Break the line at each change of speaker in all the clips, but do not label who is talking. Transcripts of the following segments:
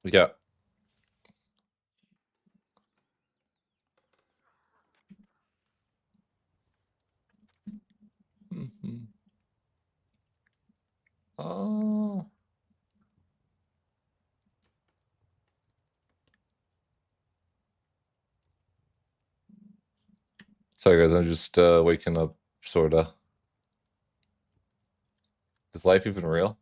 Yeah. Mm-hmm. Oh. Sorry, guys. I'm just waking up, sorta. Is life even real?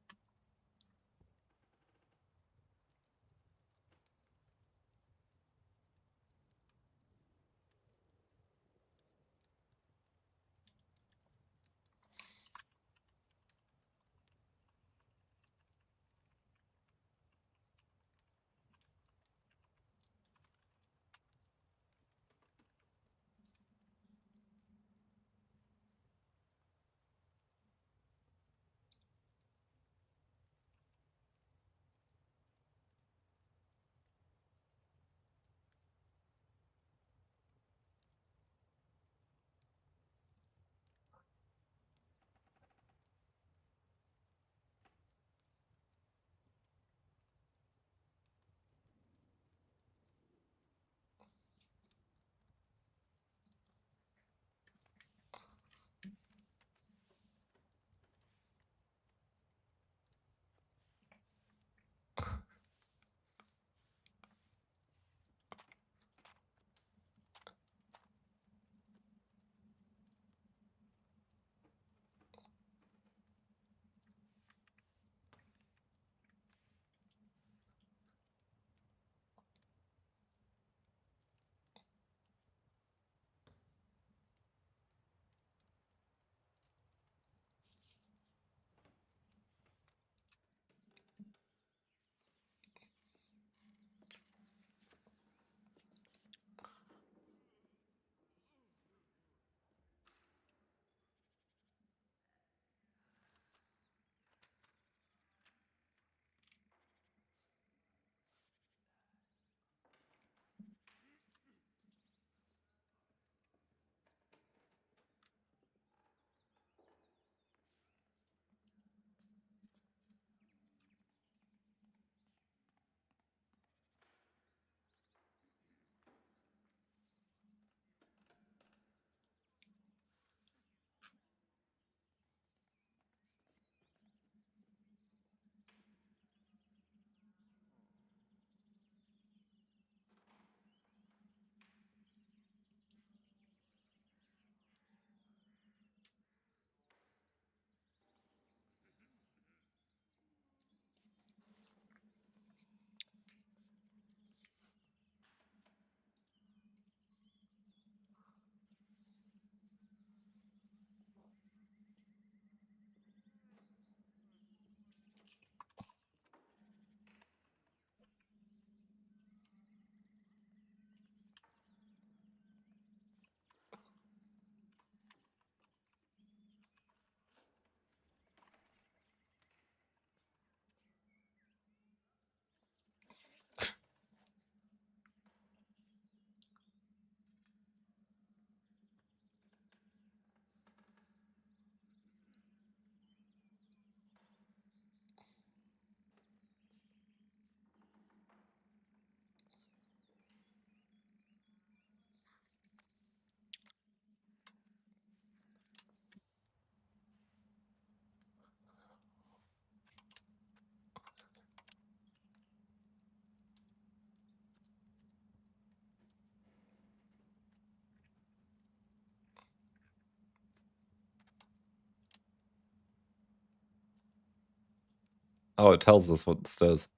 Oh, it tells us what this does.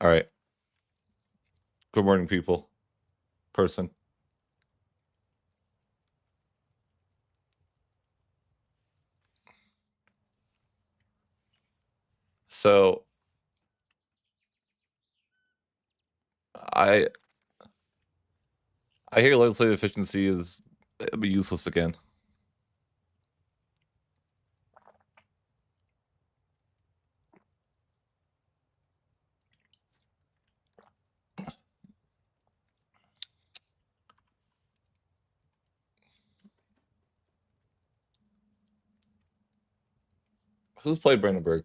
All right. Good morning, people. Person. So I I hear legislative efficiency is useless again. Who's played Brandenburg?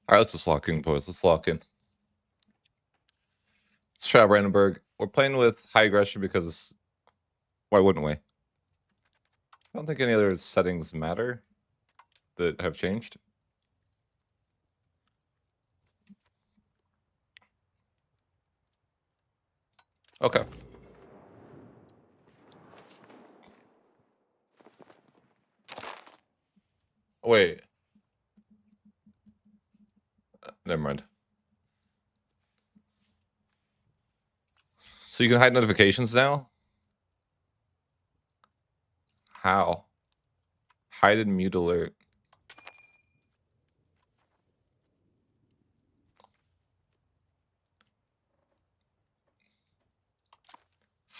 All right, let's just lock in, boys. Let's lock in. Let's try Brandenburg. We're playing with high aggression because why wouldn't we? I don't think any other settings matter that have changed. Okay. Wait. Never mind. So you can hide notifications now? How? Hide and mute alert.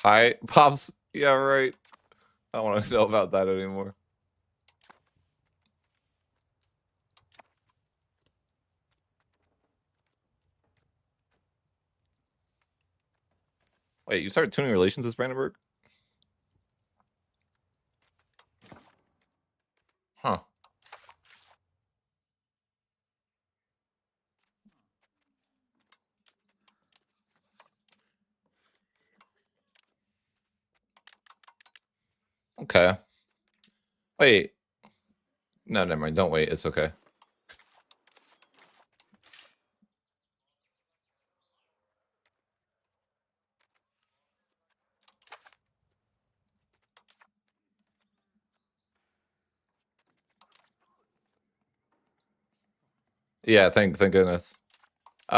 Hi, Pops. Yeah, right. I don't want to know about that anymore. Wait, you started tuning relations as Brandenburg? Huh. Okay. Wait. No, never mind. Don't wait. It's okay. Yeah, thank goodness. So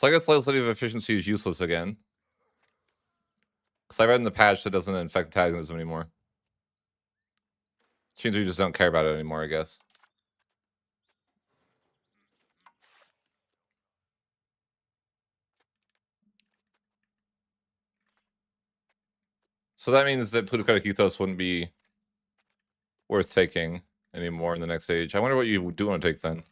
I guess legislative efficiency is useless again. Because I read in the patch that doesn't infect antagonism anymore. Which means we just don't care about it anymore, I guess. So that means that plutocratic ethos wouldn't be worth taking anymore in the next age. I wonder what you do want to take then.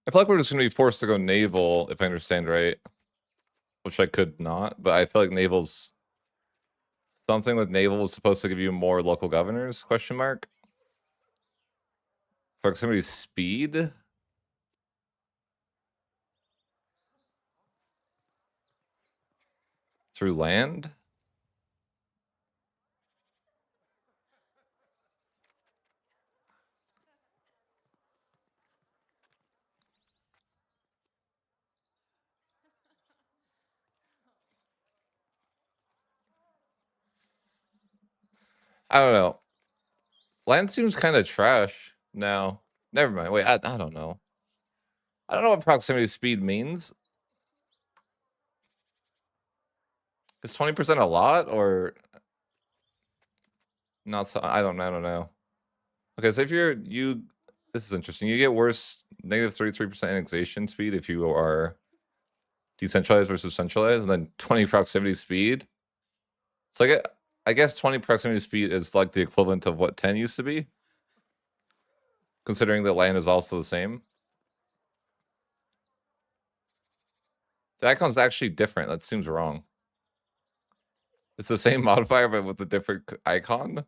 I feel like we're just going to be forced to go naval, if I understand right. Which I could not, but I feel like naval's... Something with naval was supposed to give you more local governors, question mark? Proximity speed? Through land? I don't know. Land seems kind of trash now. Never mind. Wait, I don't know. I don't know what proximity speed means. Is 20% a lot or not? So I don't know. Okay, so if this is interesting. You get worse -33% annexation speed if you are decentralized versus centralized, and then 20 proximity speed. It's like I guess 20 proximity speed is like the equivalent of what 10 used to be, considering that land is also the same. The icon's actually different. That seems wrong. It's the same modifier, but with a different icon.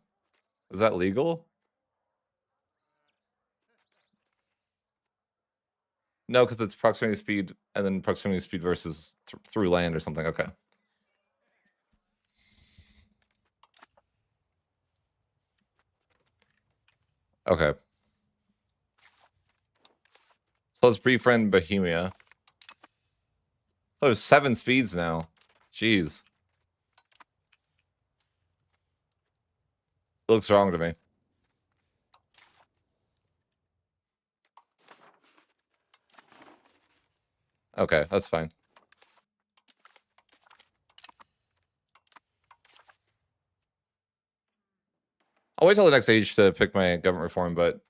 Is that legal? No, because it's proximity speed and then proximity speed versus through land or something. Okay. Okay. So let's befriend Bohemia. Oh, there's 7 speeds now. Jeez. It looks wrong to me. Okay, that's fine. I'll wait till the next age to pick my government reform, but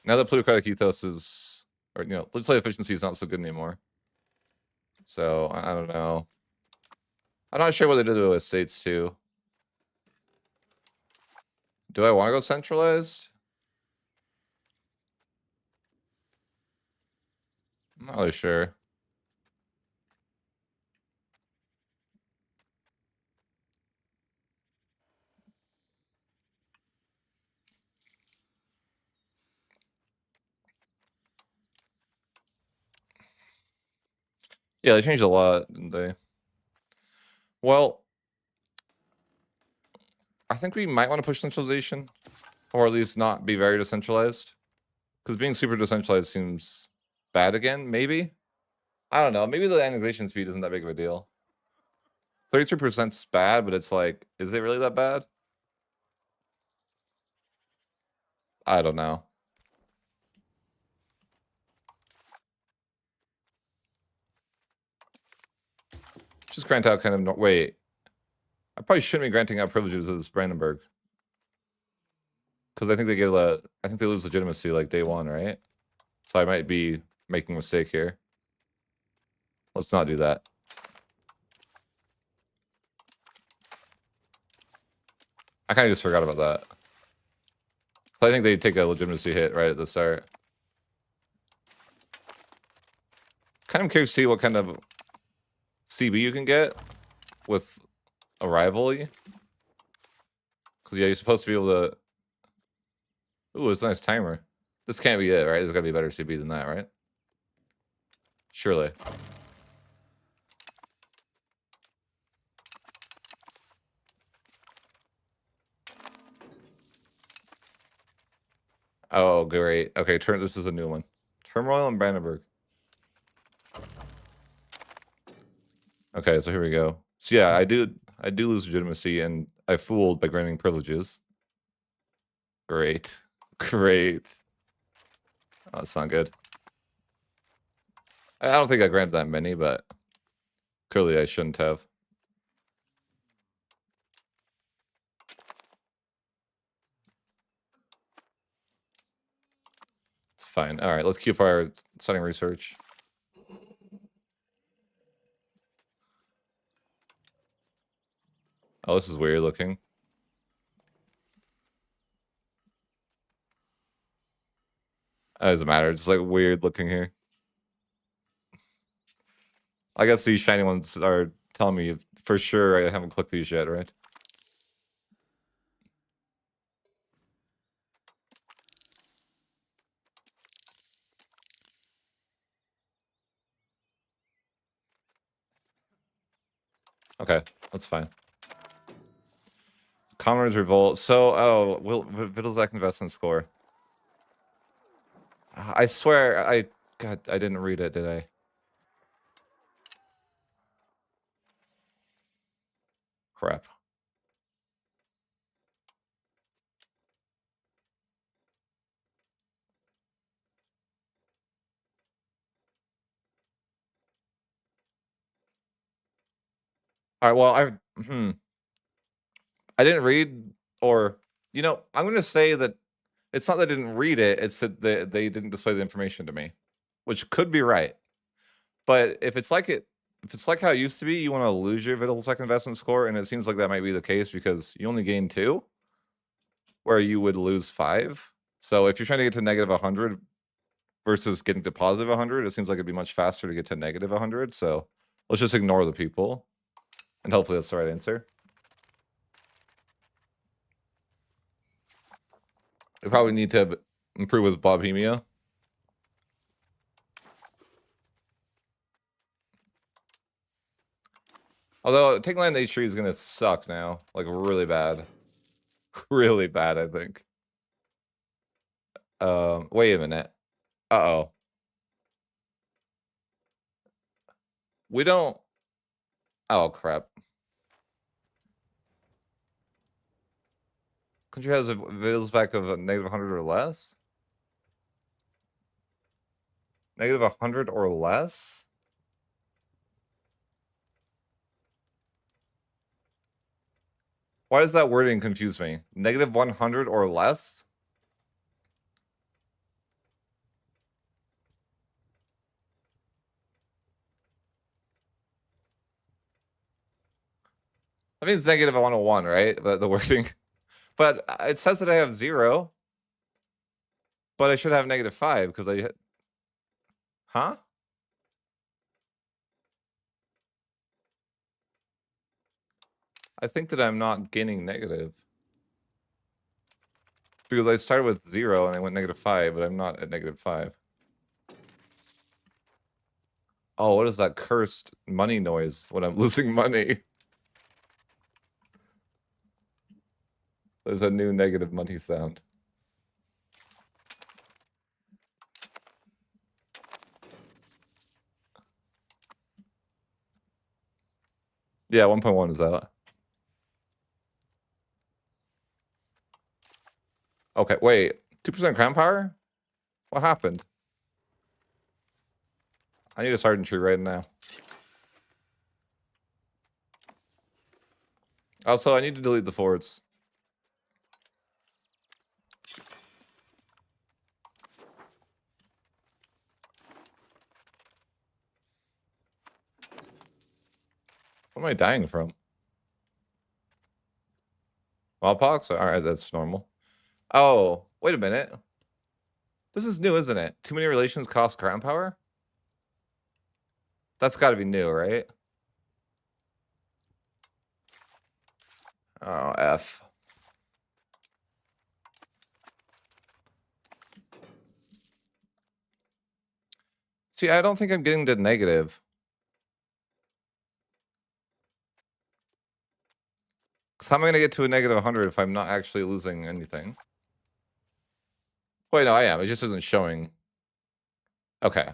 now that plutocratic ethos is, or legislative efficiency is not so good anymore. So I don't know. I'm not sure what they do to estates too. Do I want to go centralized? I'm not really sure. Yeah, they changed a lot, didn't they? Well, I think we might want to push centralization, or at least not be very decentralized. Because being super decentralized seems bad again, maybe? I don't know. Maybe the annexation speed isn't that big of a deal. 33%'s bad, but it's like, is it really that bad? I don't know. Just grant out kind of... wait. I probably shouldn't be granting out privileges as Brandenburg. Because I think they get I think they lose legitimacy like day one, right? So I might be making a mistake here. Let's not do that. I kind of just forgot about that. So I think they take a legitimacy hit right at the start. Kind of curious to see what kind of CB you can get with a rivalry. Because, yeah, you're supposed to be able to... Ooh, it's a nice timer. This can't be it, right? There's got to be a better CB than that, right? Surely. Oh, great. Okay, this is a new one. Turmoil and Brandenburg. Okay, so here we go. So yeah, I do lose legitimacy, and I fooled by granting privileges. Great. Great. Oh, that's not good. I don't think I granted that many, but clearly I shouldn't have. It's fine. All right, let's keep our studying research. Oh, this is weird looking. It doesn't matter. It's like weird looking here. I guess these shiny ones are telling me for sure I haven't clicked these yet, right? Okay, that's fine. Commoners revolt. So, oh, Vittel's investment score. I swear, God, I didn't read it, did I? Crap. All right, well, I didn't read, or, you know, I'm going to say that it's not that I didn't read it, it's that they didn't display the information to me, which could be right. But if it's like how it used to be, you want to lose your Vittel's investment score, and it seems like that might be the case because you only gain 2, where you would lose 5. So if you're trying to get to negative 100 versus getting to positive 100, it seems like it'd be much faster to get to negative 100. So let's just ignore the people, and hopefully that's the right answer. We probably need to improve with Bohemia. Although taking land H3 is gonna suck now, like really bad, really bad. I think. Wait a minute. Uh-oh. We don't... Oh, crap. Country has a Vils back of a negative 100 or less? Negative 100 or less? Why does that wording confuse me? Negative 100 or less? That means negative 101, right? The wording. But it says that I have 0. But I should have -5 because I... Huh? I think that I'm not gaining negative. Because I started with 0 and I went -5, but I'm not at -5. Oh, what is that cursed money noise when I'm losing money? There's a new negative money sound. Yeah, 1.1 is that. Okay, wait. 2% crown power? What happened? I need a sergeant tree right now. Also, I need to delete the forts. What am I dying from? Smallpox? Alright, that's normal. Oh, wait a minute. This is new, isn't it? Too many relations cost crown power? That's gotta be new, right? Oh, F. See, I don't think I'm getting to negative. Because how am I going to get to a negative 100 if I'm not actually losing anything? Wait, no, I am. It just isn't showing. Okay.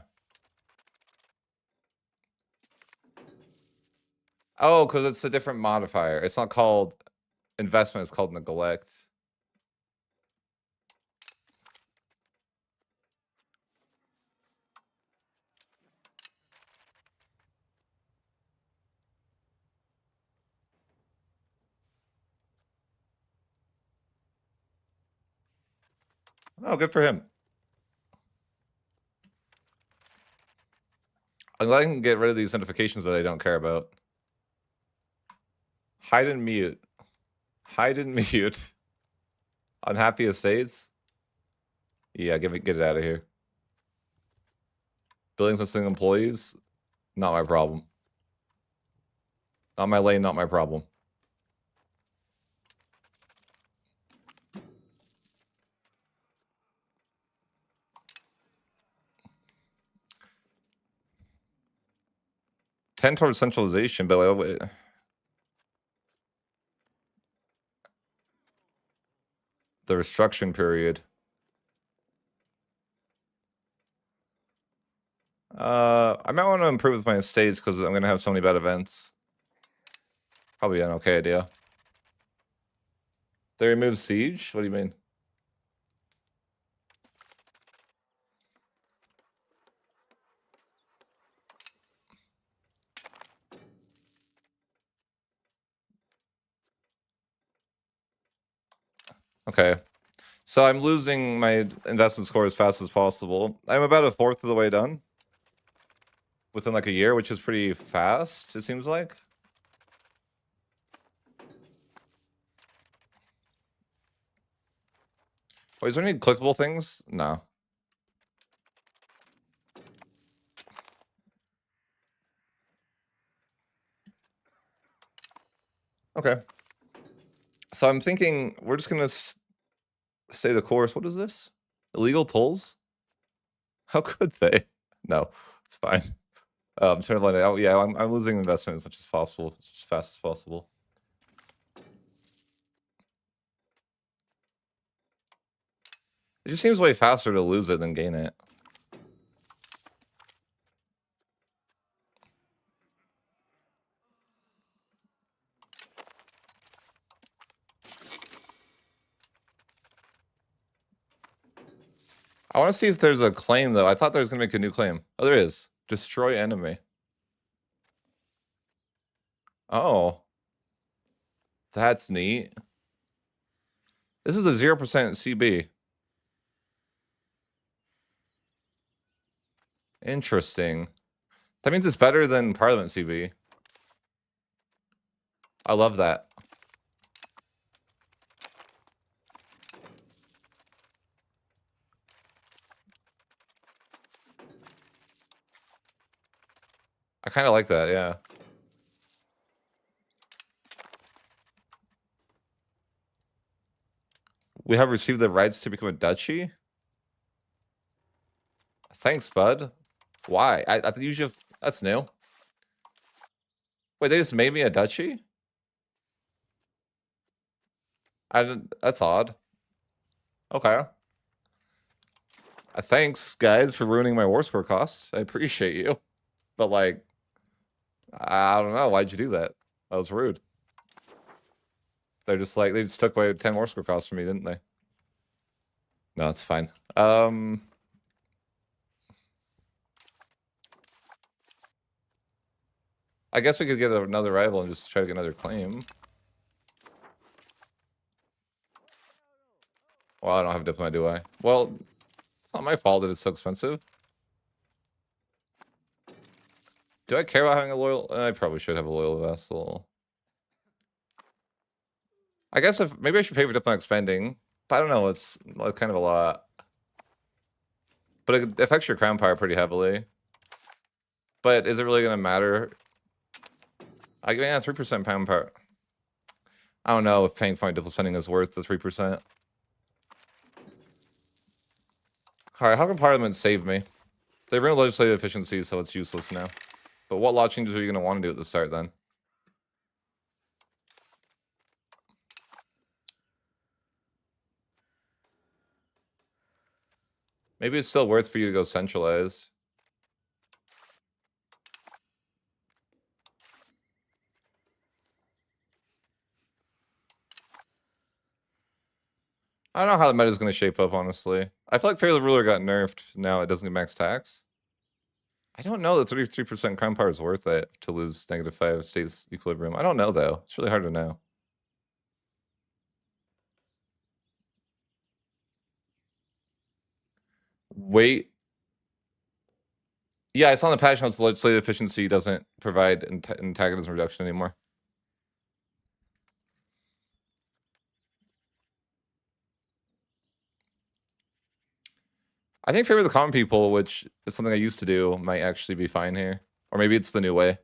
Oh, because it's a different modifier. It's not called investment. It's called neglect. Oh, good for him. I'm glad I can get rid of these notifications that I don't care about. Hide and mute. Hide and mute. Unhappy estates? Yeah, get it out of here. Buildings missing employees? Not my problem. Not my lane, not my problem. Tend towards centralization, but wait. The restriction period. I might want to improve with my estates because I'm going to have so many bad events. Probably an okay idea. They remove siege? What do you mean? Okay. So I'm losing my investment score as fast as possible. I'm about a fourth of the way done. Within like a year, which is pretty fast, it seems like. Wait, is there any clickable things? No. Okay. So I'm thinking we're just going to stay the course. What is this? Illegal tolls? How could they? No, it's fine. Turn the line out. Yeah, I'm losing investment as much as possible, as fast as possible. It just seems way faster to lose it than gain it. I want to see if there's a claim, though. I thought there was going to make a new claim. Oh, there is. Destroy enemy. Oh. That's neat. This is a 0% CB. Interesting. That means it's better than Parliament CB. I love that. I kind of like that, yeah. We have received the rights to become a duchy? Thanks, bud. Why? I think you should... That's new. Wait, they just made me a duchy? I didn't... That's odd. Okay. Thanks, guys, for ruining my war score costs. I appreciate you. But, like... I don't know. Why'd you do that? That was rude. They're just like... They just took away 10 war score costs from me, didn't they? No, it's fine. I guess we could get another rival and just try to get another claim. Well, I don't have a diplomat, do I? Well, it's not my fault that it's so expensive. Do I care about having a loyal... I probably should have a loyal vassal. I guess if... Maybe I should pay for diplomatic spending. But I don't know, it's kind of a lot. But it affects your crown power pretty heavily. But is it really going to matter? Yeah, 3% pound power. I don't know if paying for my diplomatic spending is worth the 3%. Alright, how can Parliament save me? They ruined legislative efficiency, so it's useless now. But what law changes are you going to want to do at the start, then? Maybe it's still worth for you to go centralize. I don't know how the meta is going to shape up, honestly. I feel like Fear the Ruler got nerfed. Now it doesn't get max tax. I don't know that 33% crown power is worth it to lose -5 states equilibrium. I don't know, though. It's really hard to know. Wait. Yeah, I saw in the patch notes legislative efficiency doesn't provide antagonism reduction anymore. I think favor the common people, which is something I used to do, might actually be fine here. Or maybe it's the new way.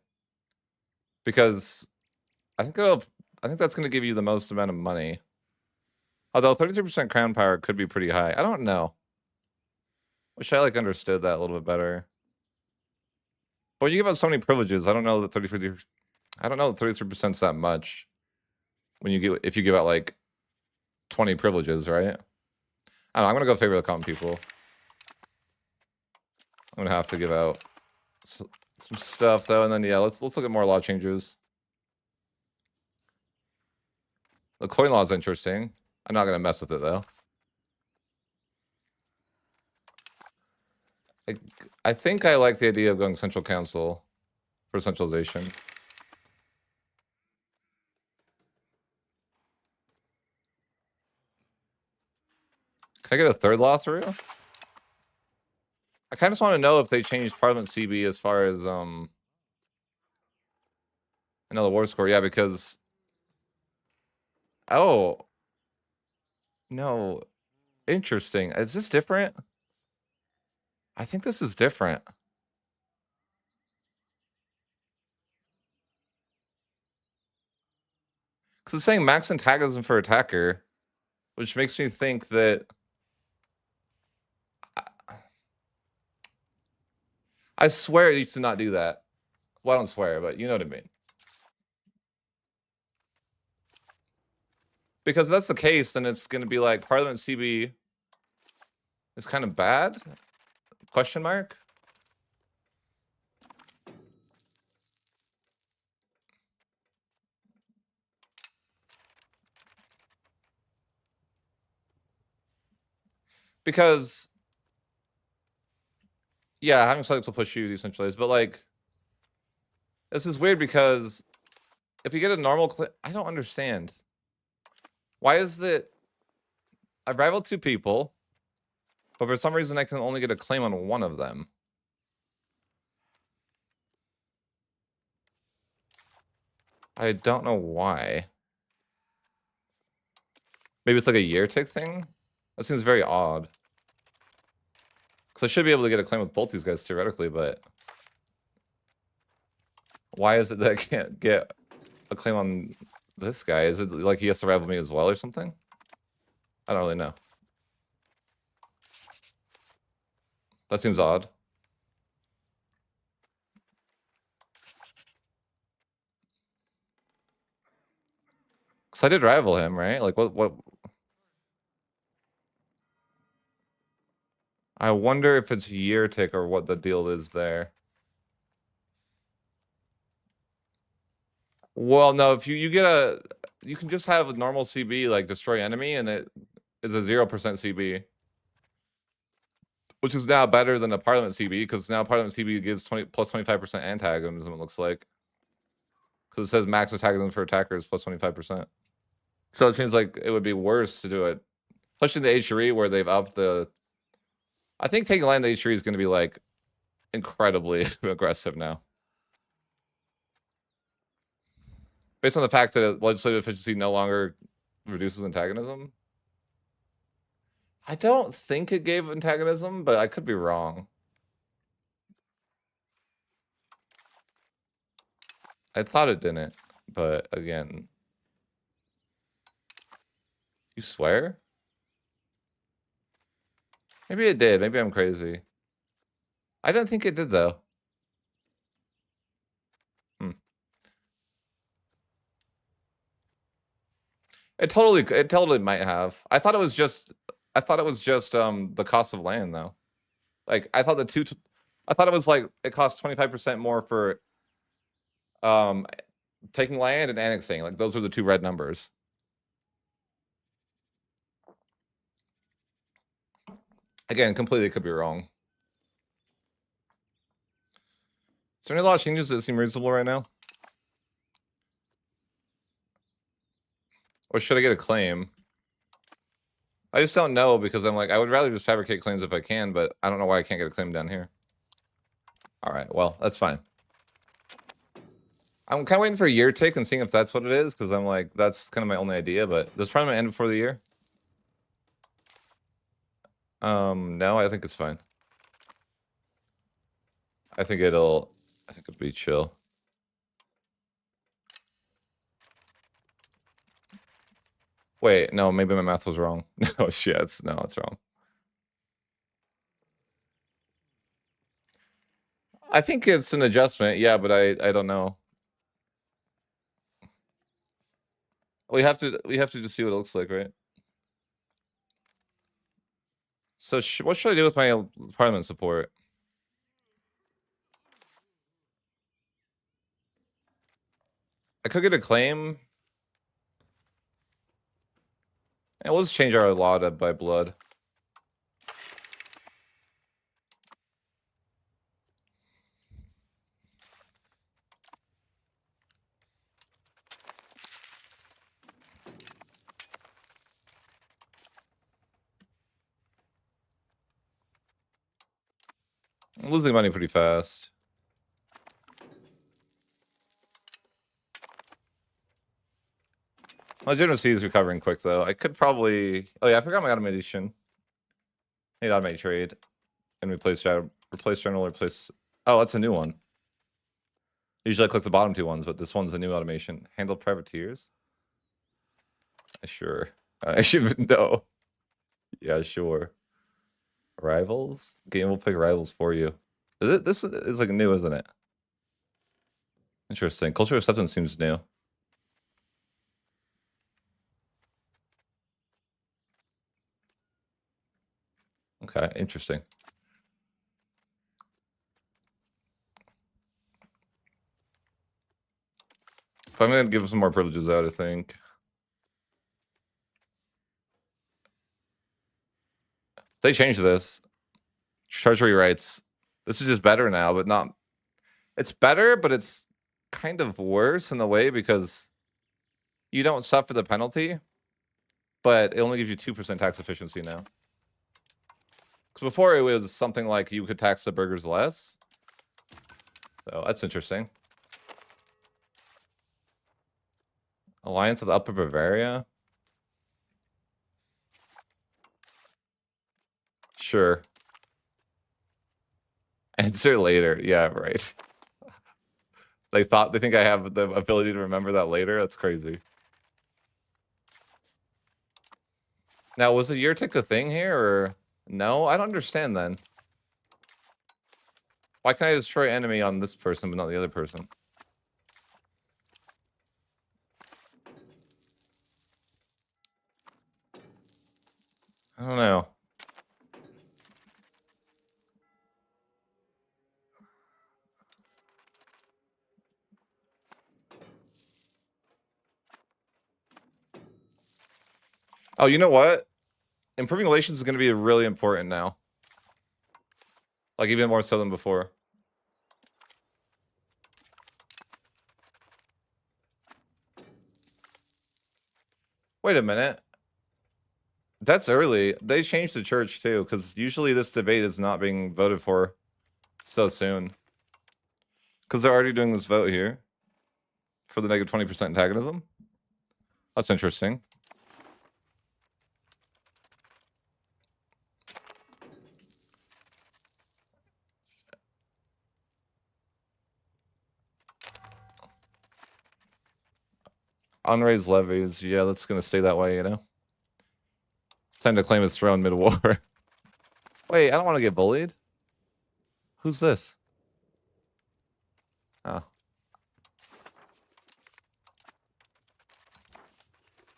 Because I think that's going to give you the most amount of money. Although 33% crown power could be pretty high. I don't know. Wish I understood that a little bit better. But you give out so many privileges, I don't know that 33% is that much. If you give out 20 privileges, right? I don't know, I'm gonna go favor the common people. I'm gonna have to give out some stuff though, and then yeah, let's look at more law changes. The coin law is interesting. I'm not gonna mess with it though. I think I like the idea of going central council for centralization. Can I get a third law through? I kind of just want to know if they changed Parliament CB as far as another war score. Yeah, because oh no, interesting. Is this different? I think this is different. Because it's saying max antagonism for attacker, which makes me think that I swear it used to not do that. Well, I don't swear, but you know what I mean. Because if that's the case, then it's going to be like Parliament CB is kind of bad? Question mark? Because yeah, having selects will push you decentralized, but this is weird because if you get a normal I don't understand. Why is it I've rivaled 2 people, but for some reason I can only get a claim on one of them? I don't know why. Maybe it's like a year tick thing? That seems very odd. Because I should be able to get a claim with both these guys theoretically, but why is it that I can't get a claim on this guy? Is it like he has to rival me as well or something? I don't really know. That seems odd. Because I did rival him, right? Like, what? I wonder if it's year tick or what the deal is there. Well, no, if you get a... You can just have a normal CB, like, destroy enemy, and it is a 0% CB. Which is now better than a Parliament CB, because now Parliament CB gives plus 25% antagonism, it looks like. Because it says max antagonism for attackers plus 25%. So it seems like it would be worse to do it. Especially the HRE where they've upped the... I think taking land the HRE is going to be, like, incredibly aggressive now. Based on the fact that legislative efficiency no longer reduces antagonism. I don't think it gave antagonism, but I could be wrong. I thought it didn't, but again. You swear? Maybe it did. Maybe I'm crazy. I don't think it did, though. It totally might have. I thought it was just the cost of land, though. Like, I thought I thought it was like it cost 25% more for taking land and annexing. Like, those were the two red numbers. Again, completely could be wrong. Is there any law changes that seem reasonable right now? Or should I get a claim? I just don't know, because I'm like, I would rather just fabricate claims if I can, but I don't know why I can't get a claim down here. All right, well, that's fine. I'm kind of waiting for a year tick and seeing if that's what it is, because I'm like, that's kind of my only idea, but does Parliament end before the year? No, I think it's fine. I think it'll be chill. Wait, no, maybe my math was wrong. No, shit, no, it's wrong. I think it's an adjustment, yeah, but I don't know. We have to just see what it looks like, right? So what should I do with my Parliament support? I could get a claim. And we'll just change our law to by blood. I'm losing money pretty fast. My General C is recovering quick, though. I could probably... Oh, yeah, I forgot my automation. Need automate trade. And replace general, replace... Oh, that's a new one. Usually I click the bottom two ones, but this one's a new automation. Handle privateers? Sure. I should even know. Yeah, sure. Rivals? Game will pick rivals for you. This is like new, isn't it? Interesting. Cultural acceptance seems new. Okay, interesting. But I'm gonna give some more privileges out, I think. They changed this. Treasury rights. This is just better now, but not... It's better, but it's kind of worse in a way, because you don't suffer the penalty, but it only gives you 2% tax efficiency now. Because before it was something like you could tax the burgers less. So that's interesting. Alliance of the Upper Bavaria? Sure. Answer later. Yeah, right. They think I have the ability to remember that later? That's crazy. Now, was the year tick a thing here, or... No? I don't understand, then. Why can't I destroy enemy on this person, but not the other person? I don't know. Oh, you know what? Improving relations is going to be really important now. Like, even more so than before. Wait a minute. That's early. They changed the church, too, because usually this debate is not being voted for so soon. Because they're already doing this vote here for the negative 20% antagonism. That's interesting. Unraised levies. Yeah, that's going to stay that way, you know? It's time to claim his throne mid-war. Wait, I don't want to get bullied. Who's this? Oh.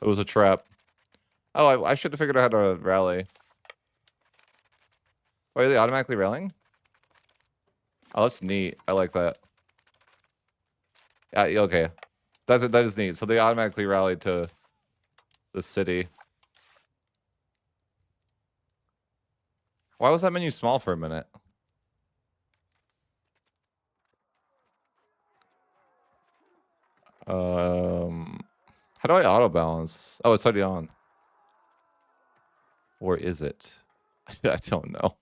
It was a trap. Oh, I should have figured out how to rally. Wait, are they automatically rallying? Oh, that's neat. I like that. Yeah, okay. That is neat. So they automatically rallied to the city. Why was that menu small for a minute? How do I auto balance? Oh, it's already on. Or is it? I don't know.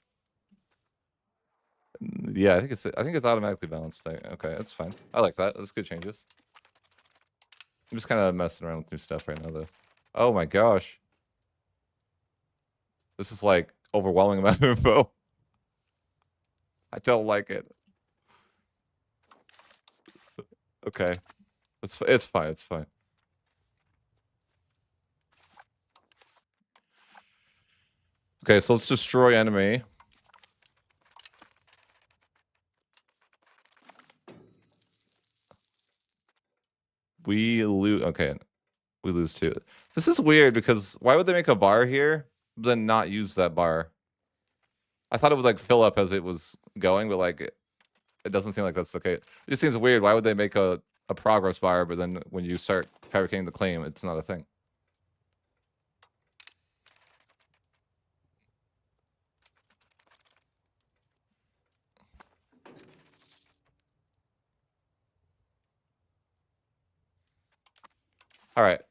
Yeah, I think it's automatically balanced. Okay, that's fine. I like that. That's good changes. I'm just kind of messing around with new stuff right now, though. Oh my gosh. This is like overwhelming amount of info. I don't like it. Okay. It's fine. It's fine. Okay, so let's destroy enemy. We lose. Okay, we lose two. This is weird because why would they make a bar here, but then not use that bar? I thought it would like fill up as it was going, but like it doesn't seem like that's okay. It just seems weird. Why would they make a progress bar, but then when you start fabricating the claim, it's not a thing? All right.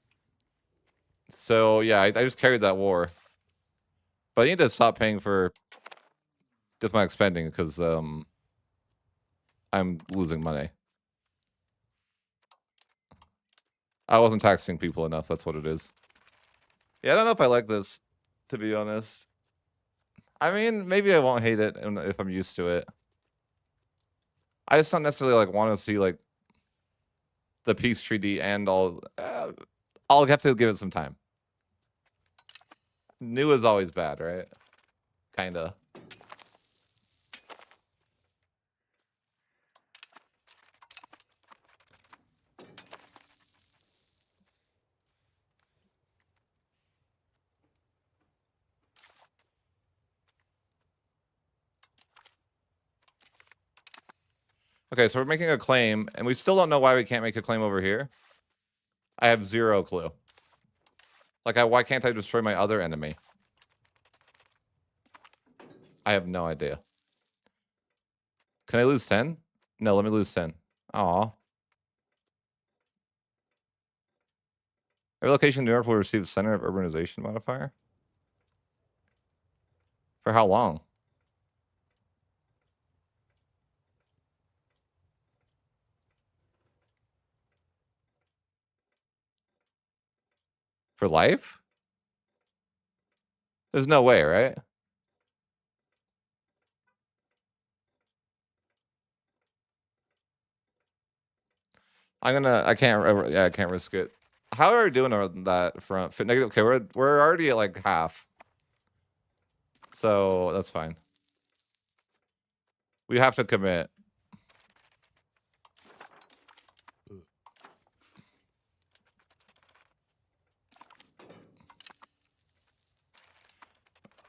So yeah, I just carried that war, but I need to stop paying for diplomatic spending because I'm losing money. I wasn't taxing people enough. That's what it is. Yeah, I don't know if I like this, to be honest. I mean, maybe I won't hate it if I'm used to it. I just don't necessarily like want to see like the peace treaty and all. I'll have to give it some time. New is always bad, right? Kinda. Okay, so we're making a claim, and we still don't know why we can't make a claim over here. I have zero clue. Like, why can't I destroy my other enemy? I have no idea. Can I lose 10? No, let me lose 10. Aw. Every location in New York will receive Center of Urbanization modifier? For how long? For life? There's no way, right? I can't, yeah, I can't risk it. How are we doing on that front? Negative, okay, we're already at like half. So that's fine. We have to commit.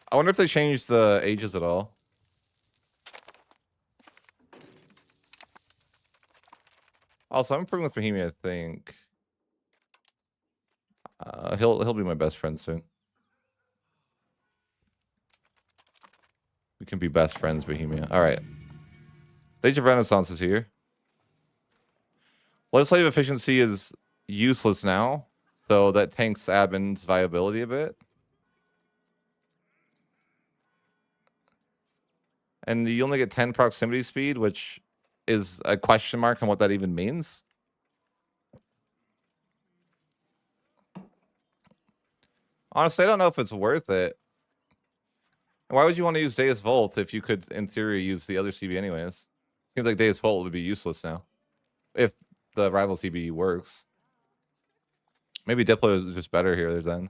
I wonder if they changed the ages at all. Also, I'm improving with Bohemia, I think. He'll be my best friend soon. We can be best friends, Bohemia. All right. Age of Renaissance is here. Legislative efficiency is useless now, so that tanks admin's viability a bit. And you only get 10 proximity speed, which is a question mark on what that even means. Honestly, I don't know if it's worth it. Why would you want to use Deus Volt if you could, in theory, use the other CB anyways? Seems like Deus Volt would be useless now. If the rival CB works. Maybe Diplo is just better here then.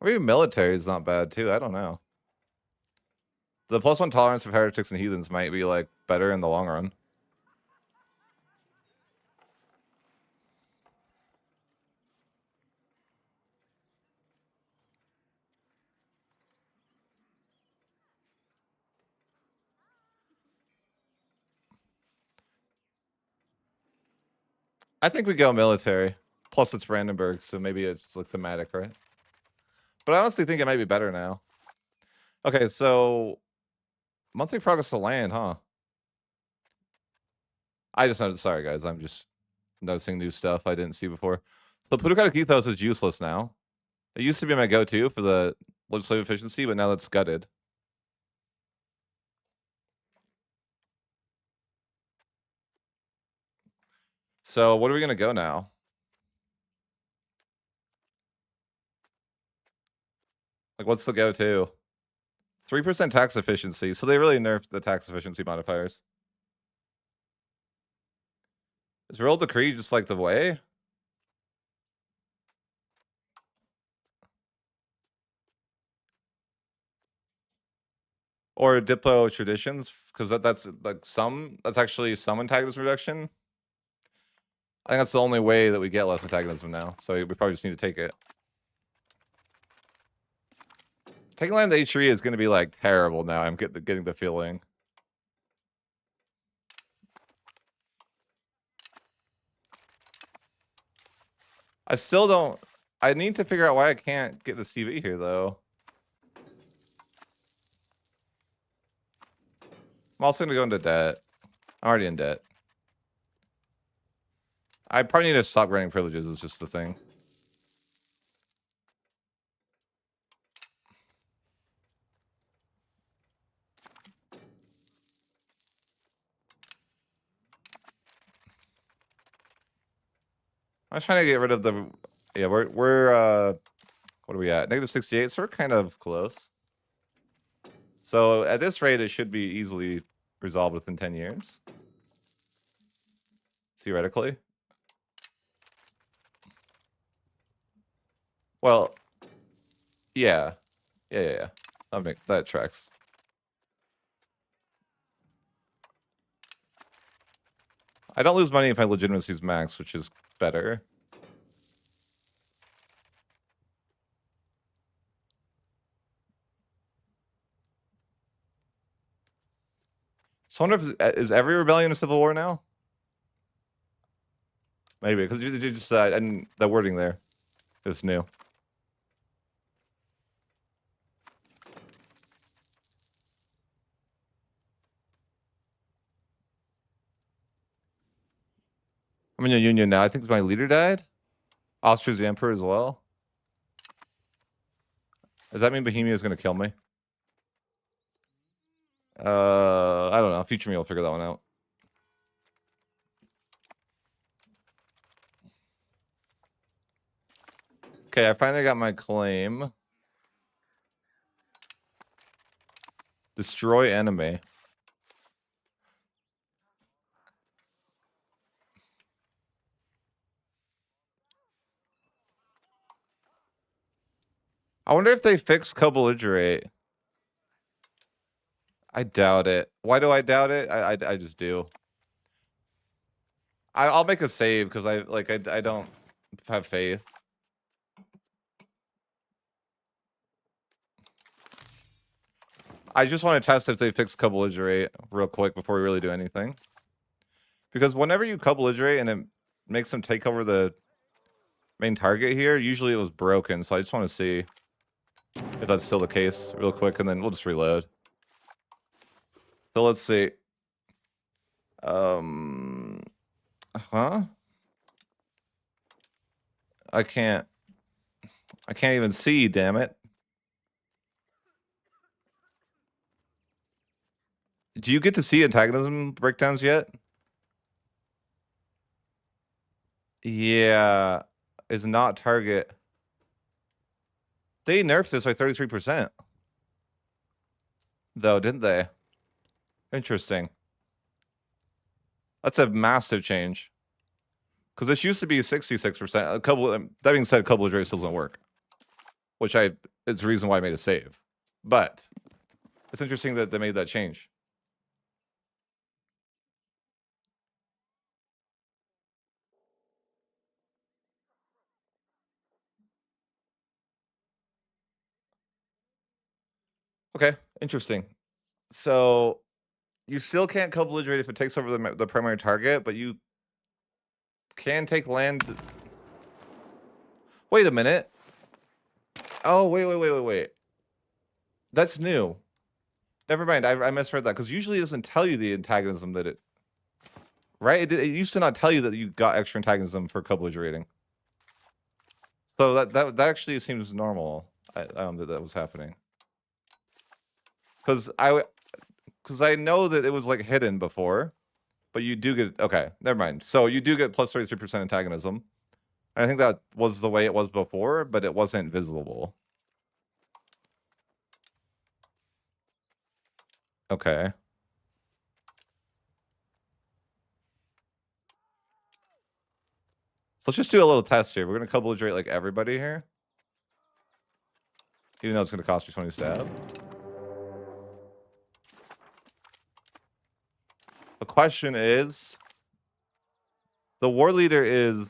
Or maybe military is not bad too. I don't know. The +1 tolerance of heretics and heathens might be like better in the long run. I think we go military. Plus it's Brandenburg, so maybe it's like thematic, right? But I honestly think it might be better now. Okay, so monthly progress to land, huh? I just noticed. Sorry, guys. I'm just noticing new stuff I didn't see before. So plutocratic ethos is useless now. It used to be my go-to for the legislative efficiency, but now that's gutted. So what are we gonna go now? Like, what's the go-to? 3% tax efficiency. So they really nerfed the tax efficiency modifiers. Is royal decree just like the way? Or Diplo traditions? Because that's like that's actually some antagonism reduction. I think that's the only way that we get less antagonism now. So we probably just need to take it. Taking land to H3 is going to be like terrible now. I'm getting the feeling. I still don't. I need to figure out why I can't get the CV here though. I'm also going to go into debt. I'm already in debt. I probably need to stop granting privileges. Is just the thing. I'm trying to get rid of the. Yeah, we're what are we at? -68. So we're kind of close. So at this rate, it should be easily resolved within 10 years. Theoretically. Well, yeah. Yeah. That tracks. I don't lose money if my legitimacy is max, which is better. So I wonder if is every rebellion a civil war now? Maybe because you just and the wording there is new. I'm in a union now. I think my leader died. Austria's the emperor as well. Does that mean Bohemia is going to kill me? I don't know. Future me will figure that one out. Okay, I finally got my claim. Destroy enemy. I wonder if they fixed co-belligerate. I doubt it. Why do I doubt it? I just do. I'll make a save because I don't have faith. I just want to test if they fix co-belligerate real quick before we really do anything. Because whenever you co-belligerate and it makes them take over the main target here, usually it was broken. So I just want to see if that's still the case real quick, and then we'll just reload. So let's see. Huh? I can't even see, damn it. Do you get to see antagonism breakdowns yet? Yeah. Is not target. They nerfed this by 33%. Though, didn't they? Interesting. That's a massive change. Because this used to be 66%. That being said, couple of Dre still doesn't work. Which it's the reason why I made a save. But it's interesting that they made that change. Okay, interesting. So you still can't co-belligerate if it takes over the primary target, but you can take land. Wait a minute. Oh, wait. That's new. Never mind. I misread that because usually it doesn't tell you the antagonism that it. Right? It used to not tell you that you got extra antagonism for co-belligerating. So that actually seems normal. That was happening. Because I know that it was like hidden before, but you do get okay. Never mind. So you do get plus 33% antagonism. And I think that was the way it was before, but it wasn't visible. Okay. So let's just do a little test here. We're gonna co-belligerate like everybody here, even though it's gonna cost you 20 stab. The question is, the war leader is.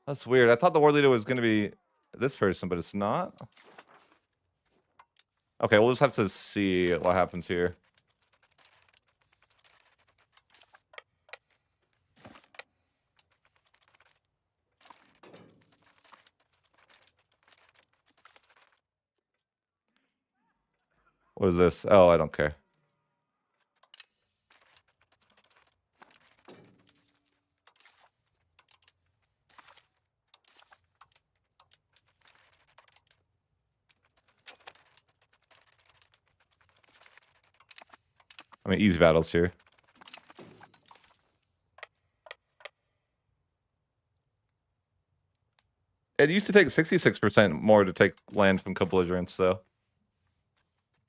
That's weird. I thought the war leader was gonna be this person, but it's not. Okay, we'll just have to see what happens here. What is this? Oh, I don't care. I mean, easy battles here. It used to take 66% more to take land from co-belligerents, though.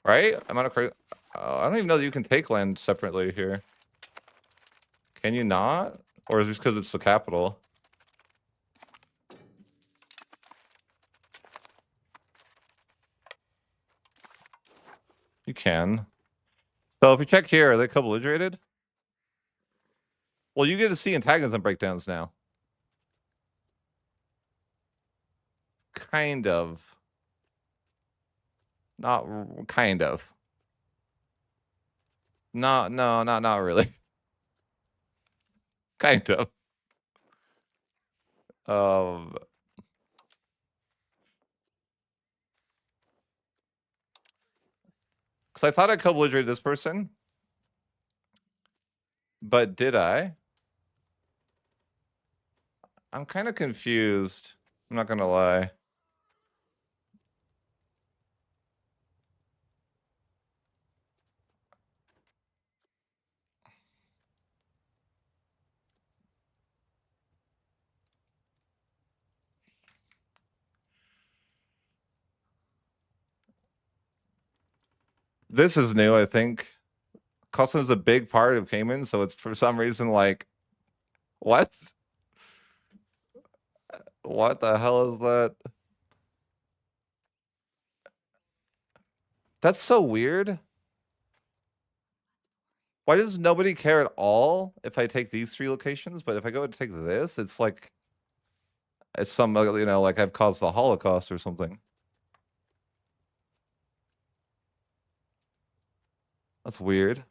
Right? I'm not crazy. I don't even know that you can take land separately here. Can you not? Or is it just because it's the capital? You can. So if you check here, are they co-belligerated? Well, you get to see antagonism breakdowns now. Kind of. Not kind of. No, not really. Kind of. Because I thought I co-belligerated this person. But did I? I'm kind of confused. I'm not gonna lie. This is new, I think. Custom is a big part of Cayman, so it's for some reason like, what? What the hell is that? That's so weird. Why does nobody care at all if I take these 3 locations? But if I go to take this, it's like, it's some, you know, like I've caused the Holocaust or something. That's weird.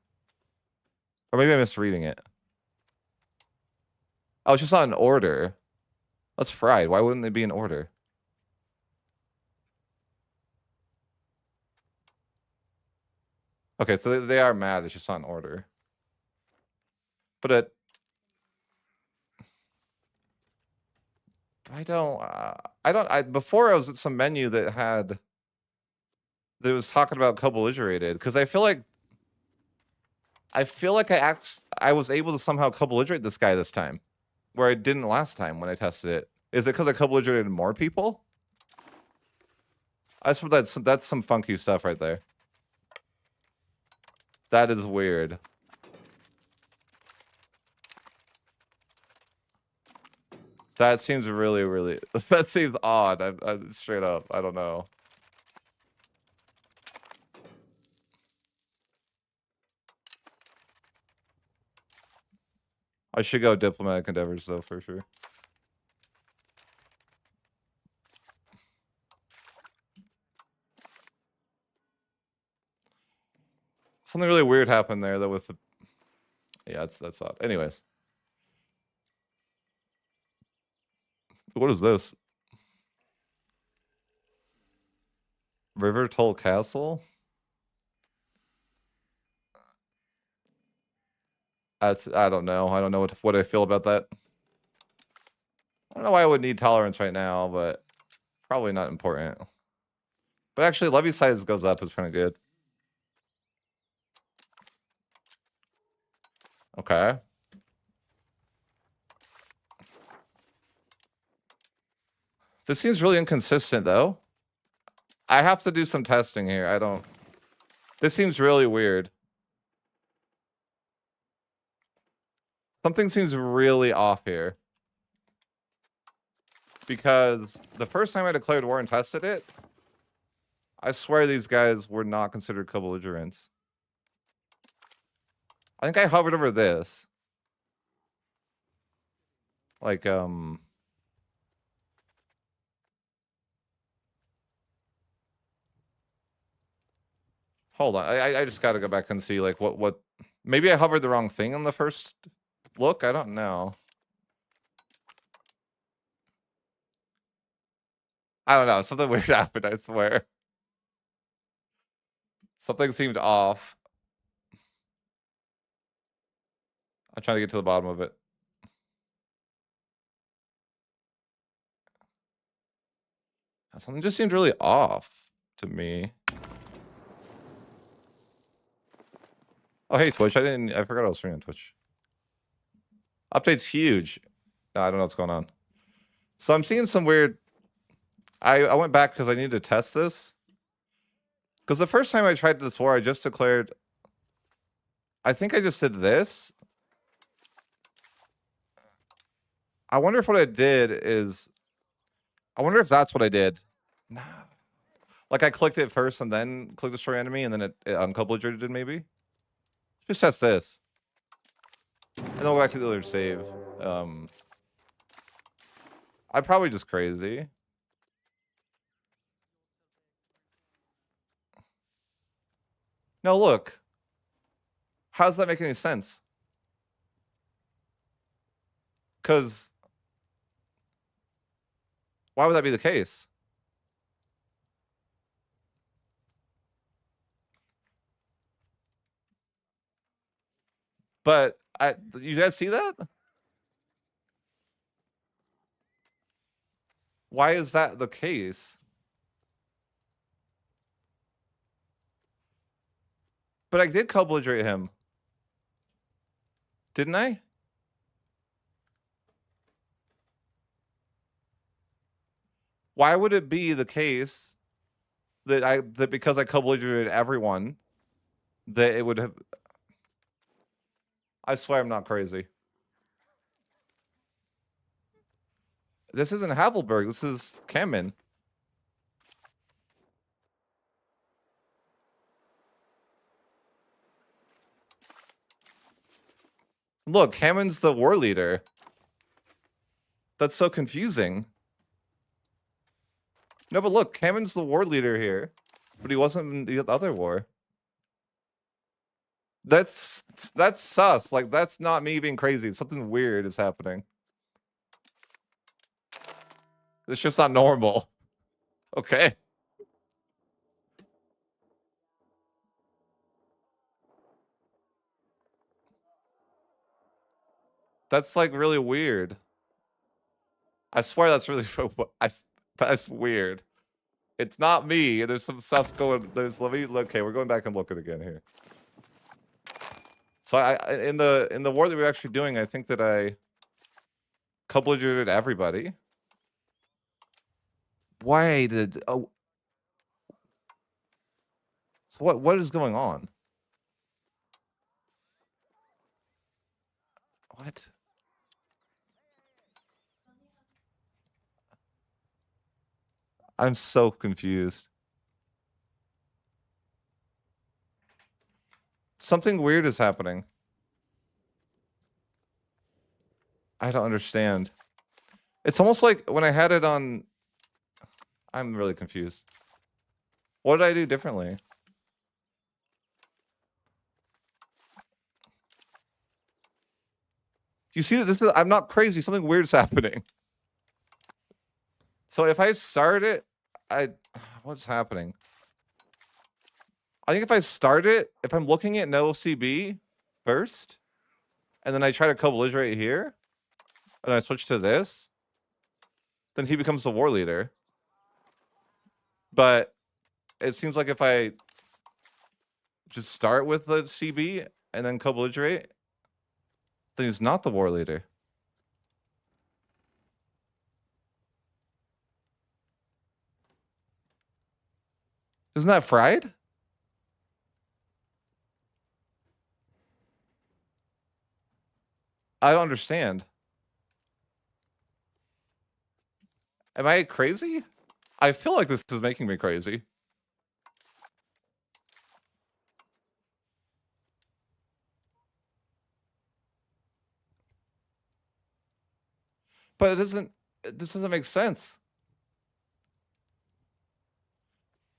Or maybe I'm misreading it. Oh, it's just not in order. That's fried. Why wouldn't they be in order? Okay, so they are mad. It's just not in order. But before I was at some menu that was talking about co-belligerated, because I feel like I was able to somehow co-belligerate this guy this time, where I didn't last time when I tested it. Is it because I co-belligerated more people? I suppose that's some funky stuff right there. That is weird. That seems really, really. That seems odd. I straight up. I don't know. I should go diplomatic endeavors though for sure. Something really weird happened there though with the. Yeah, that's odd. Anyways, what is this? River Toll Castle. I don't know. I don't know what I feel about that. I don't know why I would need tolerance right now, but probably not important. But actually, levy size goes up is kind of good. Okay. This seems really inconsistent, though. I have to do some testing here. I don't... This seems really weird. Something seems really off here. Because the first time I declared war and tested it, I swear these guys were not considered co-belligerents. I think I hovered over this. Like, hold on. I just gotta go back and see, like, what... Maybe I hovered the wrong thing on the first look? I don't know. I don't know. Something weird happened, I swear. Something seemed off. I'm trying to get to the bottom of it. Something just seemed really off to me. Oh, hey, Twitch. I forgot I was streaming on Twitch. Update's huge. No, I don't know what's going on. So I'm seeing some weird... I went back because I needed to test this. Because the first time I tried this war, I just declared... I think I just did this. I wonder if what I did is... I wonder if that's what I did. Nah. Like I clicked it first and then click destroy enemy and then it uncoupled maybe. Just test this. And then we'll go back to the other save. I'm probably just crazy. No, look. How does that make any sense? Because why would that be the case? But you guys see that? Why is that the case? But I did co-belligerate him. Didn't I? Why would it be the case that because I co-belligerated everyone that it would have. I swear I'm not crazy. This isn't Havelberg. This is Kamen. Look, Hammond's the war leader. That's so confusing. No, but look, Hammond's the war leader here, but he wasn't in the other war. That's sus. Like, that's not me being crazy. Something weird is happening. It's just not normal. Okay. That's like really weird. I swear that's really that's weird. It's not me. There's some sus going. Okay, we're going back and looking again here. So in the war that we were actually doing, I think that I co-belligerented everybody. Why did so what is going on? What? I'm so confused. Something weird is happening. I don't understand. It's almost like when I had it on. I'm really confused. What did I do differently? You see that this is. I'm not crazy. Something weird is happening. So if I start it, what's happening? I think if I start it, if I'm looking at no CB first, and then I try to co-belligerate here, and I switch to this, then he becomes the war leader. But it seems like if I just start with the CB and then co-belligerate, then he's not the war leader. Isn't that fried? I don't understand. Am I crazy? I feel like this is making me crazy. But this doesn't make sense.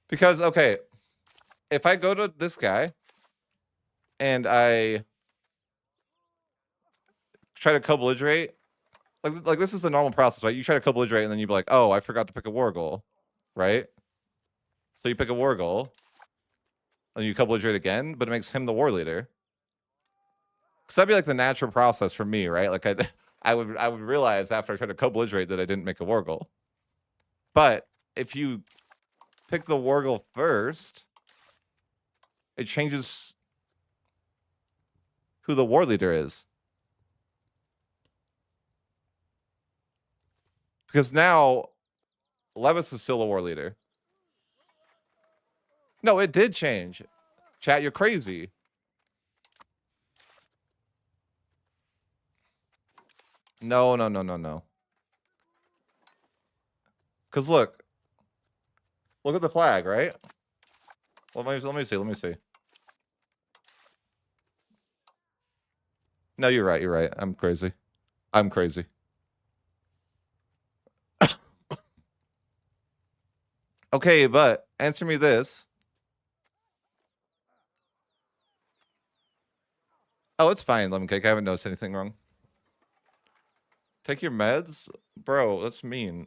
Because, okay, if I go to this guy and I try to co-belligerate, like this is the normal process, right? You try to co-belligerate and then you'd be like, oh, I forgot to pick a war goal, right? So you pick a war goal, and you co-belligerate again, but it makes him the war leader. Because that'd be like the natural process for me, right? Like I would realize after I tried to co-belligerate that I didn't make a war goal. But if you pick the war goal first, it changes who the war leader is. Because now Levis is still a war leader. No, it did change. Chat, you're crazy. No. Because look at the flag, right? Well, let me see. No, you're right. I'm crazy. Okay, but answer me this. Oh, it's fine, Lemon Cake. I haven't noticed anything wrong. Take your meds? Bro, that's mean.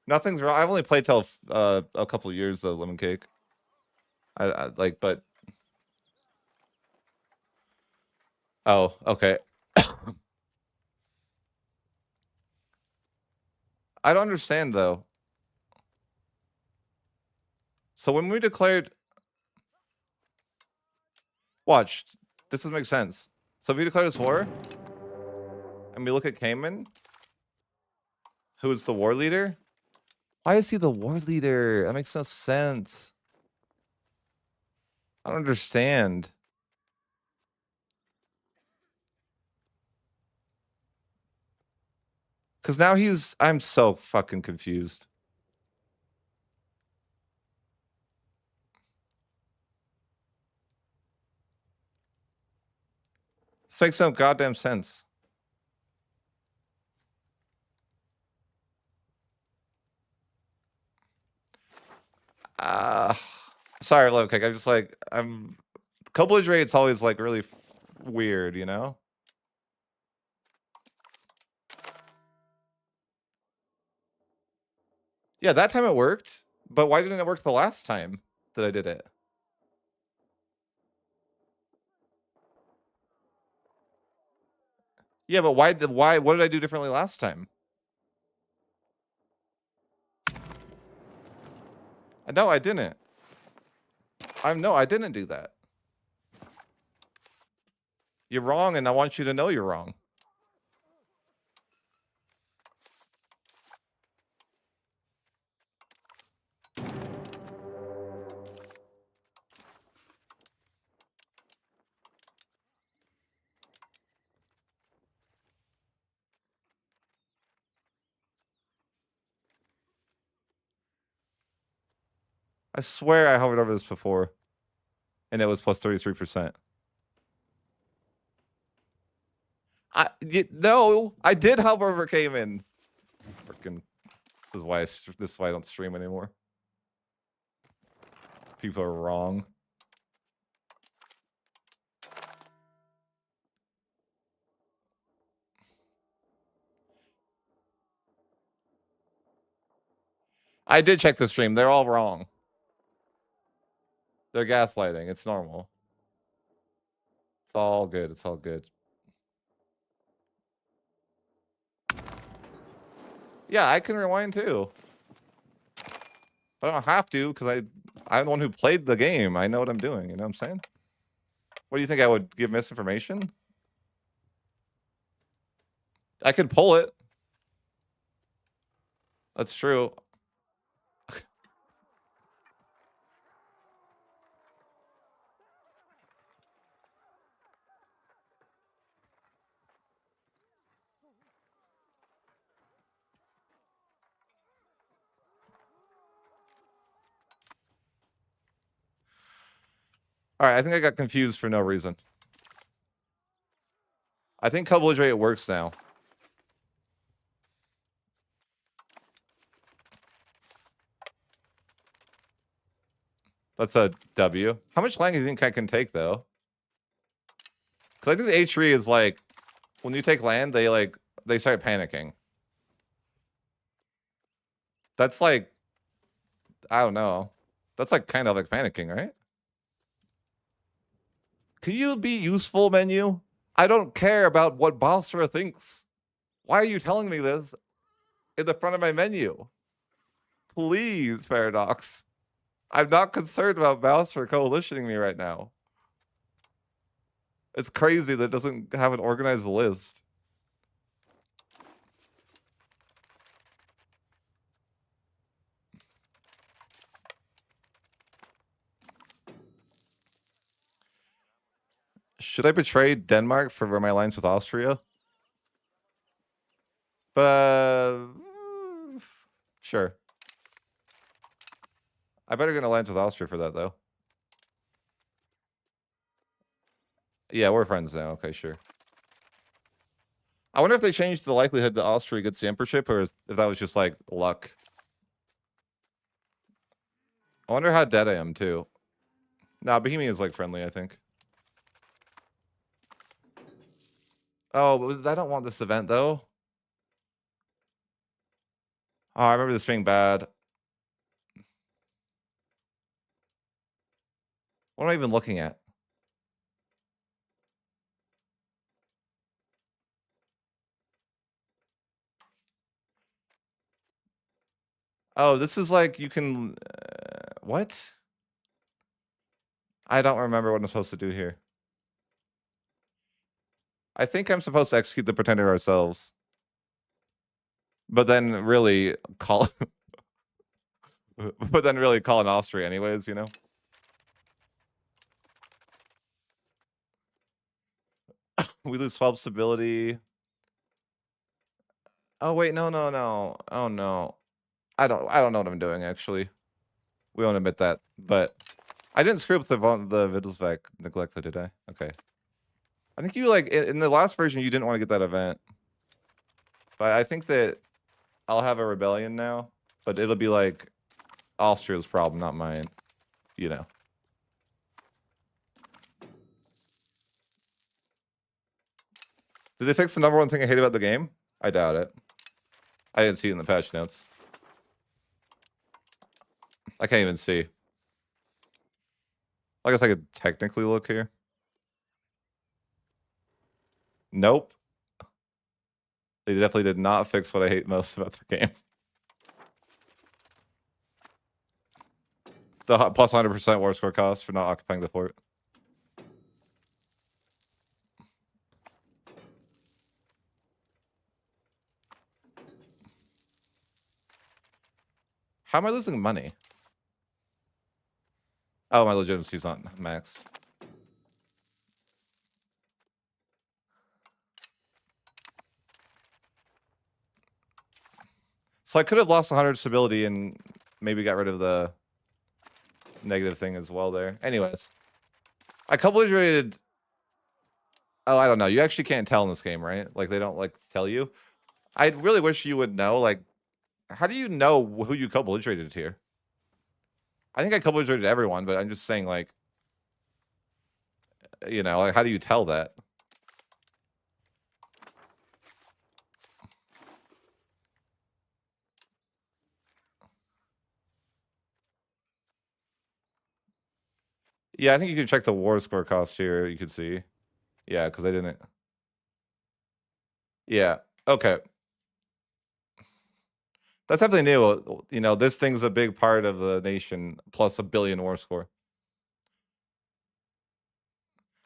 Nothing's wrong. I've only played till a couple years though, Lemon Cake. I like, but oh, okay. I don't understand though. So when we declared, watch, this doesn't make sense. So if we declare this war, and we look at Cayman, who is the war leader, Why is he the war leader? That makes no sense. I don't understand. Because now I'm so fucking confused. This makes no goddamn sense. Sorry, look, I'm just like, couplage rate's always like really weird, you know? Yeah, that time it worked, but why didn't it work the last time that I did it? Yeah, but what did I do differently last time? No, I didn't. No, I didn't do that. You're wrong, and I want you to know you're wrong. I swear I hovered over this before, and it was plus 33%. No, I did hover over Cayman. Freaking, this is why I don't stream anymore. People are wrong. I did check the stream. They're all wrong. They're gaslighting. It's normal. It's all good. It's all good. Yeah, I can rewind too. But I don't have to because I'm the one who played the game. I know what I'm doing. You know what I'm saying? What do you think? I would give misinformation? I could pull it. That's true. All right, I think I got confused for no reason. I think couplage rate works now. That's a W. How much land do you think I can take though? Because I think the H3 is like, when you take land, they start panicking. That's like, I don't know. That's like kind of like panicking, right? Can you be useful, menu? I don't care about what Basra thinks. Why are you telling me this in the front of my menu? Please, Paradox. I'm not concerned about Basra coalitioning me right now. It's crazy that it doesn't have an organized list. Should I betray Denmark for my alliance with Austria? But sure. I better get an alliance with Austria for that though. Yeah, we're friends now. Okay, sure. I wonder if they changed the likelihood that Austria gets the emperorship, or if that was just like luck. I wonder how dead I am too. Nah, Bohemia is like friendly, I think. Oh, I don't want this event though. Oh, I remember this being bad. What am I even looking at? Oh, this is like you can. What? I don't remember what I'm supposed to do here. I think I'm supposed to execute the pretender ourselves. But then really call But then really call an Austria anyways, you know? We lose 12 stability. Oh wait, no. Oh no. I don't know what I'm doing actually. We won't admit that. But I didn't screw up the Wittelsbach neglected, did I? Okay. I think you like in the last version you didn't want to get that event. But I think that I'll have a rebellion now, but it'll be like Austria's problem, not mine. You know. Did they fix the number one thing I hate about the game? I doubt it. I didn't see it in the patch notes. I can't even see. I guess I could technically look here. Nope. They definitely did not fix what I hate most about the game. The plus 100% war score cost for not occupying the fort. How am I losing money? Oh, my legitimacy's not max. So I could have lost 100 stability and maybe got rid of the negative thing as well there. Anyways. I co-belligerated... Oh, I don't know. You actually can't tell in this game, right? Like, they don't, like, tell you. I really wish you would know, like... How do you know who you co-belligerated here? I think I co-belligerated everyone, but I'm just saying, like... You know, like, how do you tell that? Yeah, I think you can check the war score cost here. You can see. Yeah, because I didn't. Yeah. Okay. That's definitely new. You know, this thing's a big part of the nation, plus a billion war score.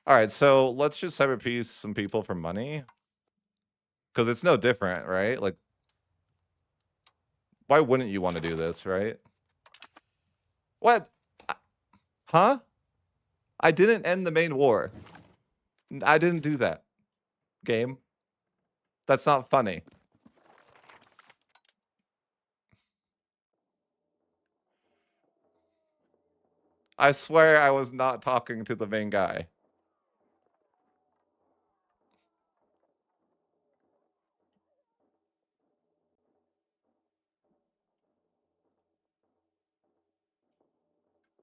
All right, so let's just separate piece some people for money. Because it's no different, right? Like, why wouldn't you want to do this, right? What? Huh? I didn't end the main war. I didn't do that. Game. That's not funny. I swear I was not talking to the main guy.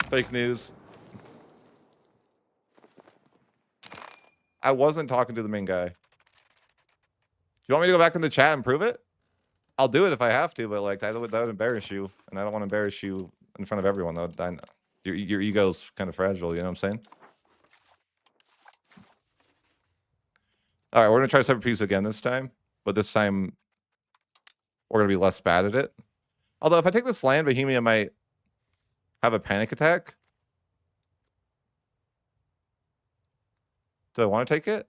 Fake news. I wasn't talking to the main guy. Do you want me to go back in the chat and prove it? I'll do it if I have to, but like that would embarrass you, and I don't want to embarrass you in front of everyone. Though your ego's kind of fragile. You know what I'm saying? All right, we're gonna try separate piece again this time, but this time we're gonna be less bad at it. Although if I take this land, Bohemia might have a panic attack. Do I want to take it?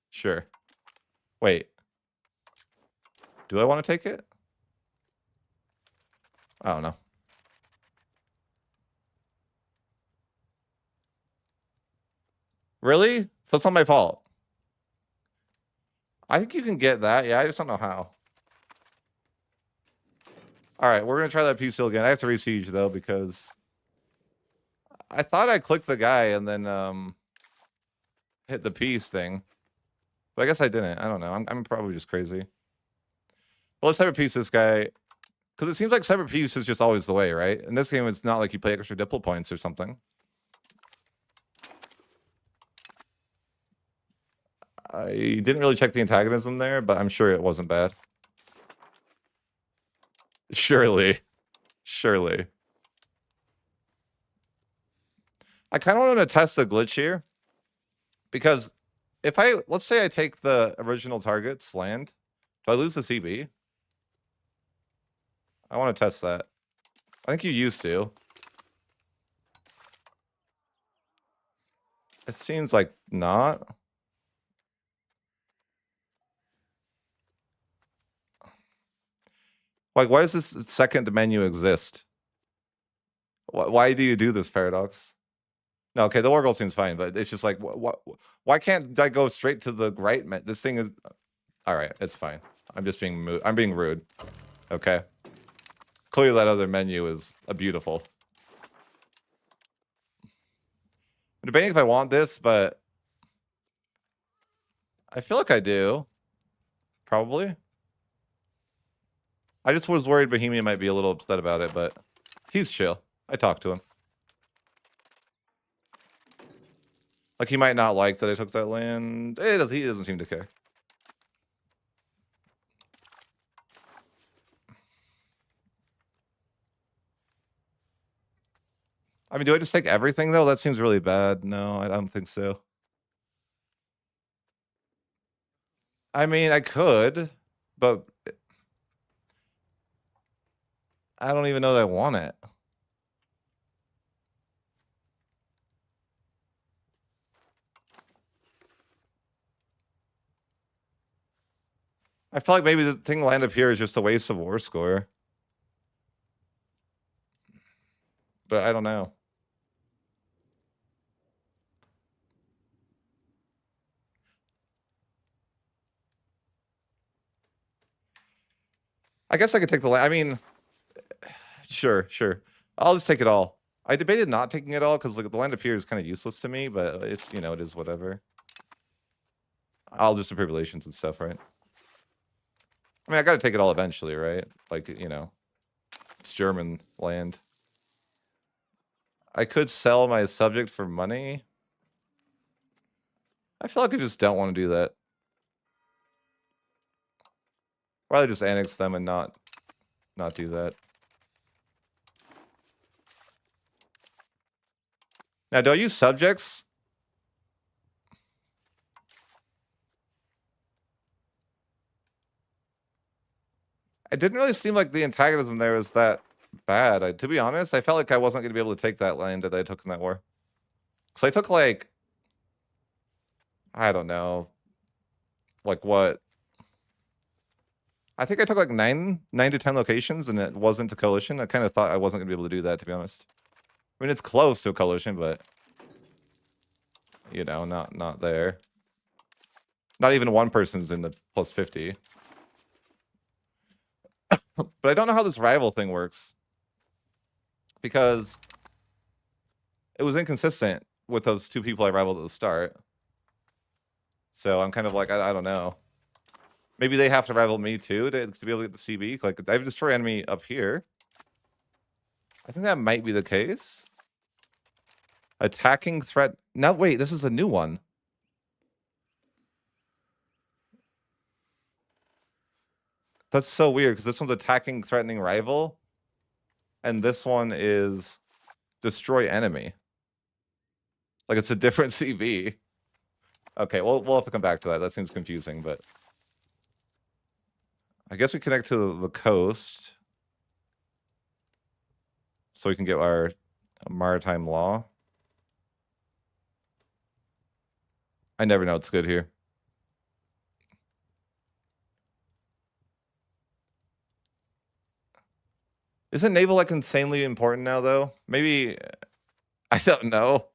Sure. Wait. Do I want to take it? I don't know. Really? So it's not my fault. I think you can get that. Yeah, I just don't know how. All right, we're going to try that piece still again. I have to re-siege, though, because I thought I clicked the guy and then hit the piece thing. But I guess I didn't. I don't know. I'm probably just crazy. Well, let's separate piece this guy. Because it seems like separate piece is just always the way, right? In this game, it's not like you play extra diplo points or something. I didn't really check the antagonism there, but I'm sure it wasn't bad. Surely. Surely. I kind of want to test the glitch here. Because if let's say I take the original target's land, do I lose the CB? I want to test that. I think you used to. It seems like not. Like, why does this second menu exist? Why do you do this, Paradox? No, okay, the Wargle seems fine, but it's just like, why can't I go straight to the right? This thing is... All right, it's fine. I'm just being I'm being rude. Okay. Clearly that other menu is beautiful. I'm debating if I want this, but I feel like I do. Probably. I just was worried Bohemia might be a little upset about it, but he's chill. I talked to him. Like, he might not like that I took that land. He doesn't seem to care. I mean, do I just take everything, though? That seems really bad. No, I don't think so. I mean, I could, but I don't even know that I want it. I feel like maybe the thing land up here is just a waste of war score. But I don't know. I guess I could take the land. I mean, sure. I'll just take it all. I debated not taking it all because like the land up here is kind of useless to me, but it's, you know, it is whatever. I'll just approve relations and stuff, right? I mean, I got to take it all eventually, right? Like, you know, it's German land. I could sell my subject for money. I feel like I just don't want to do that. Rather just annex them and not do that. Now, do I use subjects? It didn't really seem like the antagonism there was that bad. To be honest, I felt like I wasn't going to be able to take that land that I took in that war. Because I took like, I don't know, like what? I think I took like 9 to 10 locations and it wasn't a coalition. I kind of thought I wasn't going to be able to do that, to be honest. I mean, it's close to a coalition, but you know, not there. Not even one person's in the plus 50. But I don't know how this rival thing works. Because it was inconsistent with those two people I rivaled at the start. So I'm kind of like, I don't know. Maybe they have to rival me too to be able to get the CB. Like, I have a destroy enemy up here. I think that might be the case. Attacking threat. Now, wait, this is a new one. That's so weird because this one's attacking threatening rival. And this one is destroy enemy. Like, it's a different CB. Okay, we'll have to come back to that. That seems confusing, but I guess we connect to the coast so we can get our maritime law. I never know what's good here. Isn't naval like insanely important now, though? Maybe, I don't know.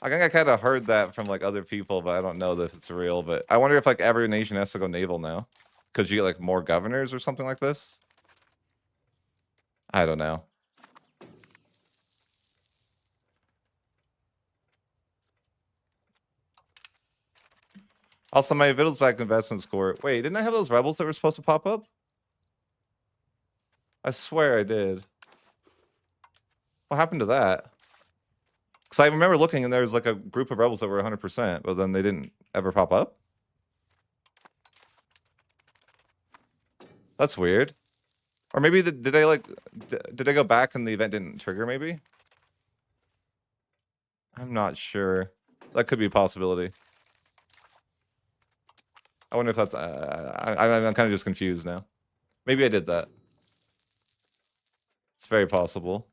I think I kind of heard that from like other people, but I don't know if it's real. But I wonder if like every nation has to go naval now. Could you get like more governors or something like this? I don't know. Also, my Wittelsbach investment score. Wait, didn't I have those rebels that were supposed to pop up? I swear I did. What happened to that? Because I remember looking and there was like a group of rebels that were 100%, but then they didn't ever pop up. That's weird. Or maybe did I go back and the event didn't trigger? Maybe. I'm not sure. That could be a possibility. I wonder if that's. I'm kind of just confused now. Maybe I did that. It's very possible.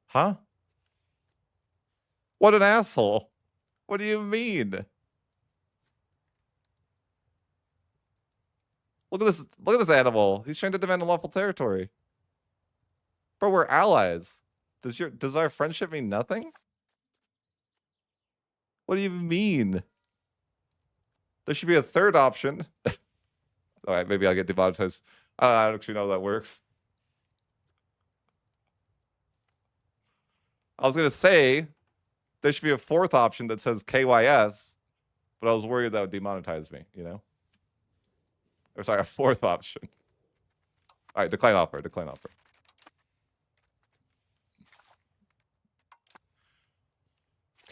Huh? What an asshole. What do you mean? Look at this. Look at this animal. He's trying to defend unlawful territory. Bro, we're allies. Does our friendship mean nothing? What do you mean? There should be a third option. All right, maybe I'll get demonetized. I don't actually know how that works. I was gonna say there should be a fourth option that says KYS, but I was worried that would demonetize me, you know? Or sorry, a fourth option. All right, decline offer, decline offer.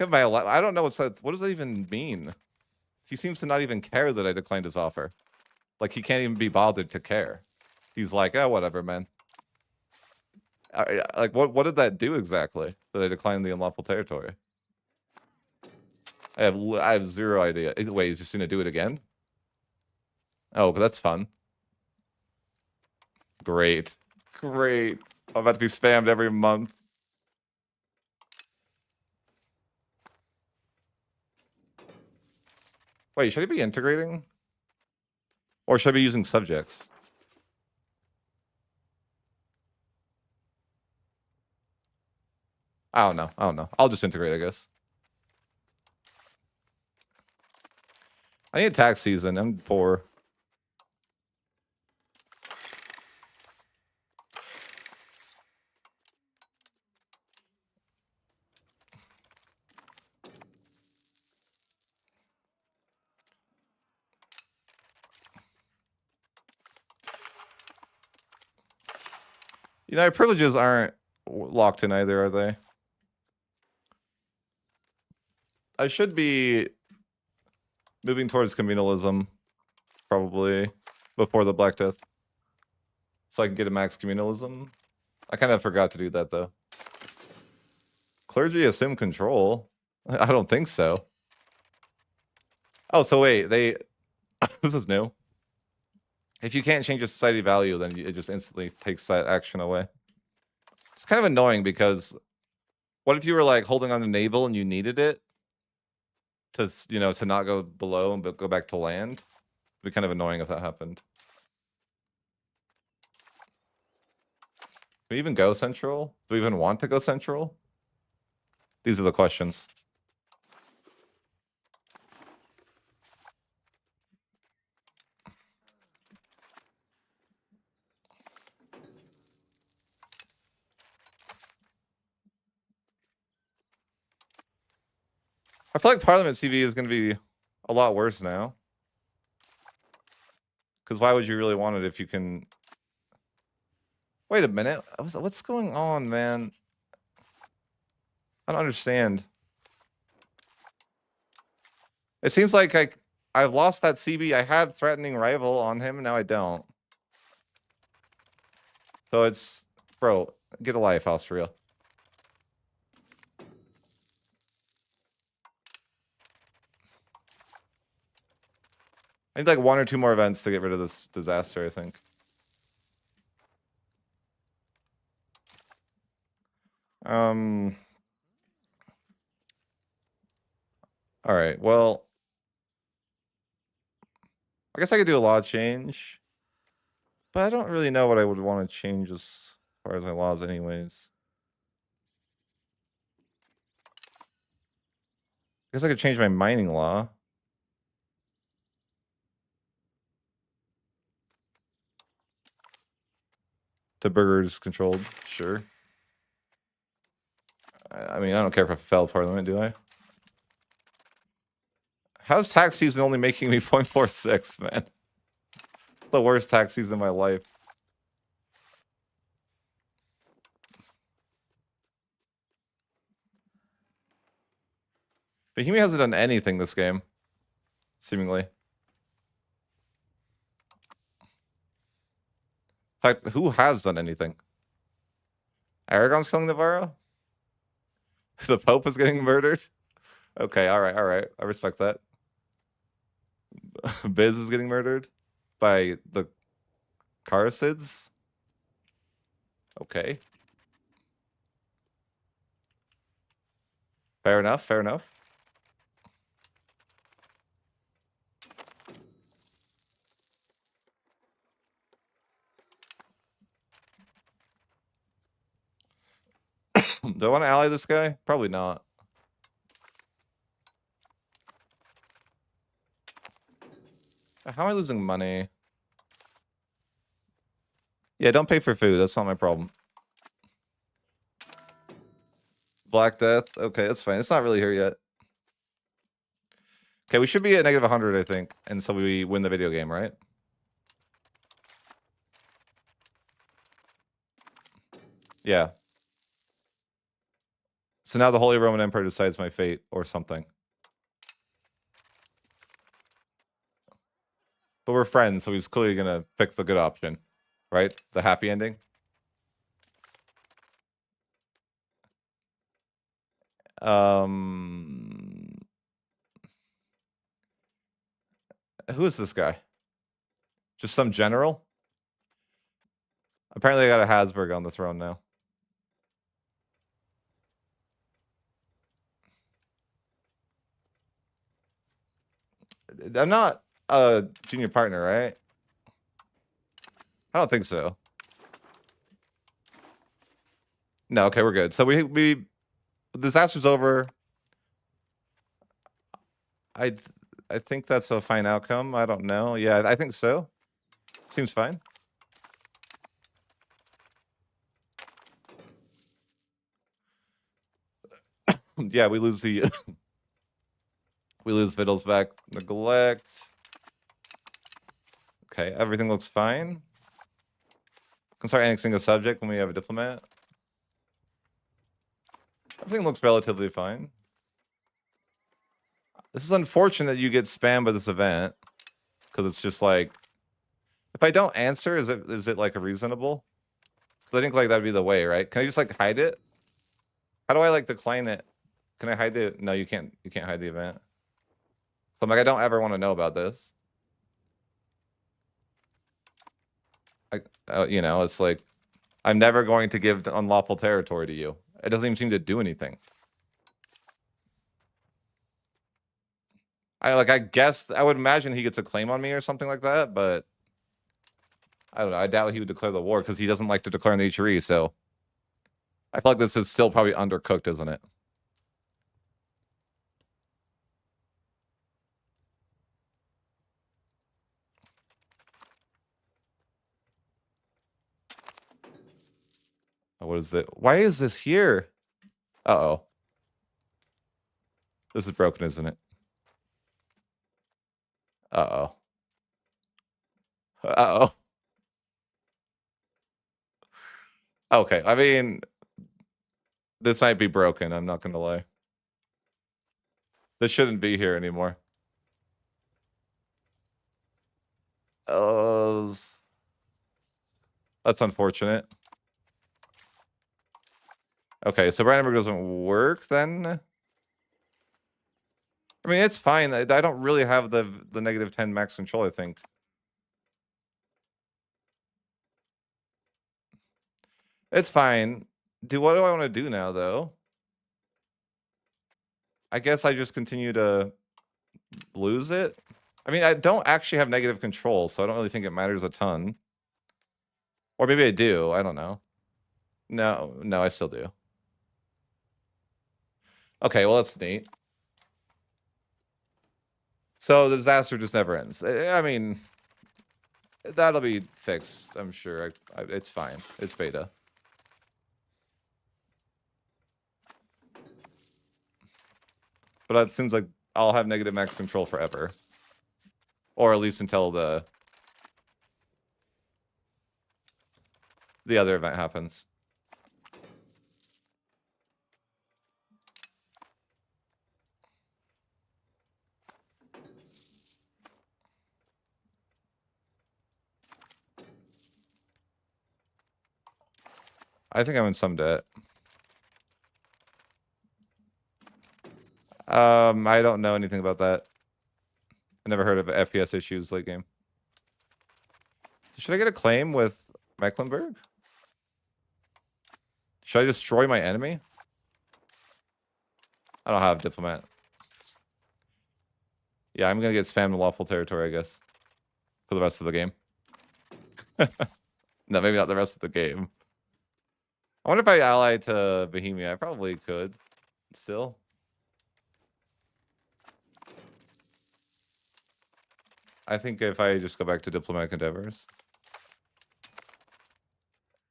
I don't know what does that even mean? He seems to not even care that I declined his offer. Like, he can't even be bothered to care. He's like, oh, whatever, man. Like, what did that do exactly? That I declined the unlawful territory? I have zero idea. Wait, he's just gonna do it again? Oh, but that's fun. Great. Great. I'm about to be spammed every month. Wait, should I be integrating? Or should I be using subjects? I don't know. I don't know. I'll just integrate, I guess. I need tax season. I'm poor. You know, privileges aren't locked in either, are they? I should be moving towards communalism, probably, before the Black Death. So I can get a max communalism. I kind of forgot to do that, though. Clergy assume control? I don't think so. Oh, so wait, they... this is new. If you can't change a society value, then it just instantly takes that action away. It's kind of annoying because what if you were like holding on to naval and you needed it to, you know, to not go below and go back to land? It'd be kind of annoying if that happened. Do we even go central? Do we even want to go central? These are the questions. I feel like Parliament CV is going to be a lot worse now. Because why would you really want it if you can... Wait a minute. What's going on, man? I don't understand. It seems like I've lost that CB. I had threatening rival on him, and now I don't. So it's... Bro, get a life, Austria. I need like 1 or 2 more events to get rid of this disaster, I think. All right, well, I guess I could do a law change, but I don't really know what I would want to change as far as my laws anyways. I guess I could change my mining law. To burgers controlled, sure. I mean, I don't care if I failed Parliament, do I? How's tax season only making me 0.46, man? The worst tax season of my life. Bohemia hasn't done anything this game, seemingly. In fact, who has done anything? Aragon's killing Navarro? The Pope is getting murdered? Okay, all right. I respect that. Biz is getting murdered by the Carcids? Okay. Fair enough, fair enough. Do I want to ally this guy? Probably not. How am I losing money? Yeah, don't pay for food. That's not my problem. Black Death. Okay, that's fine. It's not really here yet. Okay, we should be at negative 100, I think. And so we win the video game, right? Yeah. So now the Holy Roman Emperor decides my fate or something. But we're friends, so he's clearly going to pick the good option. Right? The happy ending. Who is this guy? Just some general? Apparently I got a Habsburg on the throne now. I'm not a junior partner, right? I don't think so. No, okay, we're good. So we disaster's over. I think that's a fine outcome. I don't know. Yeah, I think so. Seems fine. Yeah, we lose the we lose Wittelsbach neglect. Okay, everything looks fine. Can start annexing a subject when we have a diplomat. Everything looks relatively fine. This is unfortunate you get spammed by this event. Because it's just like, if I don't answer, is it like a reasonable? I think like that'd be the way, right? Can I just like hide it? How do I like decline it? Can I hide the? No, you can't. You can't hide the event. So I'm like, I don't ever want to know about this. You know, it's like, I'm never going to give unlawful territory to you. It doesn't even seem to do anything. I guess I would imagine he gets a claim on me or something like that, but I don't know. I doubt he would declare the war because he doesn't like to declare an HRE. So I feel like this is still probably undercooked, isn't it? What is it? Why is this here? Uh-oh. This is broken, isn't it? Uh-oh. Uh-oh. Okay, I mean, this might be broken, I'm not gonna lie. This shouldn't be here anymore. That's unfortunate. Okay, so Brandenburg doesn't work then? I mean, it's fine. I don't really have the negative 10 max control, I think. It's fine. What do I want to do now, though? I guess I just continue to lose it. I mean, I don't actually have negative control, so I don't really think it matters a ton. Or maybe I do. I don't know. No, I still do. Okay, well, that's neat. So the disaster just never ends. I mean, that'll be fixed, I'm sure. It's fine. It's beta. But it seems like I'll have negative max control forever. Or at least until the other event happens. I think I'm in some debt. I don't know anything about that. I never heard of FPS issues late game. So should I get a claim with Mecklenburg? Should I destroy my enemy? I don't have diplomat. Yeah, I'm gonna get spammed in lawful territory, I guess. For the rest of the game. No, maybe not the rest of the game. I wonder if I ally to Bohemia. I probably could. Still. I think if I just go back to diplomatic endeavors.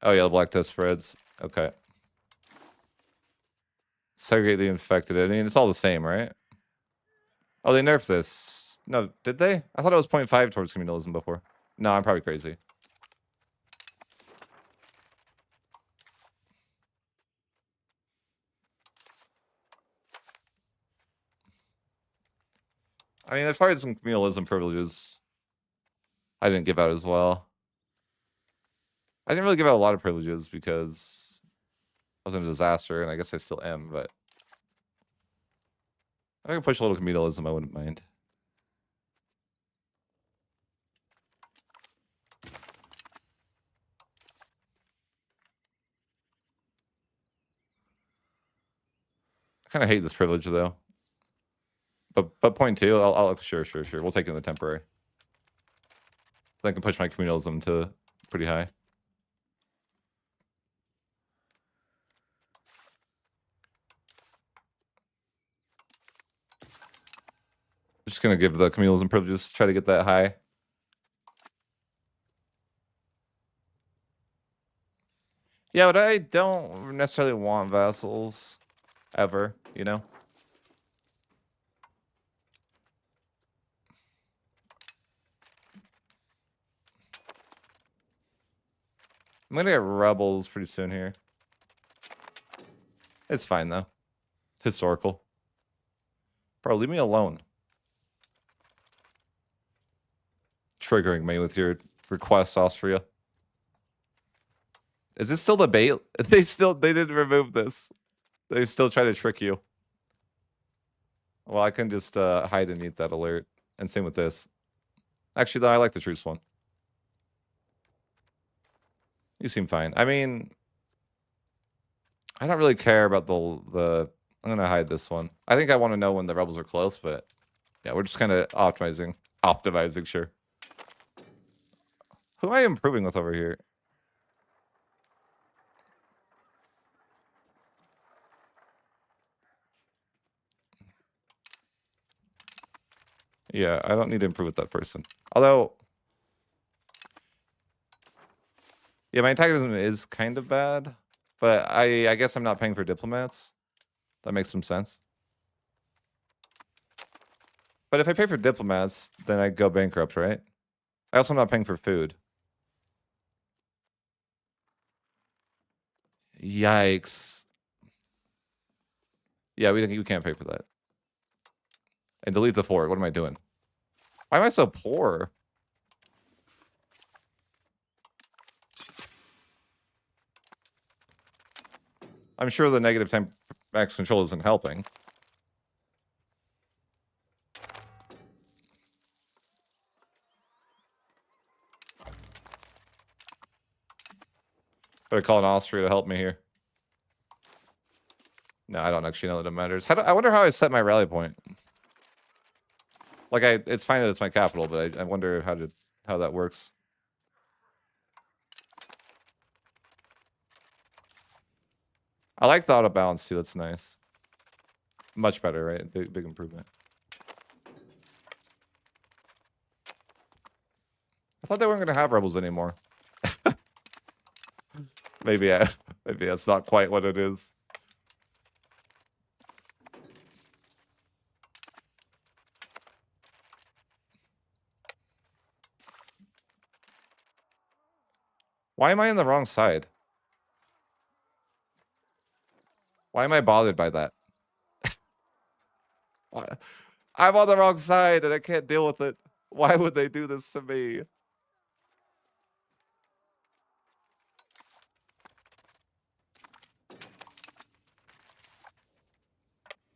Oh yeah, the black test spreads. Okay. Segregate the infected. I mean, it's all the same, right? Oh, they nerfed this. No, did they? I thought it was 0.5 towards communalism before. No, I'm probably crazy. I mean, there's probably some communalism privileges I didn't give out as well. I didn't really give out a lot of privileges because I was in a disaster, and I guess I still am, but I can push a little communalism, I wouldn't mind. I kind of hate this privilege, though. But point two, sure. We'll take it in the temporary. I can push my communalism to pretty high. I'm just gonna give the communalism privileges, try to get that high. Yeah, but I don't necessarily want vassals ever, you know? I'm gonna get rebels pretty soon here. It's fine though. Historical. Bro, leave me alone. Triggering me with your requests, Austria. Is this still the bait? They didn't remove this. They still try to trick you. Well, I can just hide and eat that alert. And same with this. Actually, though, I like the truce one. You seem fine. I mean, I don't really care about the. I'm gonna hide this one. I think I want to know when the rebels are close, but yeah, we're just kind of optimizing. Optimizing, sure. Who am I improving with over here? Yeah, I don't need to improve with that person. Although, yeah, my antagonism is kind of bad, but I guess I'm not paying for diplomats. That makes some sense. But if I pay for diplomats, then I go bankrupt, right? I also am not paying for food. Yikes. Yeah, we can't pay for that. And delete the fort. What am I doing? Why am I so poor? I'm sure the negative 10 max control isn't helping. Better call an Austria to help me here. No, I don't actually know that it matters. I wonder how I set my rally point. Like, it's fine that it's my capital, but I wonder how that works. I like the auto balance too. That's nice. Much better, right? Big improvement. I thought they weren't going to have rebels anymore. maybe that's not quite what it is. Why am I on the wrong side? Why am I bothered by that? I'm on the wrong side and I can't deal with it. Why would they do this to me?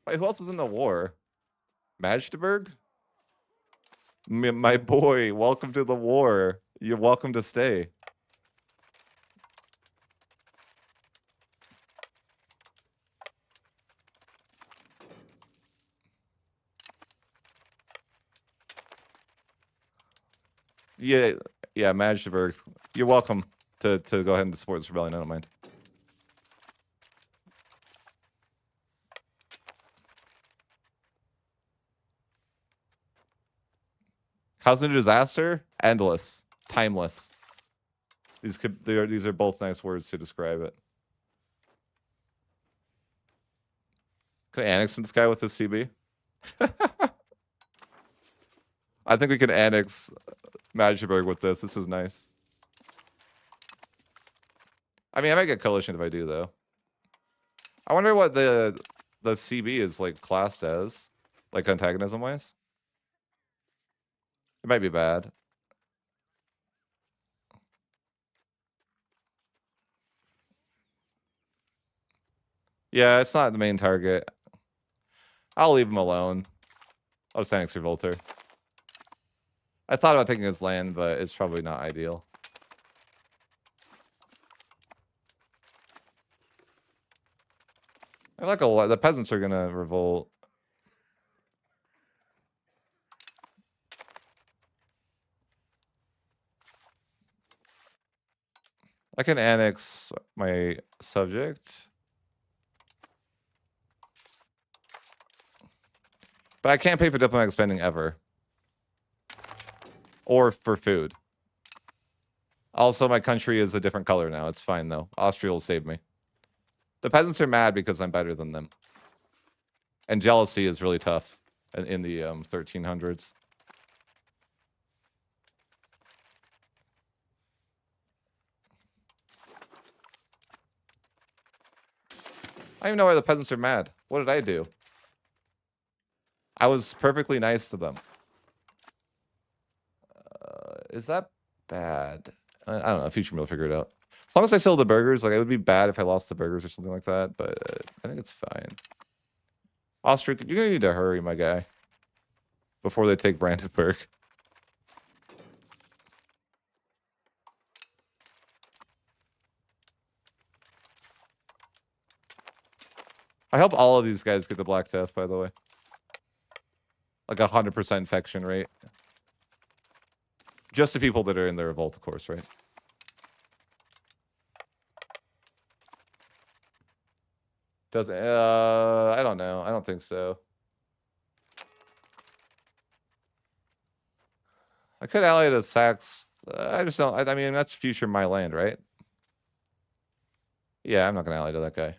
Wait, who else is in the war? Magdeburg? My boy, welcome to the war. You're welcome to stay. Yeah, Magdeburg. You're welcome to go ahead and support this rebellion. I don't mind. How's it a disaster? Endless. Timeless. These are both nice words to describe it. Can I annex this guy with this CB? I think we can annex Magdeburg with this. This is nice. I mean, I might get coalition if I do, though. I wonder what the CB is, like, classed as. Like, antagonism-wise. It might be bad. Yeah, it's not the main target. I'll leave him alone. I'll just annex Revolter. I thought about taking his land, but it's probably not ideal. I like a lot. The peasants are gonna revolt. I can annex my subject. But I can't pay for diplomatic spending ever. Or for food. Also, my country is a different color now. It's fine, though. Austria will save me. The peasants are mad because I'm better than them. And jealousy is really tough in the 1300s. I don't even know why the peasants are mad. What did I do? I was perfectly nice to them. Is that bad? I don't know. Future will figure it out. As long as I sell the burgers, like, it would be bad if I lost the burgers or something like that, but I think it's fine. Austria, you're gonna need to hurry, my guy, before they take Brandenburg. I hope all of these guys get the Black Death, by the way. Like 100% infection rate. Just the people that are in the revolt, of course, right? Does I don't know. I don't think so. I could ally to Sax. I just don't. I mean, that's future my land, right? Yeah, I'm not gonna ally to that guy.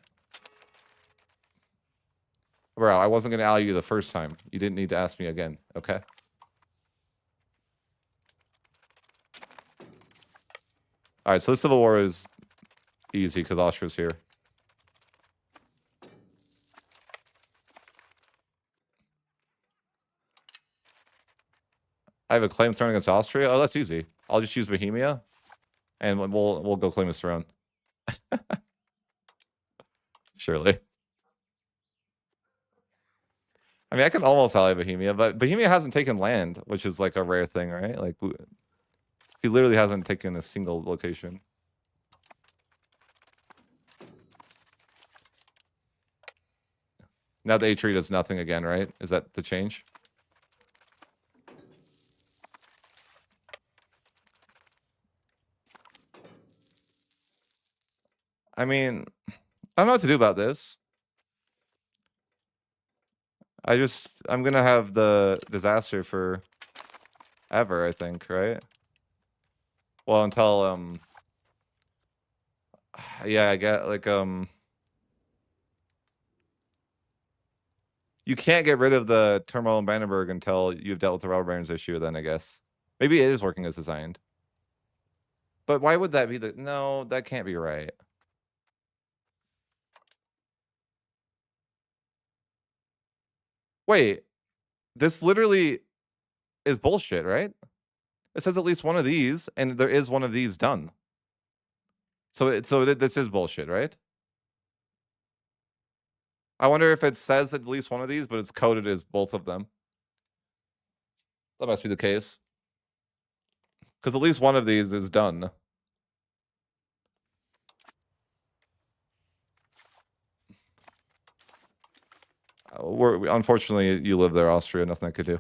Bro, I wasn't gonna ally you the first time. You didn't need to ask me again, okay? All right, so this civil war is easy because Austria's here. I have a claim throne against Austria. Oh, that's easy. I'll just use Bohemia, and we'll go claim his throne. Surely. I mean, I could almost ally Bohemia, but Bohemia hasn't taken land, which is like a rare thing, right? Like, he literally hasn't taken a single location. Now the A tree does nothing again, right? Is that the change? I mean, I don't know what to do about this. I'm gonna have the disaster for ever, I think, right? Well, until yeah, I get like you can't get rid of the turmoil in Brandenburg until you've dealt with the robber barons issue. Then I guess maybe it is working as designed. But why would that be the? No, that can't be right. Wait, this literally is bullshit, right? It says at least one of these, and there is one of these done. So this is bullshit, right? I wonder if it says at least one of these, but it's coded as both of them. That must be the case. Because at least one of these is done. Unfortunately, you live there, Austria. Nothing I could do.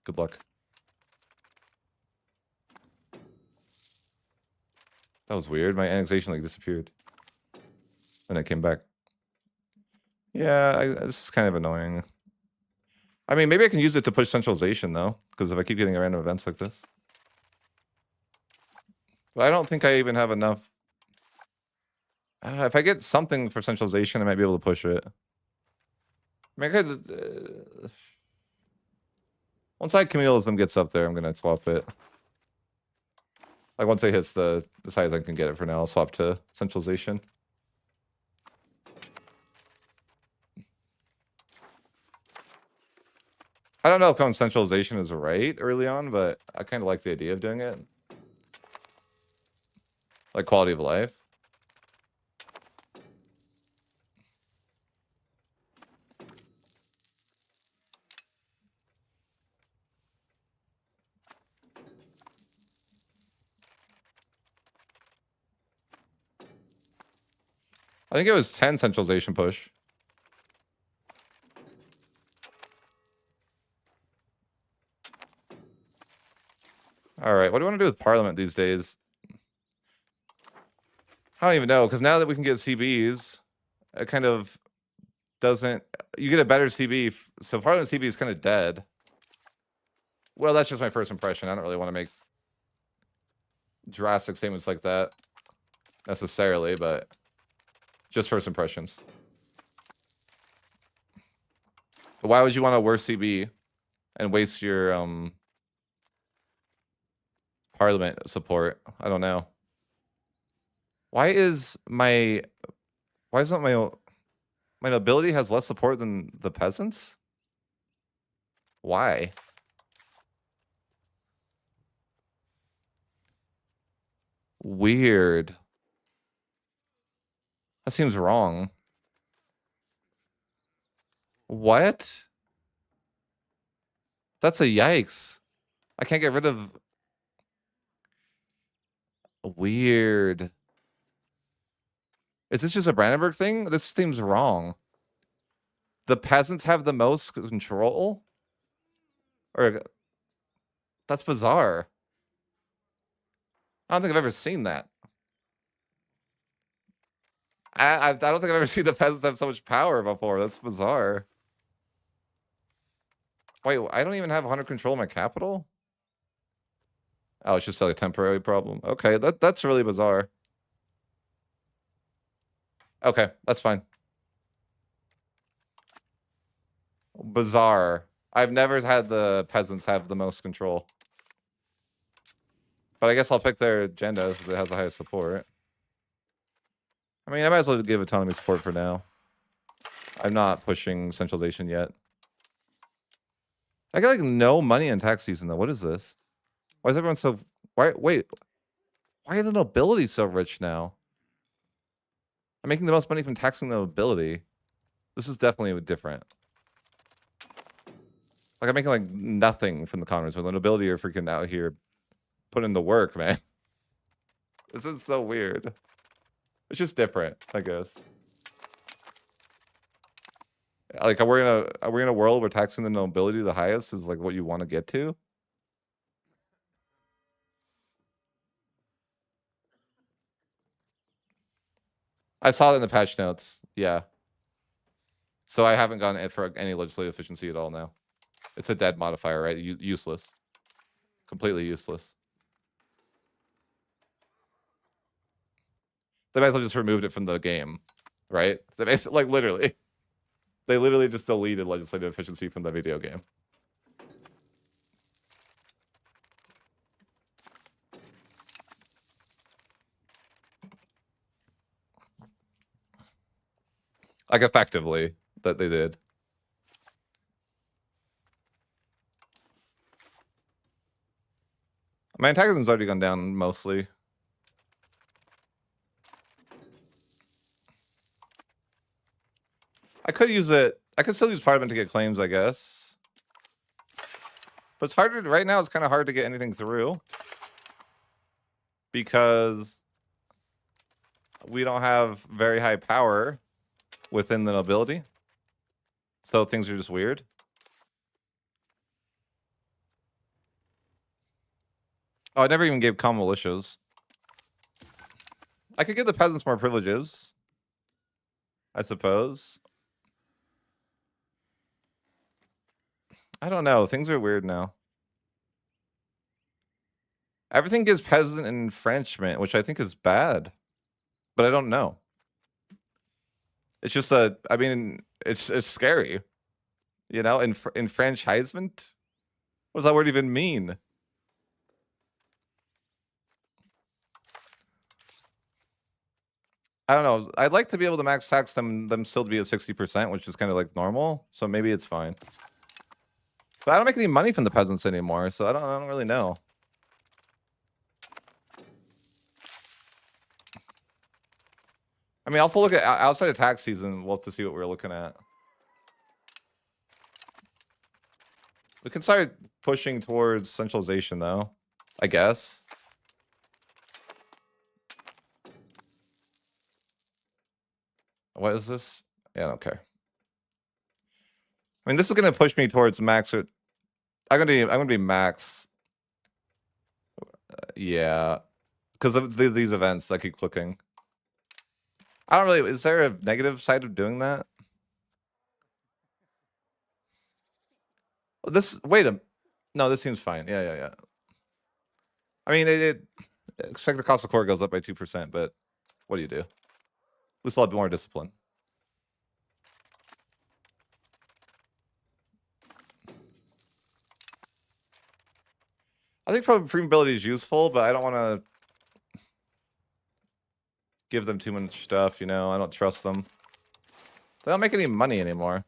Good luck. That was weird. My annexation like disappeared. And it came back. Yeah, this is kind of annoying. I mean, maybe I can use it to push centralization, though, because if I keep getting random events like this. But I don't think I even have enough. If I get something for centralization, I might be able to push it. I mean, I could... once communalism gets up there, I'm going to swap it. Like, once it hits the size I can get it for now, I'll swap to centralization. I don't know if going centralization is right early on, but I kind of like the idea of doing it. Like quality of life. I think it was 10 centralization push. All right, what do you want to do with Parliament these days? I don't even know, because now that we can get CBs, it kind of doesn't... You get a better CB, so Parliament CB is kind of dead. Well, that's just my first impression. I don't really want to make drastic statements like that necessarily, but just first impressions. But why would you want a worse CB and waste your Parliament support? I don't know. Why isn't my nobility has less support than the peasants? Why? Weird. That seems wrong. What? That's a yikes. I can't get rid of... Weird. Is this just a Brandenburg thing? This seems wrong. The peasants have the most control? Or... That's bizarre. I don't think I've ever seen that. I don't think I've ever seen the peasants have so much power before. That's bizarre. Wait, I don't even have 100 control of my capital? Oh, it's just like a temporary problem. Okay, that's really bizarre. Okay, that's fine. Bizarre. I've never had the peasants have the most control. But I guess I'll pick their agenda because it has the highest support. I mean, I might as well give autonomy support for now. I'm not pushing centralization yet. I got like no money in tax season though. What is this? Why is everyone so... Wait. Why are the nobility so rich now? I'm making the most money from taxing the nobility. This is definitely different. Like, I'm making like nothing from the commoners, but the nobility are freaking out here putting in the work, man. This is so weird. It's just different, I guess. Like, are we in a world where taxing the nobility the highest is like what you want to get to? I saw it in the patch notes. Yeah. So I haven't gotten it for any legislative efficiency at all now. It's a dead modifier, right? Useless. Completely useless. They might as well just removed it from the game, right? They basically, like, literally. They literally just deleted legislative efficiency from the video game. Like, effectively, that they did. My antagonism's already gone down, mostly. I could use it. I could still use Parliament to get claims, I guess. But it's harder. Right now, it's kind of hard to get anything through. Because we don't have very high power within the nobility. So things are just weird. Oh, I never even gave common militias. I could give the peasants more privileges, I suppose. I don't know. Things are weird now. Everything gives peasant and enfranchisement, which I think is bad, but I don't know. It's just I mean, it's scary, you know. Enfranchisement. What does that word even mean? I don't know. I'd like to be able to max tax them still to be at 60%, which is kind of like normal. So maybe it's fine. But I don't make any money from the peasants anymore, so I don't really know. I mean, I'll have to look at outside of tax season. We'll have to see what we're looking at. We can start pushing towards centralization, though. I guess. What is this? Yeah, I don't care. I mean, this is gonna push me towards max. I'm gonna be max. Yeah, because of these events, I keep clicking. I don't really. Is there a negative side of doing that? This. Wait a. No, this seems fine. Yeah. I mean, expected cost of core goes up by 2%, but what do you do? At least I'll have more discipline. I think programmability is useful, but I don't want to give them too much stuff, you know? I don't trust them. They don't make any money anymore.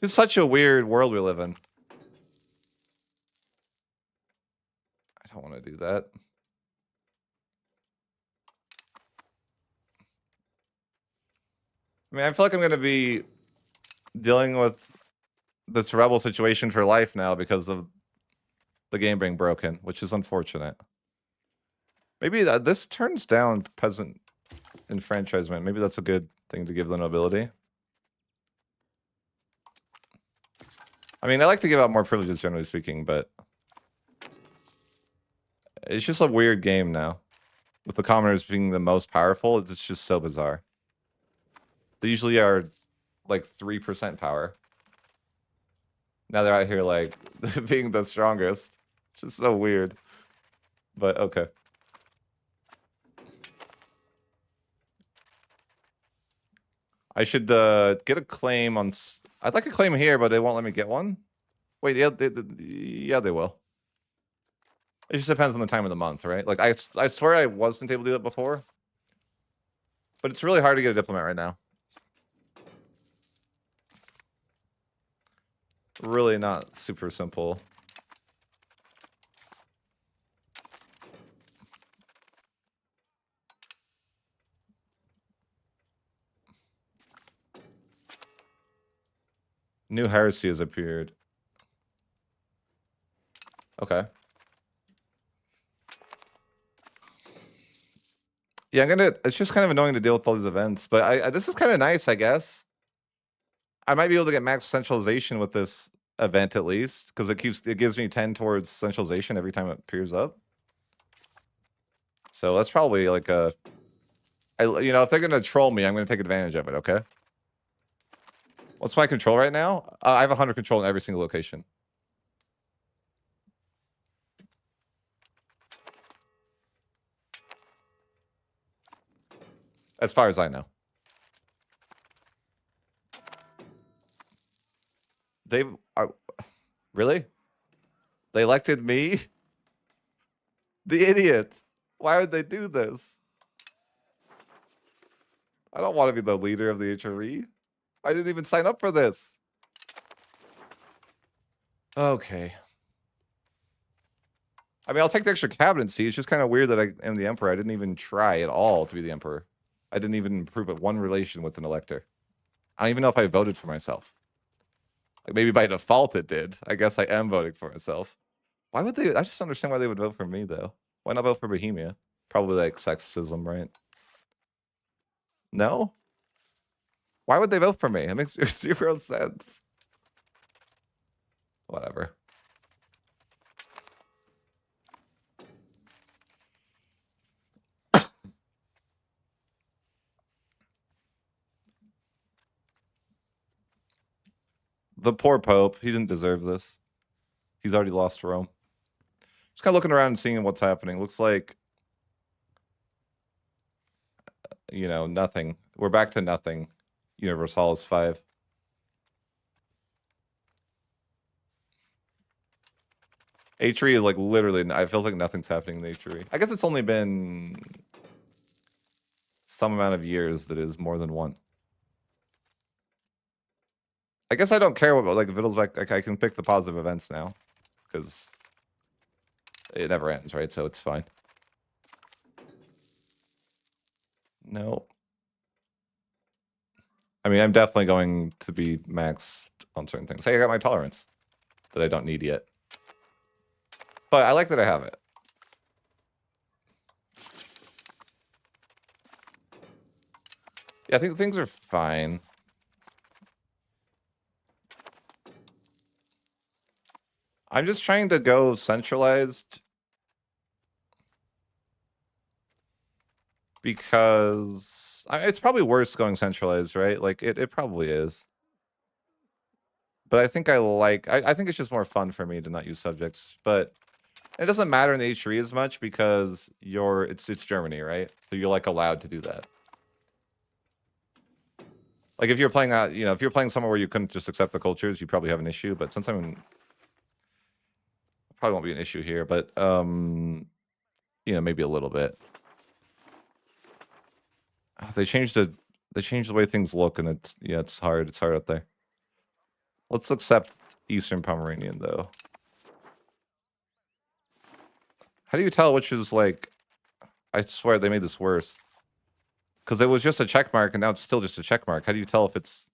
It's such a weird world we live in. I don't want to do that. I mean, I feel like I'm going to be dealing with this rebel situation for life now because of the game being broken, which is unfortunate. Maybe this turns down peasant enfranchisement. Maybe that's a good thing to give the nobility. I mean, I like to give out more privileges, generally speaking, but it's just a weird game now. With the commoners being the most powerful, it's just so bizarre. They usually are like 3% power. Now they're out here like being the strongest. It's just so weird. But okay. I should get a claim on. I'd like a claim here, but they won't let me get one. Wait, yeah, yeah, they will. It just depends on the time of the month, right? Like I swear I wasn't able to do that before, but it's really hard to get a diplomat right now. Really not super simple. New heresy has appeared. Okay. Yeah, it's just kind of annoying to deal with all these events, but this is kind of nice, I guess. I might be able to get max centralization with this event at least, because it gives me 10 towards centralization every time it appears up. So that's probably like you know, if they're gonna troll me, I'm gonna take advantage of it. Okay. What's my control right now? I have 100 control in every single location. As far as I know. They are really? They elected me? The idiots. Why would they do this? I don't want to be the leader of the HRE. I didn't even sign up for this. Okay. I mean, I'll take the extra cabinet seat. It's just kind of weird that I am the emperor. I didn't even try at all to be the emperor. I didn't even improve at one relation with an elector. I don't even know if I voted for myself. Like maybe by default it did. I guess I am voting for myself. Why would they? I just don't understand why they would vote for me though. Why not vote for Bohemia? Probably like sexism, right? No? Why would they vote for me? It makes zero sense. Whatever. The poor Pope. He didn't deserve this. He's already lost to Rome. Just kind of looking around and seeing what's happening. Looks like, you know, nothing. We're back to nothing. Universalis 5. H3 is like literally, I feel like nothing's happening in H3. I guess it's only been some amount of years that is more than one. I guess I don't care what, like, Wittelsbach, I can pick the positive events now. Because it never ends, right? So it's fine. No. I mean, I'm definitely going to be maxed on certain things. Hey, I got my tolerance that I don't need yet. But I like that I have it. Yeah, I think things are fine. I'm just trying to go centralized because it's probably worse going centralized, right? Like it probably is. But I think I think it's just more fun for me to not use subjects. But it doesn't matter in the H3 as much because it's Germany, right? So you're like allowed to do that. Like if you're playing if you're playing somewhere where you couldn't just accept the cultures, you probably have an issue. But since probably won't be an issue here, but maybe a little bit. They changed the way things look, and it's hard. It's hard out there. Let's accept Eastern Pomeranian though. How do you tell which is like? I swear they made this worse. Because it was just a check mark, and now it's still just a check mark. How do you tell if it's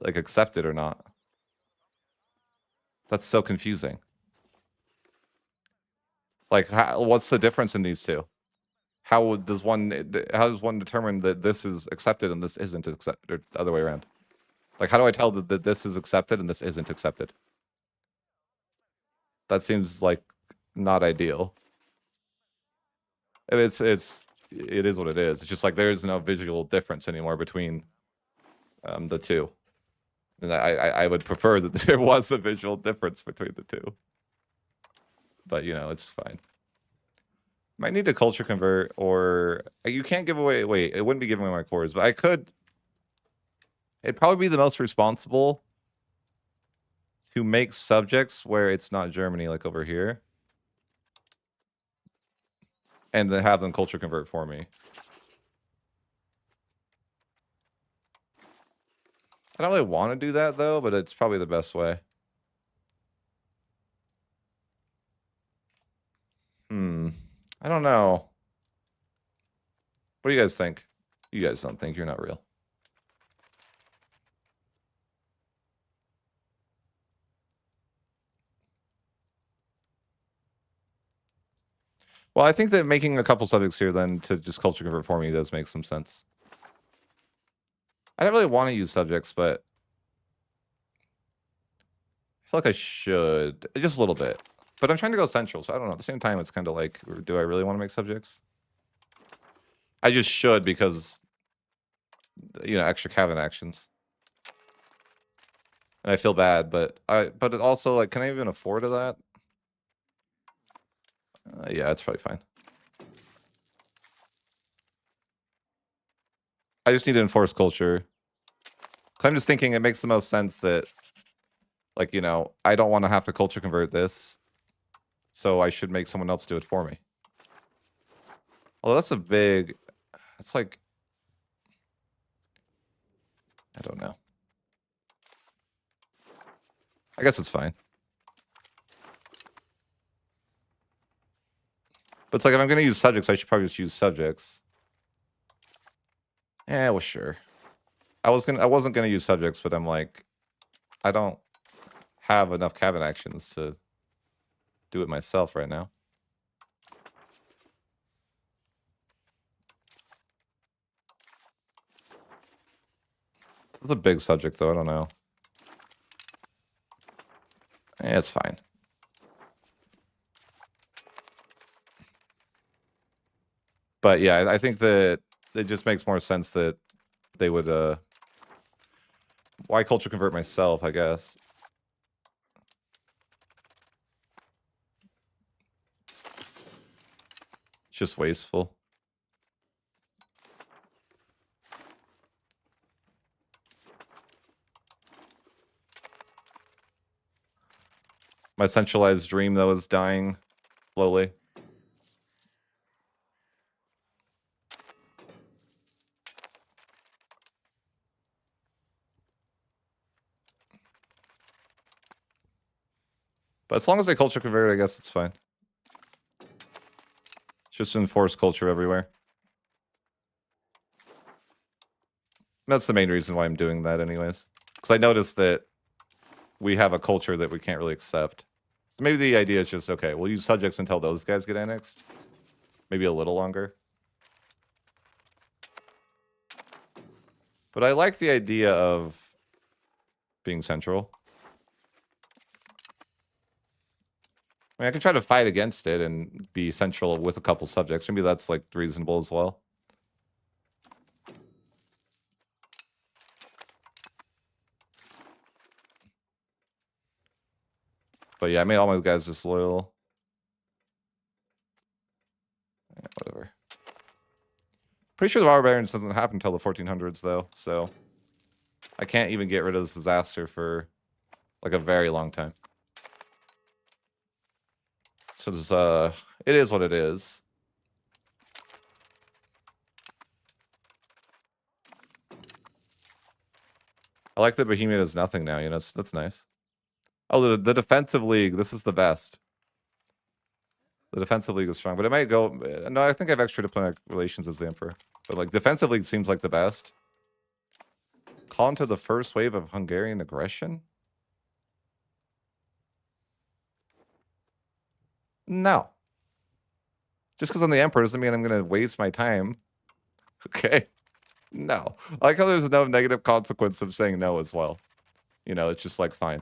like accepted or not? That's so confusing. Like, what's the difference in these two? How does one determine that this is accepted and this isn't accepted, or the other way around? Like, how do I tell that this is accepted and this isn't accepted? That seems like not ideal. It is what it is. It's just like there's no visual difference anymore between the two. And I would prefer that there was a visual difference between the two. But, it's fine. Might need to culture convert, or you can't give away. Wait, it wouldn't be giving away my cores, but I could. It'd probably be the most responsible to make subjects where it's not Germany, like over here, and then have them culture convert for me. I don't really want to do that though, but it's probably the best way. I don't know. What do you guys think? You guys don't think you're not real. Well, I think that making a couple subjects here then to just culture convert for me does make some sense. I don't really want to use subjects, but I feel like I should. Just a little bit. But I'm trying to go central, so I don't know. At the same time, it's kind of like, do I really want to make subjects? I just should because, extra cabin actions. And I feel bad, but it also, like, can I even afford that? Yeah, it's probably fine. I just need to enforce culture. I'm just thinking it makes the most sense that, like, I don't want to have to culture convert this, so I should make someone else do it for me. Although it's like, I don't know. I guess it's fine. But it's like, if I'm going to use subjects, I should probably just use subjects. Yeah, well, sure. I wasn't gonna use subjects, but I'm like, I don't have enough cabin actions to do it myself right now. It's a big subject, though. I don't know. Yeah, it's fine. But yeah, I think that it just makes more sense that they would Why culture convert myself, I guess. It's just wasteful. My centralized dream, though, is dying slowly. But as long as they culture convert, I guess it's fine. Just enforce culture everywhere. That's the main reason why I'm doing that anyways. Because I noticed that we have a culture that we can't really accept. So maybe the idea is just, okay, we'll use subjects until those guys get annexed. Maybe a little longer. But I like the idea of being central. I mean, I can try to fight against it and be central with a couple subjects. Maybe that's, like, reasonable as well. But yeah, I made all my guys disloyal. Yeah, whatever. Pretty sure the barbarians doesn't happen until the 1400s, though, so I can't even get rid of this disaster for, like, a very long time. So there's, it is what it is. I like that Bohemia does nothing now, you know, that's nice. Oh, the defensive league, this is the best. The defensive league is strong, but it might go... No, I think I have extra diplomatic relations as the emperor. But, like, defensive league seems like the best. Call into the first wave of Hungarian aggression? No. Just because I'm the emperor doesn't mean I'm going to waste my time. Okay. No. I like how there's no negative consequence of saying no as well. You know, it's just like, fine.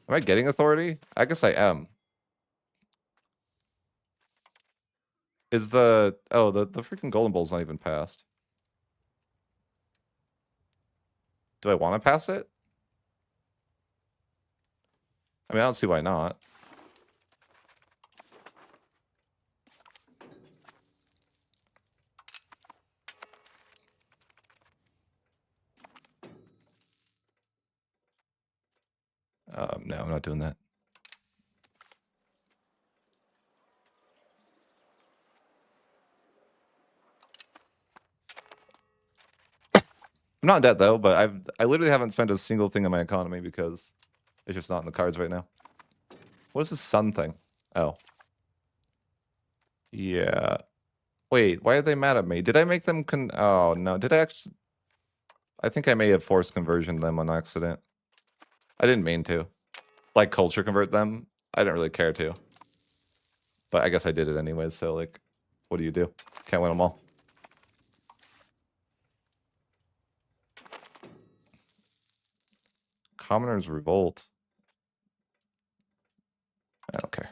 Am I getting authority? I guess I am. Is the... Oh, the freaking Golden Bull's not even passed. Do I want to pass it? I mean, I don't see why not. No, I'm not doing that. I'm not in debt though, but I literally haven't spent a single thing on my economy because it's just not in the cards right now. What is this sun thing? Oh. Yeah. Wait, why are they mad at me? Did I make them oh no, did I actually... I think I may have forced conversion them on accident. I didn't mean to. Like culture convert them. I didn't really care to. But I guess I did it anyways, so like, what do you do? Can't win them all. Commoners revolt. I don't care.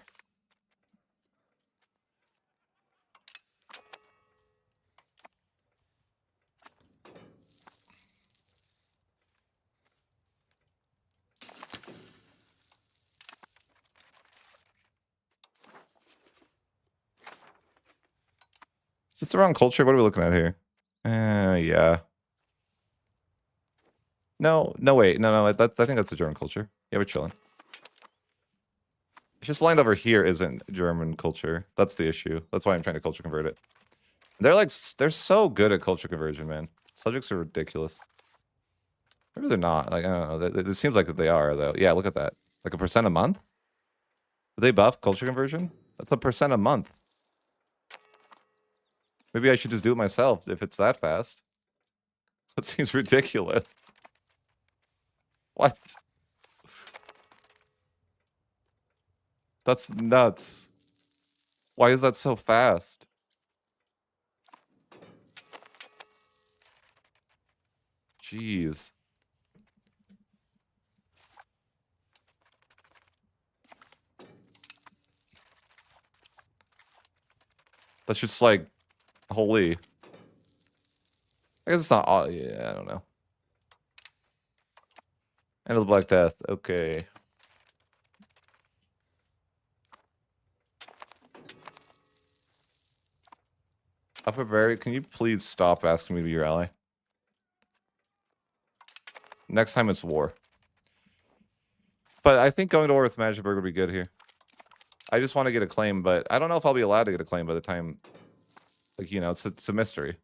Is this the wrong culture? What are we looking at here? Yeah. No, wait. No, I think that's the German culture. Yeah, we're chilling. It's just lined over here isn't German culture. That's the issue. That's why I'm trying to culture convert it. They're like, they're so good at culture conversion, man. Subjects are ridiculous. Maybe they're not. Like, I don't know. It seems like that they are, though. Yeah, look at that. Like 1% a month? Did they buff culture conversion? That's 1% a month. Maybe I should just do it myself if it's that fast. That seems ridiculous. What? That's nuts. Why is that so fast? Jeez. That's just like, holy. guess it's not all. Yeah, I don't know. End of the Black Death. Okay. Upper Berry, can you please stop asking me to be your ally? Next time it's war. But I think going to war with Magdeburg would be good here. I just want to get a claim, but I don't know if I'll be allowed to get a claim by the time. Like, you know, it's a mystery.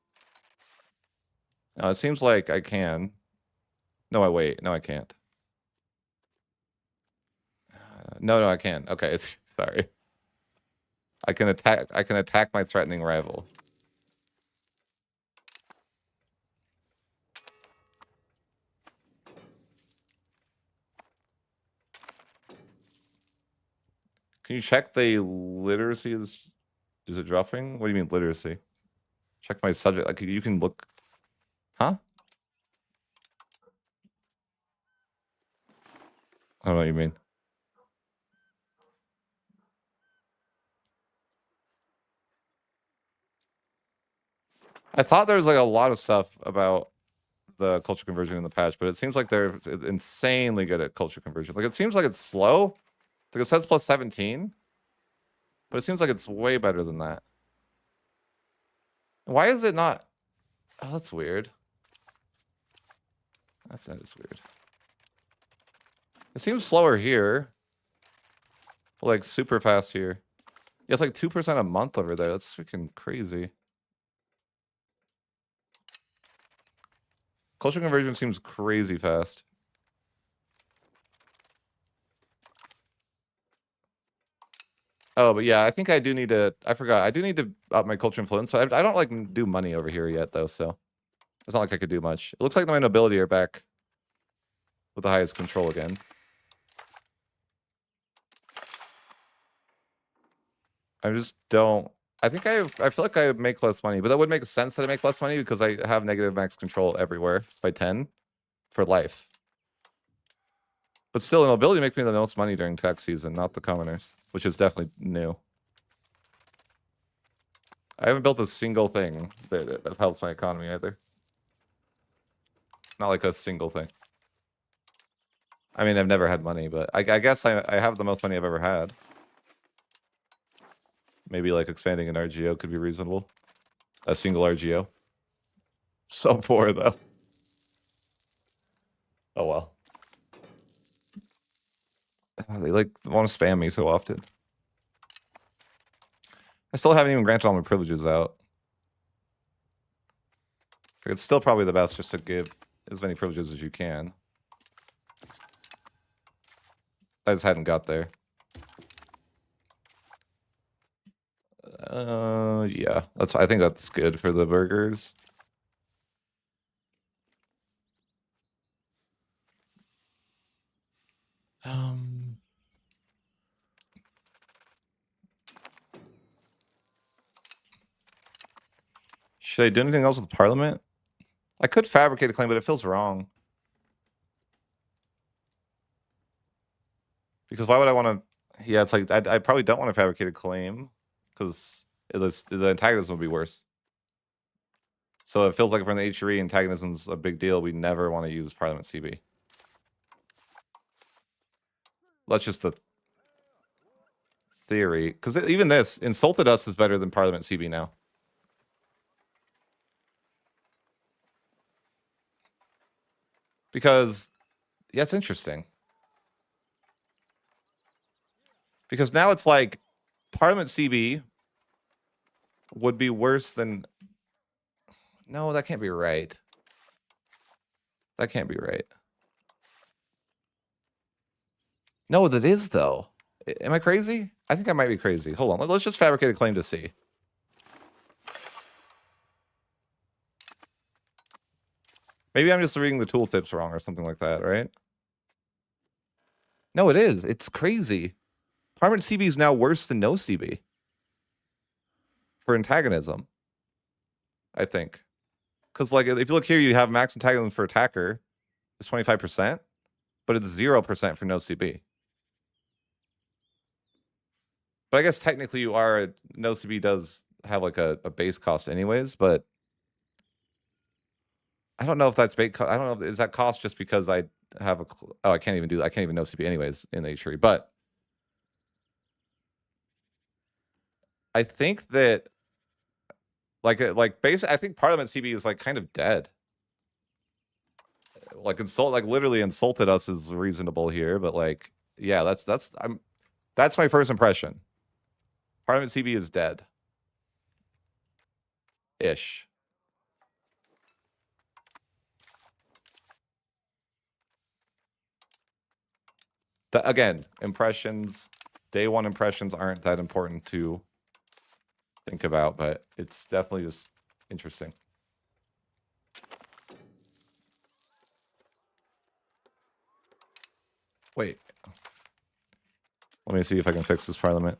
Now, it seems like I can. No, I wait. No, I can't. No, I can't. Okay, sorry. I can attack my threatening rival. Can you check the literacy is it dropping? What do you mean literacy? Check my subject. Like you can look. Huh? I don't know what you mean. I thought there was like a lot of stuff about the culture conversion in the patch, but it seems like they're insanely good at culture conversion. Like it seems like it's slow. Like it says plus 17, but it seems like it's way better than that. Why is it not? Oh, that's weird. That's just weird. It seems slower here. Like super fast here. Yeah, it's like 2% a month over there. That's freaking crazy. Culture conversion seems crazy fast. Oh, but yeah, I think I do need to. I forgot. I do need to up my culture influence. I don't like do money over here yet, though. So it's not like I could do much. It looks like my nobility are back with the highest control again. I just don't. I think I feel like I make less money, but that would make sense that I make less money because I have negative max control everywhere by 10 for life. But still, nobility makes me the most money during tax season, not the commoners, which is definitely new. I haven't built a single thing that helps my economy either. Not like a single thing. I mean, I've never had money, but I guess I have the most money I've ever had. Maybe like expanding an RGO could be reasonable. A single RGO. So poor though. Oh well. They like want to spam me so often. I still haven't even granted all my privileges out. It's still probably the best just to give as many privileges as you can. I just hadn't got there. Yeah, I think that's good for the burgers. Should I do anything else with Parliament? I could fabricate a claim, but it feels wrong. Because why would I want to? Yeah, it's like I probably don't want to fabricate a claim because the antagonism would be worse. So it feels like from the HRE, antagonism's a big deal. We never want to use Parliament CB. That's just the theory. Because even this, Insulted Us is better than Parliament CB now. Because, yeah, it's interesting. Because now it's like Parliament CB would be worse than... No, that can't be right. That can't be right. No, that is, though. Am I crazy? I think I might be crazy. Hold on. Let's just fabricate a claim to see. Maybe I'm just reading the tooltips wrong or something like that, right? No, it is. It's crazy. Parliament CB is now worse than no CB. For antagonism. I think. Because, like, if you look here, you have max antagonism for attacker. It's 25%. But it's 0% for no CB. But I guess technically you are... No CB does have, like, a base cost anyways, but... I don't know if that's bait. I don't know. Is that cost just because I have a? Oh, I can't even do. I can't even know CP anyways in the tree. But I think that like base. I think Parliament CB is like kind of dead. Like like literally insulted us is reasonable here, but like yeah, that's my first impression. Parliament CB is dead. Ish. Again, impressions, day one impressions aren't that important to think about, but it's definitely just interesting. Wait. Let me see if I can fix this parliament.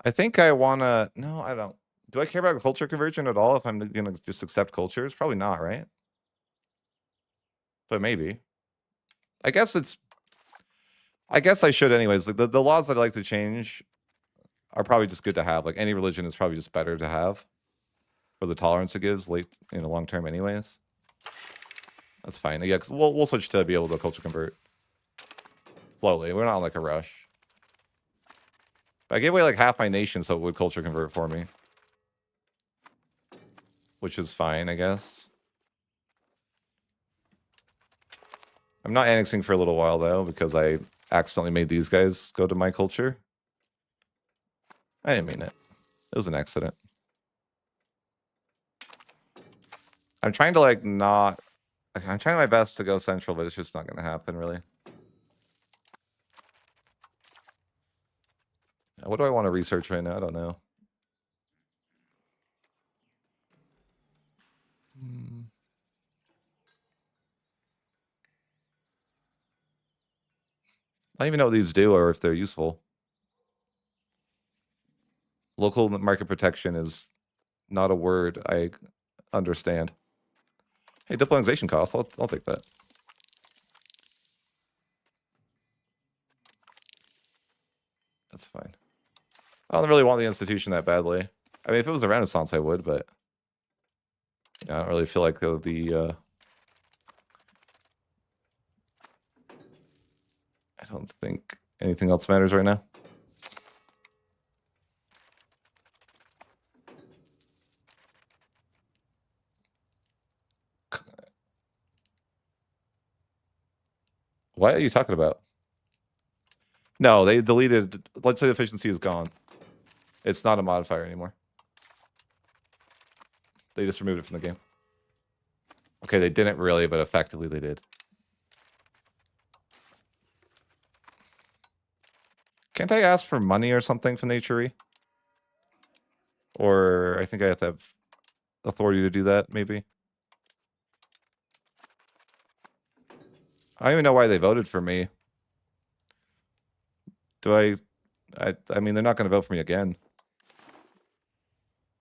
I think I want to... No, I don't. Do I care about culture conversion at all if I'm going to just accept cultures? Probably not, right? But maybe. I guess it's... I guess I should anyways. The laws that I like to change are probably just good to have. Like any religion is probably just better to have for the tolerance it gives late in the long term anyways. That's fine. Yeah, because we'll switch to be able to culture convert slowly. We're not in like a rush. But I gave away like half my nation so it would culture convert for me. Which is fine, I guess. I'm not annexing for a little while though, because I accidentally made these guys go to my culture. I didn't mean it. It was an accident. I'm trying to like not... I'm trying my best to go central, but it's just not going to happen really. What do I want to research right now? I don't know. I don't even know what these do or if they're useful. Local market protection is not a word I understand. Hey, diplomatization cost. I'll take that. That's fine. I don't really want the institution that badly. I mean, if it was the Renaissance, I would, but I don't really feel like the I don't think anything else matters right now. What are you talking about? No, they deleted... Legislative efficiency is gone. It's not a modifier anymore. They just removed it from the game. Okay, they didn't really, but effectively they did. Can't I ask for money or something from the HRE? Or I think I have to have authority to do that, maybe. I don't even know why they voted for me. Do I mean, they're not going to vote for me again.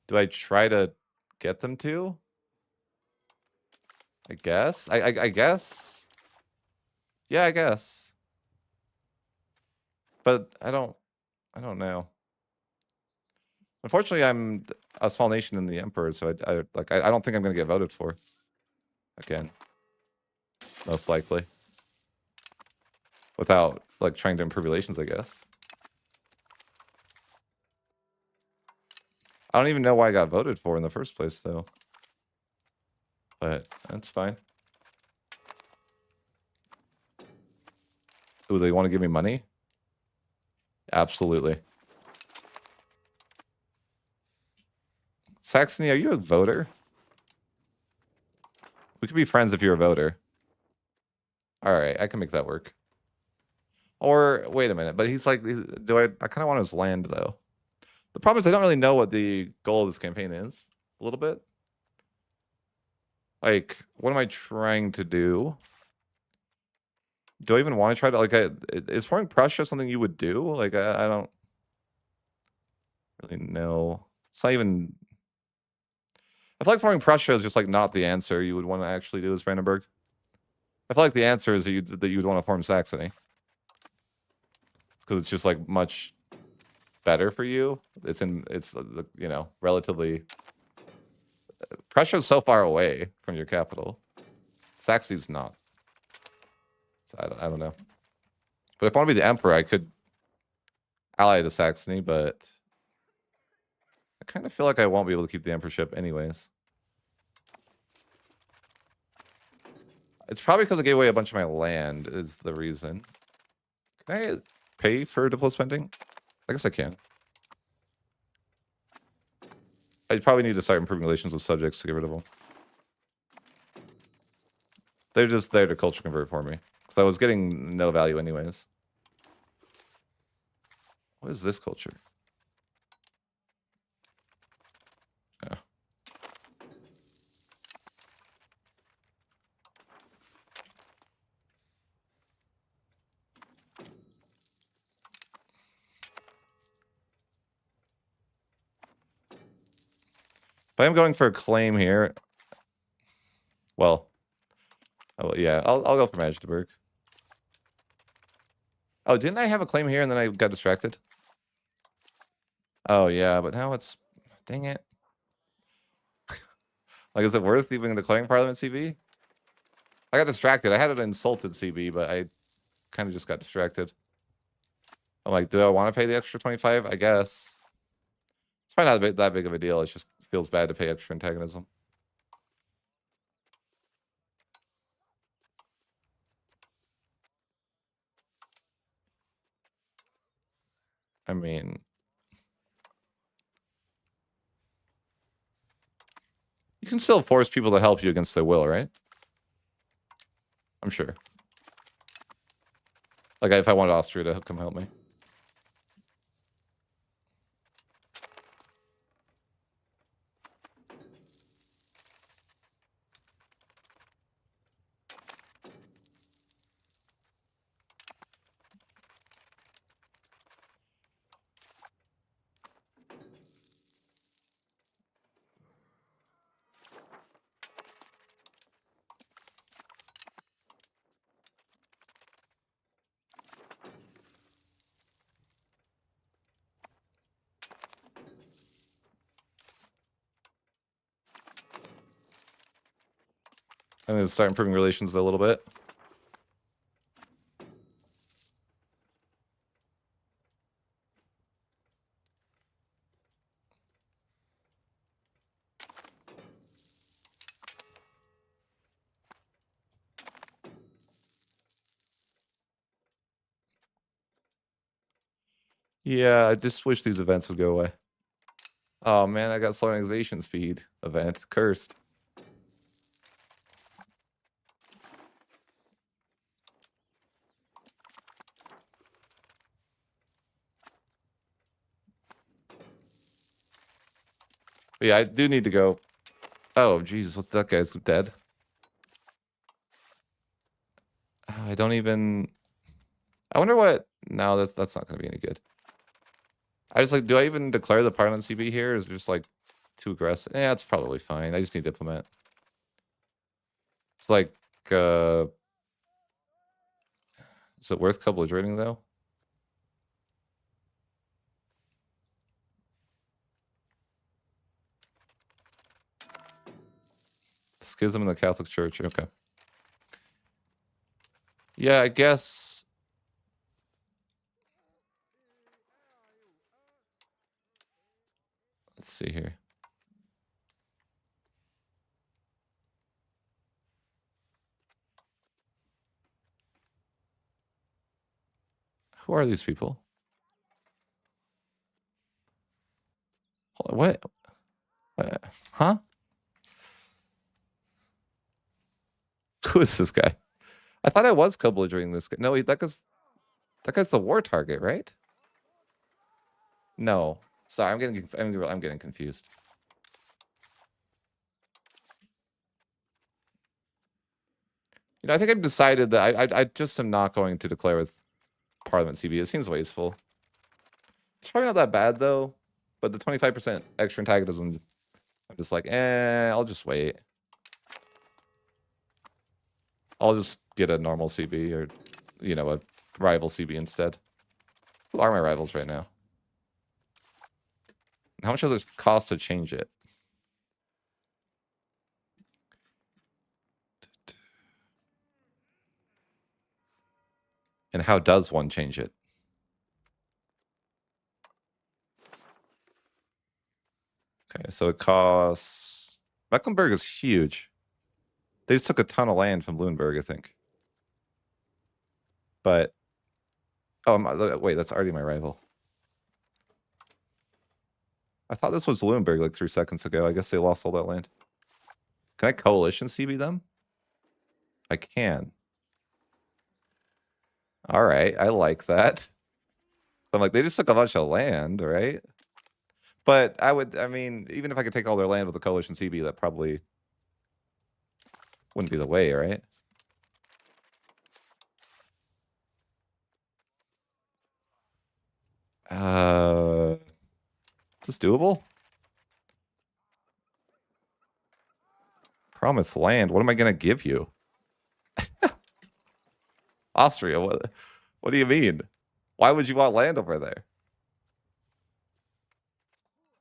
Do I try to get them to? I guess. I guess. Yeah, I guess. But I don't know. Unfortunately, I'm a small nation in the Emperor, so I don't think I'm going to get voted for again. Most likely. Without like trying to improve relations, I guess. I don't even know why I got voted for in the first place, though. But that's fine. Ooh, they want to give me money? Absolutely. Saxony, are you a voter? We could be friends if you're a voter. All right, I can make that work. Or wait a minute, but he's like, I kind of want his land though. The problem is I don't really know what the goal of this campaign is. A little bit. Like, what am I trying to do? Do I even want to try to like? Is foreign pressure something you would do? Like, I don't really know. It's not even. I feel like foreign pressure is just like not the answer you would want to actually do as Brandenburg. I feel like the answer is that you'd want to form Saxony because it's just like much better for you. It's relatively Prussia's so far away from your capital. Saxony's not. So I don't know. But if I want to be the emperor, I could ally to Saxony, but I kind of feel like I won't be able to keep the emperorship anyways. It's probably because I gave away a bunch of my land is the reason. Can I pay for diplo spending? I guess I can. I probably need to start improving relations with subjects to get rid of them. They're just there to culture convert for me. Because I was getting no value anyways. What is this culture? Yeah. If I am going for a claim here, well, yeah, I'll go for Magdeburg. Oh, didn't I have a claim here and then I got distracted? Oh yeah, but now it's, dang it. Like, is it worth even declaring Parliament CB? I got distracted. I had an insulted CB, but I kind of just got distracted. I'm like, do I want to pay the extra 25? I guess. It's probably not that big of a deal. It just feels bad to pay extra antagonism. I mean, you can still force people to help you against their will, right? I'm sure. Like, if I wanted Austria to come help me. I'm going to start improving relations a little bit. Yeah, I just wish these events would go away. Oh man, I got slow annexation speed event. Cursed. But yeah, I do need to go. Oh, Jesus, what's that guy's dead? I don't even... I wonder what... No, that's not going to be any good. I just like, do I even declare the Parliament CB here? Is it just like too aggressive? Yeah, it's probably fine. I just need diplomat. It's like, is it worth couple of draining though? Schism in the Catholic Church. Okay. Yeah, I guess. Let's see here. Who are these people? What? Huh? Who is this guy? I thought I was co-belligerent this guy. No, that guy's the war target, right? No. Sorry, I'm getting confused. You know, I think I've decided that I just am not going to declare with Parliament CB. It seems wasteful. It's probably not that bad though, but the 25% extra antagonism, I'm just like, I'll just wait. I'll just get a normal CB or, you know, a rival CB instead. Who are my rivals right now? How much does it cost to change it? And how does one change it? Okay, so it costs... Mecklenburg is huge. They just took a ton of land from Lunenburg, I think. But... Oh, wait, that's already my rival. I thought this was Lunenburg like 3 seconds ago. I guess they lost all that land. Can I coalition CB them? I can. All right, I like that. I'm like, they just took a bunch of land, right? But I mean, even if I could take all their land with a coalition CB, that probably wouldn't be the way, right? Is this doable? Promised land. What am I gonna give you? Austria. What do you mean? Why would you want land over there?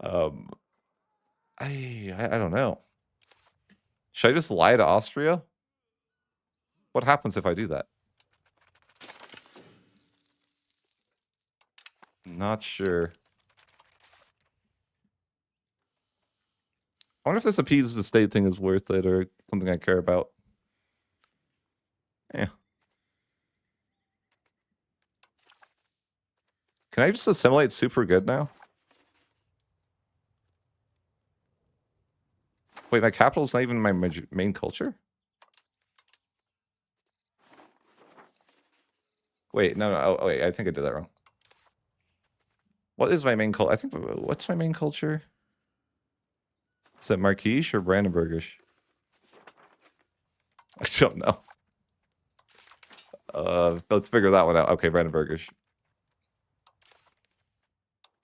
I don't know. Should I just lie to Austria? What happens if I do that? Not sure. I wonder if this appeases the state thing is worth it or something I care about. Yeah. Can I just assimilate super good now? Wait, my capital is not even my main culture? Wait, no. Oh, wait, I think I did that wrong. What is my main culture? I think, what's my main culture? Is it Marquish or Brandenburgish? I don't know. Let's figure that one out. Okay, Brandenburgish.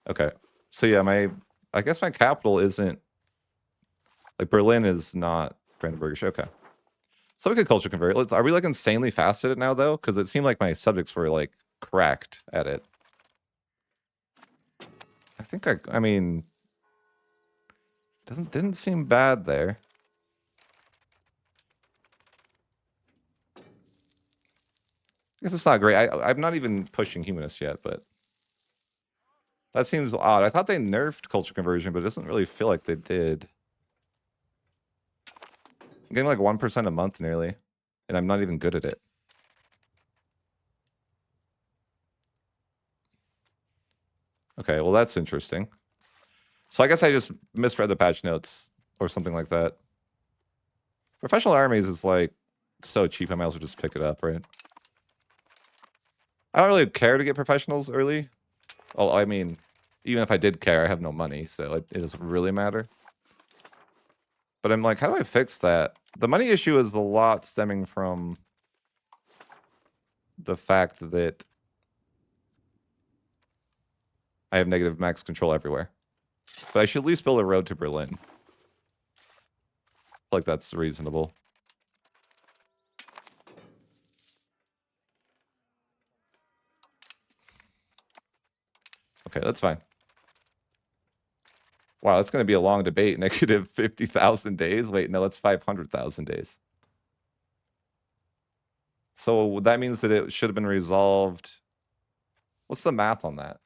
Okay. So yeah, I guess my capital isn't... Like, Berlin is not Brandenburgish. Okay. So we could culture convert. Are we like insanely fast at it now, though? Because it seemed like my subjects were like cracked at it. I think I mean, didn't seem bad there. I guess it's not great. I'm not even pushing humanist yet, but that seems odd. I thought they nerfed culture conversion, but it doesn't really feel like they did. I'm getting like 1% a month nearly, and I'm not even good at it. Okay, well, that's interesting. So I guess I just misread the patch notes or something like that. Professional armies is like so cheap, I might as well just pick it up, right? I don't really care to get professionals early. Oh, I mean, even if I did care, I have no money, so it doesn't really matter. But I'm like, how do I fix that? The money issue is a lot stemming from the fact that I have negative max control everywhere. But I should at least build a road to Berlin. Like, that's reasonable. Okay, that's fine. Wow, that's going to be a long debate. Negative 50,000 days? Wait, no, that's 500,000 days. So that means that it should have been resolved. What's the math on that?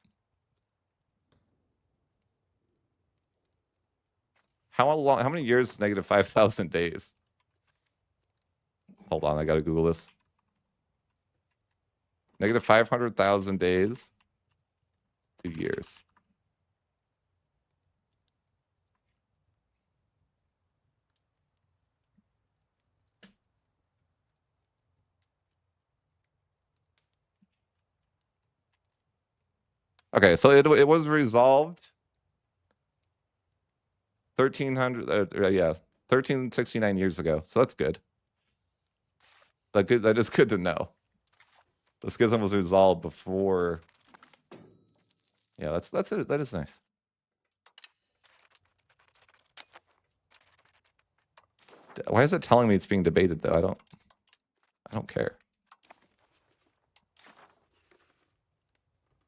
How many years is negative 5,000 days? Hold on, I gotta Google this. Negative 500,000 days. 2 years. Okay, so it was resolved 1369 years ago. So that's good. That is good to know. The schism was resolved before. Yeah, that's it. That is nice. Why is it telling me it's being debated though? I don't care.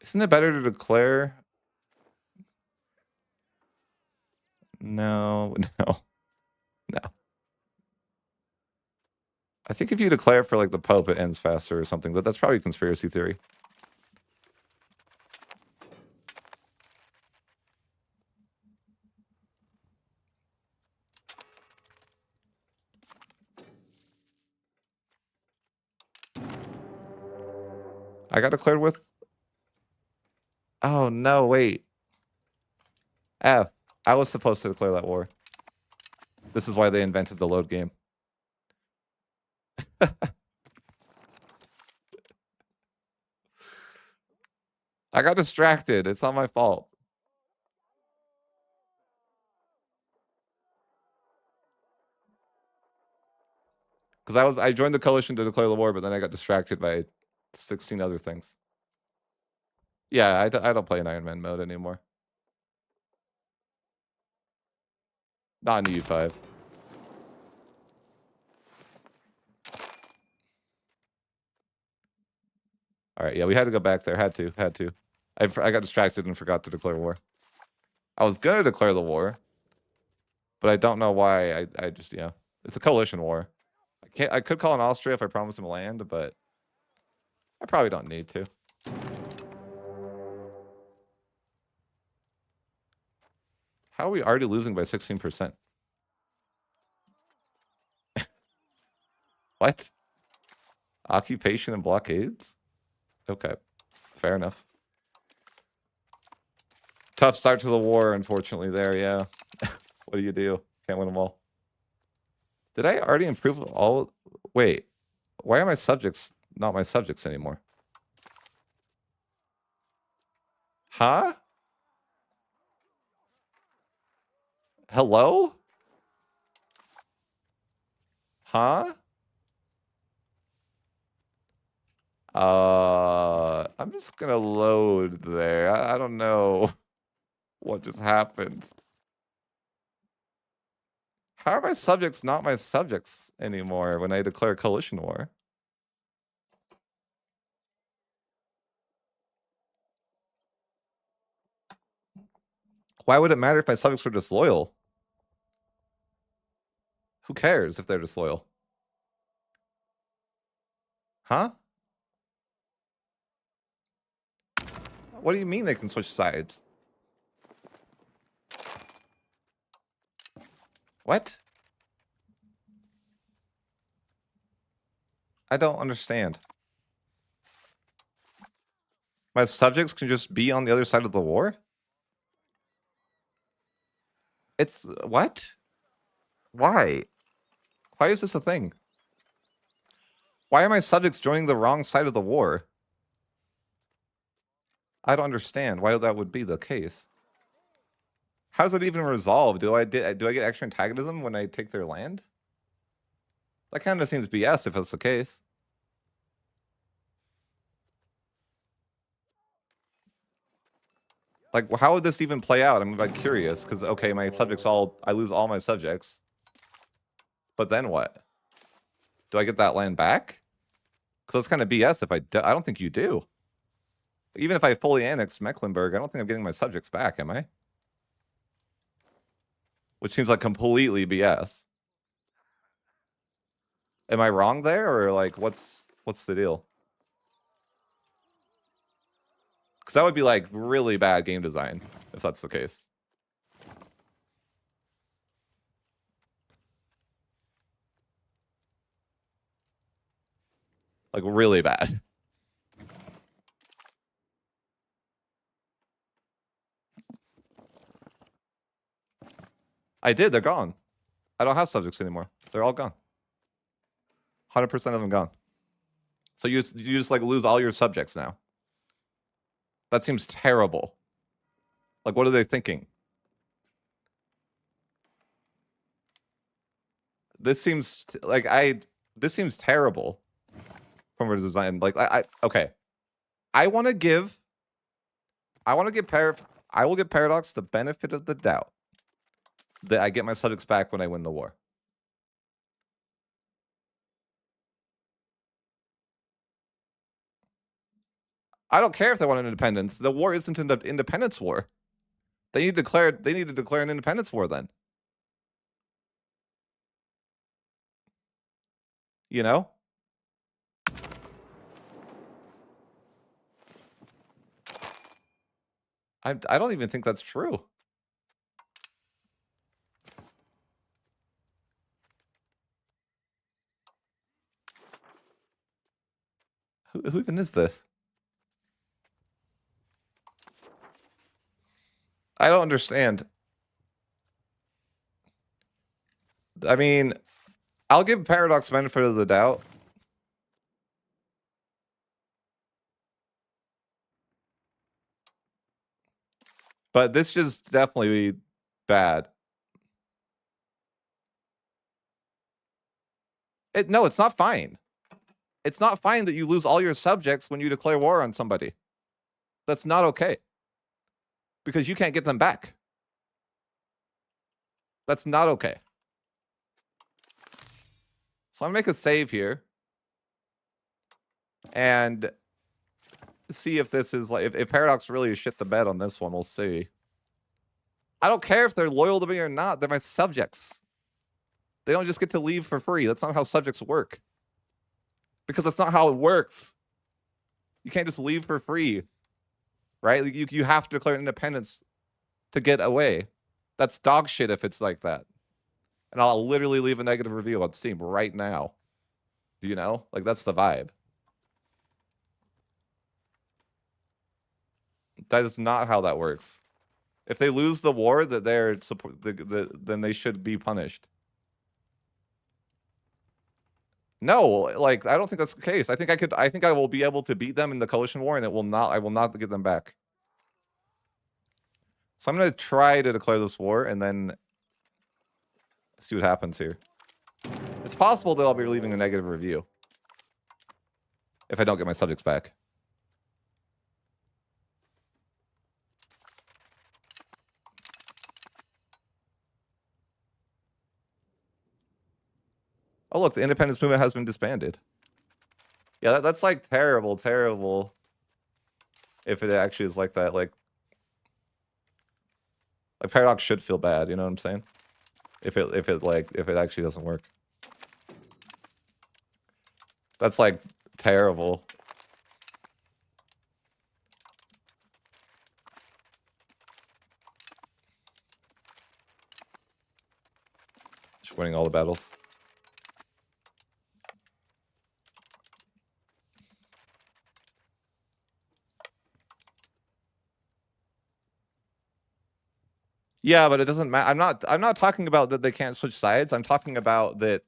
Isn't it better to declare? No. I think if you declare for like the Pope, it ends faster or something, but that's probably conspiracy theory. I got declared with... Oh, no, wait. F. I was supposed to declare that war. This is why they invented the load game. I got distracted. It's not my fault. Because I joined the coalition to declare the war, but then I got distracted by 16 other things. Yeah, I don't play in Iron Man mode anymore. Not in U5. All right, yeah, we had to go back there. Had to. I got distracted and forgot to declare war. I was gonna declare the war, but I don't know why. I just, yeah, it's a coalition war. I could call in Austria if I promised him land, but I probably don't need to. How are we already losing by 16%? What? Occupation and blockades? Okay, fair enough. Tough start to the war, unfortunately, there, yeah. What do you do? Can't win them all. Did I already improve all? Wait, why are my subjects not my subjects anymore? Huh? Hello? Huh? I'm just gonna load there. I don't know what just happened. How are my subjects not my subjects anymore when I declare coalition war? Why would it matter if my subjects were disloyal? Who cares if they're disloyal? Huh? What do you mean they can switch sides? What? I don't understand. My subjects can just be on the other side of the war? It's... what? Why? Why is this a thing? Why are my subjects joining the wrong side of the war? I don't understand why that would be the case. How does it even resolve? Do I get extra antagonism when I take their land? That kind of seems BS if that's the case. Like, how would this even play out? I'm like curious because okay, my subjects I lose all my subjects, but then what? Do I get that land back? Because that's kind of BS if I don't think you do. Even if I fully annex Mecklenburg, I don't think I'm getting my subjects back, am I? Which seems like completely BS. Am I wrong there, or like what's the deal? Because that would be like really bad game design if that's the case. Like really bad. I did. They're gone. I don't have subjects anymore. They're all gone. 100% of them gone. So you just like lose all your subjects now. That seems terrible. Like, what are they thinking? This seems like this seems terrible from a design. Like okay. I will give Paradox the benefit of the doubt that I get my subjects back when I win the war. I don't care if they want an independence. The war isn't an independence war. They need to declare an independence war then. You know? I don't even think that's true. Who even is this? I don't understand. I mean, I'll give Paradox benefit of the doubt. But this is definitely bad. No, it's not fine. It's not fine that you lose all your subjects when you declare war on somebody. That's not okay. Because you can't get them back. That's not okay. So I'm gonna make a save here. And see if this is like, if Paradox really shit the bed on this one, we'll see. I don't care if they're loyal to me or not. They're my subjects. They don't just get to leave for free. That's not how subjects work. Because that's not how it works. You can't just leave for free. Right? You have to declare independence to get away. That's dog shit if it's like that. And I'll literally leave a negative review on Steam right now. Do you know? Like, that's the vibe. That is not how that works. If they lose the war, that they're then they should be punished. No, like, I don't think that's the case. I think I will be able to beat them in the coalition war, and I will not get them back. So I'm gonna try to declare this war and then see what happens here. It's possible that I'll be leaving a negative review if I don't get my subjects back. Oh, look, the independence movement has been disbanded. Yeah, that's like terrible, terrible. If it actually is like that, like Paradox should feel bad, you know what I'm saying? If it actually doesn't work. That's like terrible. Just winning all the battles. Yeah, but it doesn't matter. I'm not talking about that they can't switch sides. I'm talking about that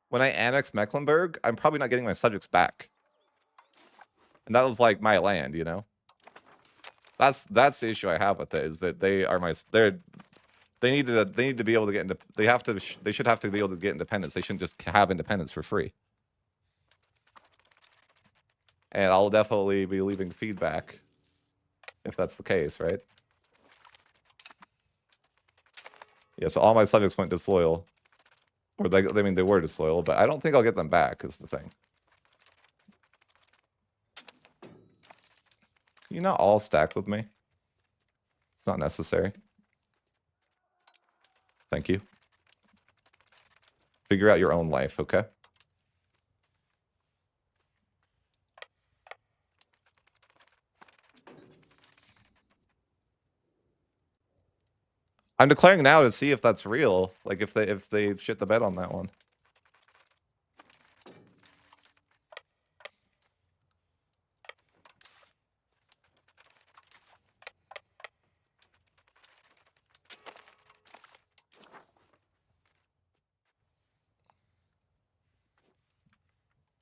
when I annex Mecklenburg, I'm probably not getting my subjects back. And that was like my land, you know? That's the issue I have with it, is that they need to be able to get into, they should have to be able to get independence. They shouldn't just have independence for free. And I'll definitely be leaving feedback if that's the case, right? Yeah, so all my subjects went disloyal. Or they were disloyal, but I don't think I'll get them back, is the thing. Can you not all stack with me? It's not necessary. Thank you. Figure out your own life, okay? I'm declaring now to see if that's real. Like if they shit the bed on that one.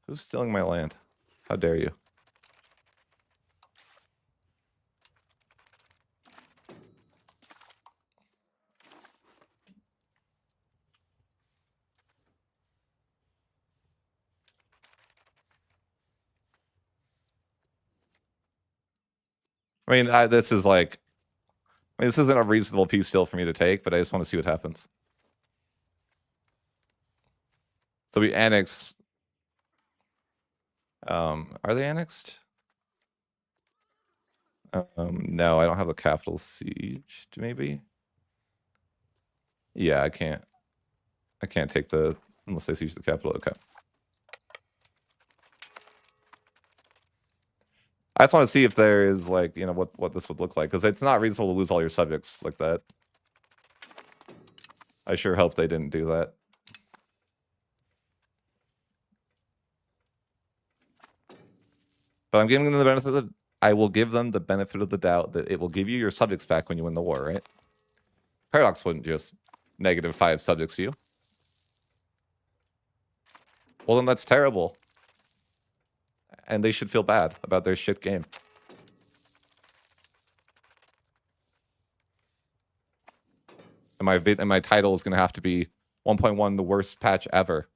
Who's stealing my land? How dare you? I mean, this is like, this isn't a reasonable peace deal for me to take, but I just want to see what happens. So we annex. Are they annexed? No, I don't have a capital siege, maybe? Yeah, I can't take unless I siege the capital, okay. I just want to see if there is like, you know, what this would look like, because it's not reasonable to lose all your subjects like that. I sure hope they didn't do that. But I'm giving them the benefit of the... I will give them the benefit of the doubt that it will give you your subjects back when you win the war, right? Paradox wouldn't just -5 subjects you. Well, then that's terrible. And they should feel bad about their shit game. And my title is going to have to be 1.1, the worst patch ever.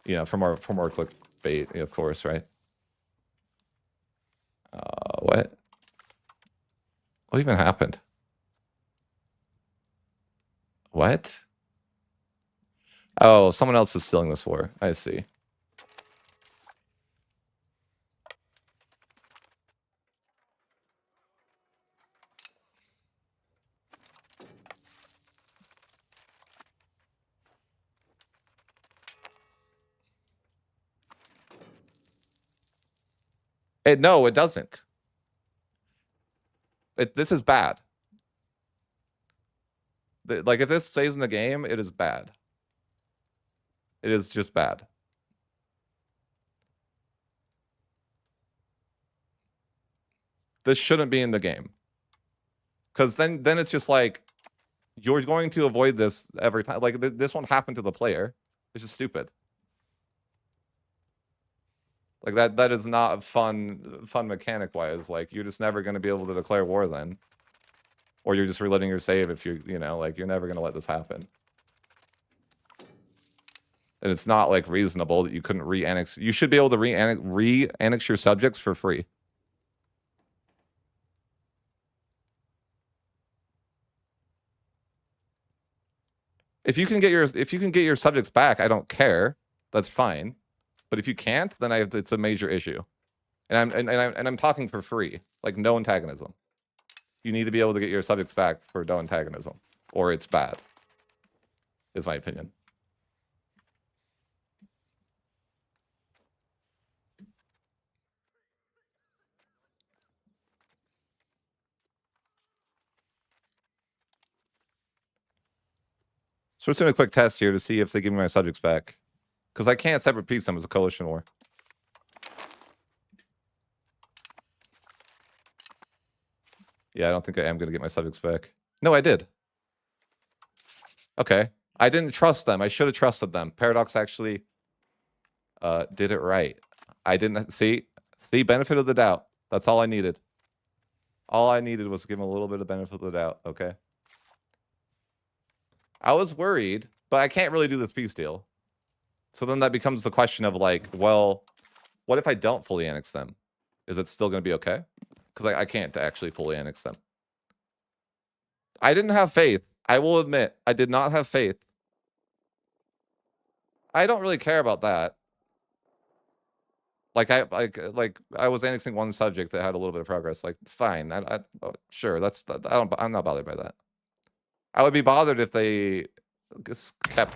You know, for more clickbait, of course, right? What? What even happened? What? Oh, someone else is stealing this war. I see. No, it doesn't. This is bad. Like, if this stays in the game, it is bad. It is just bad. This shouldn't be in the game. Because then it's just like, you're going to avoid this every time. Like, this won't happen to the player. It's just stupid. Like, that is not fun mechanic-wise. Like, you're just never going to be able to declare war then. Or you're just reloading your save if you know, like, you're never going to let this happen. And it's not, like, reasonable that you couldn't re-annex. You should be able to re-annex your subjects for free. If you can get your subjects back, I don't care. That's fine. But if you can't, then it's a major issue. And I'm talking for free, like no antagonism. You need to be able to get your subjects back for no antagonism, or it's bad. Is my opinion. So we're just doing a quick test here to see if they give me my subjects back, because I can't separate peace them as a coalition war. Yeah, I don't think I am going to get my subjects back. No, I did. Okay. I didn't trust them. I should have trusted them. Paradox actually did it right. I didn't see benefit of the doubt. That's all I needed. All I needed was to give him a little bit of benefit of the doubt, okay? I was worried, but I can't really do this peace deal. So then that becomes the question of like, well, what if I don't fully annex them? Is it still going to be okay? Because I can't actually fully annex them. I didn't have faith. I will admit, I did not have faith. I don't really care about that. Like I was annexing one subject that had a little bit of progress. Like, fine, sure, I'm not bothered by that. I would be bothered if they just kept.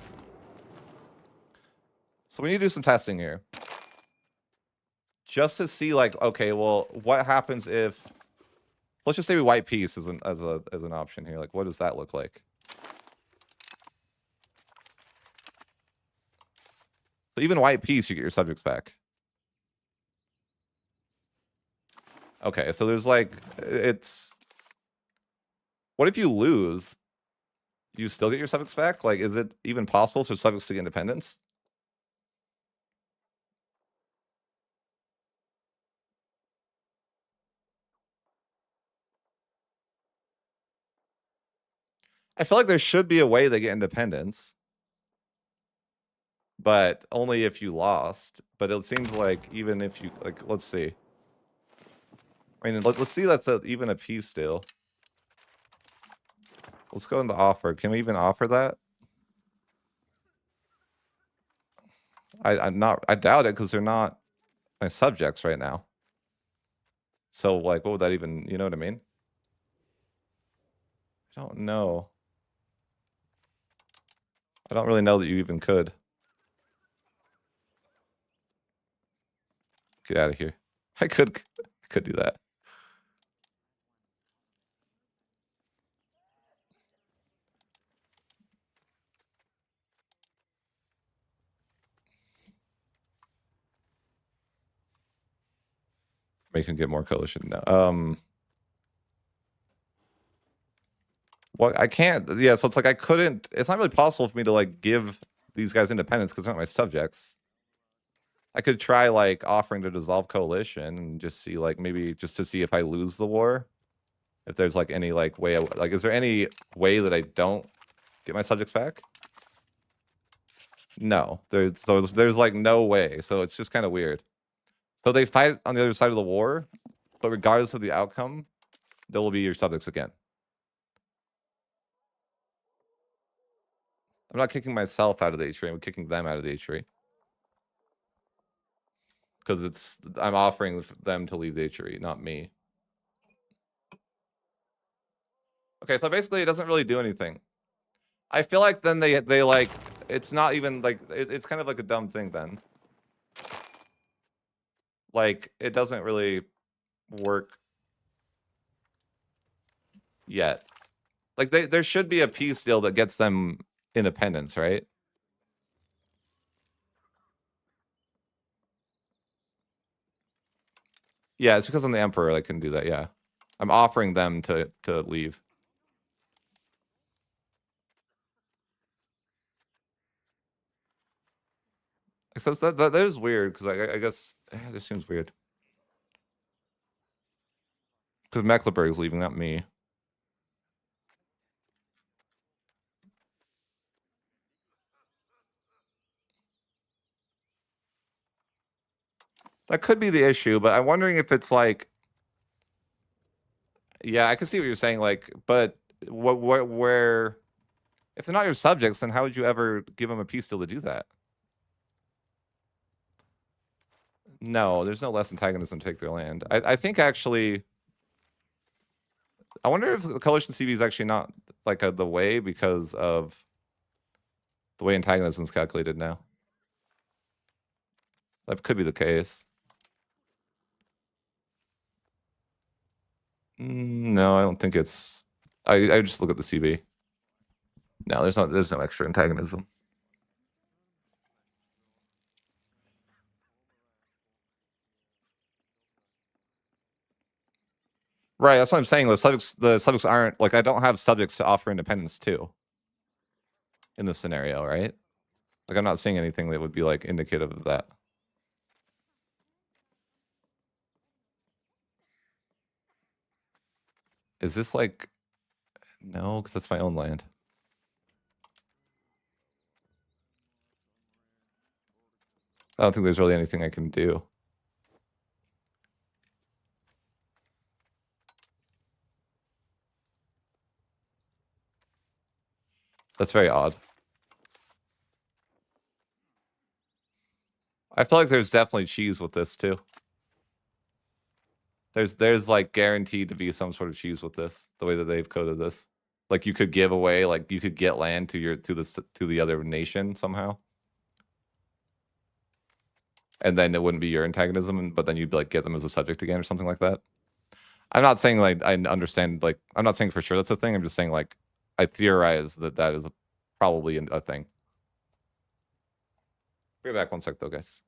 So we need to do some testing here, just to see like, okay, well, what happens if? Let's just say we white peace as an option here. Like, what does that look like? So even white peace, you get your subjects back. Okay, so there's like, it's. What if you lose? You still get your subjects back? Like, is it even possible for subjects to get independence? I feel like there should be a way they get independence, but only if you lost. But it seems like even if you, like, let's see. I mean, let's see that's even a peace deal. Let's go into offer. Can we even offer that? I doubt it, because they're not my subjects right now. So like, what would that even, you know what I mean? I don't know. I don't really know that you even could. Get out of here. I could do that. Make him get more coalition now. Well, I can't. Yeah, so it's like I couldn't. It's not really possible for me to like give these guys independence because they're not my subjects. I could try like offering to dissolve coalition and just see like maybe just to see if I lose the war. If there's like any like way, like is there any way that I don't get my subjects back? No, there's like no way. So it's just kind of weird. So they fight on the other side of the war, but regardless of the outcome, they will be your subjects again. I'm not kicking myself out of the H tree. I'm kicking them out of the H tree because I'm offering them to leave the H tree, not me. Okay, so basically it doesn't really do anything. I feel like then they like it's not even like it's kind of like a dumb thing then. Like it doesn't really work yet. Like there should be a peace deal that gets them independence, right? Yeah, it's because I'm the emperor. I can do that. Yeah, I'm offering them to leave. Except that is weird because I guess it just seems weird. Because Mecklenburg is leaving, not me. That could be the issue, but I'm wondering if it's like, yeah, I can see what you're saying. Like, but where, if they're not your subjects, then how would you ever give them a peace deal to do that? No, there's no less antagonism to take their land. I think actually, I wonder if the coalition CV is actually not like the way because of the way antagonism is calculated now. That could be the case. No, I don't think it's. I just look at the CB. No, there's no extra antagonism. Right, that's what I'm saying. The subjects aren't like I don't have subjects to offer independence to in this scenario, right? Like I'm not seeing anything that would be like indicative of that. Is this like no, because that's my own land. I don't think there's really anything I can do. That's very odd. I feel like there's definitely cheese with this too. There's like guaranteed to be some sort of cheese with this, the way that they've coded this. Like you could give away, like you could get land to the other nation somehow. And then it wouldn't be your antagonism, but then you'd like get them as a subject again or something like that. I'm not saying like I understand, like I'm not saying for sure that's a thing. I'm just saying like I theorize that is probably a thing. Be back 1 sec though, guys.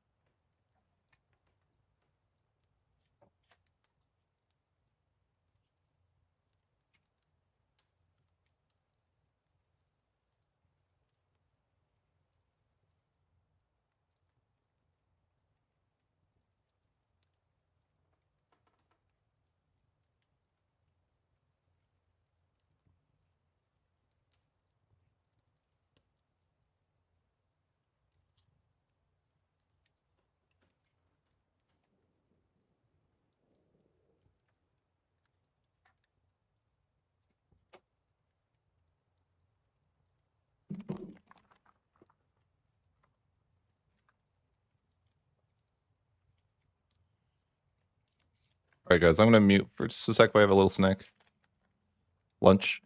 All right, guys, I'm gonna mute for just a sec. I have a little snack. Lunch.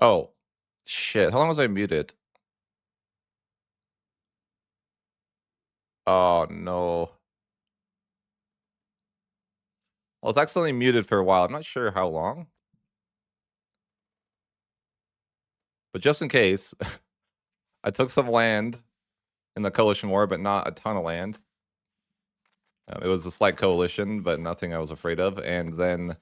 Oh, shit. How long was I muted? Oh, no. I was accidentally muted for a while. I'm not sure how long. But just in case, I took some land in the coalition war, but not a ton of land. It was a slight coalition, but nothing I was afraid of. And then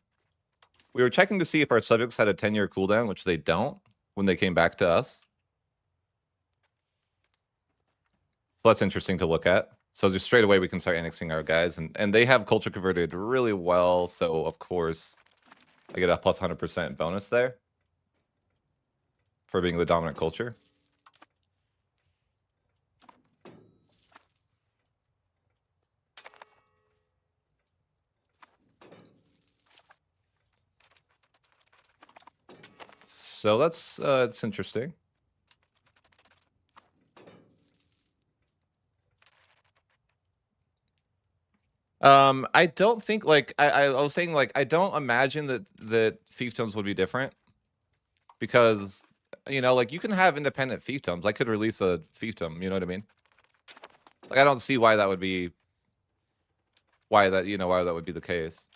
we were checking to see if our subjects had a 10-year cooldown, which they don't when they came back to us. So that's interesting to look at. So just straight away, we can start annexing our guys. And they have culture converted really well. So, of course, I get a plus 100% bonus there for being the dominant culture. So that's it's interesting. I don't think like I was saying like I don't imagine that fiefdoms would be different because you know like you can have independent fiefdoms. I could release a fiefdom, you know what I mean? Like I don't see why that would be why that would be the case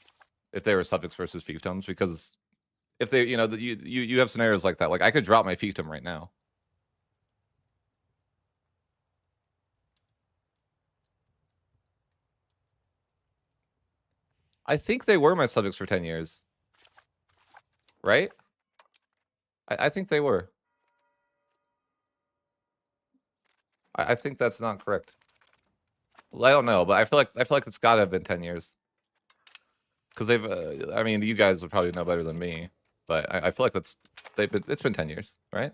if they were subjects versus fiefdoms because if they you have scenarios like that. Like I could drop my fiefdom right now. I think they were my subjects for 10 years. Right? I think they were. I think that's not correct. Well, I don't know, but I feel like it's got to have been 10 years. Because they've, I mean, you guys would probably know better than me, but I feel like it's been 10 years, right?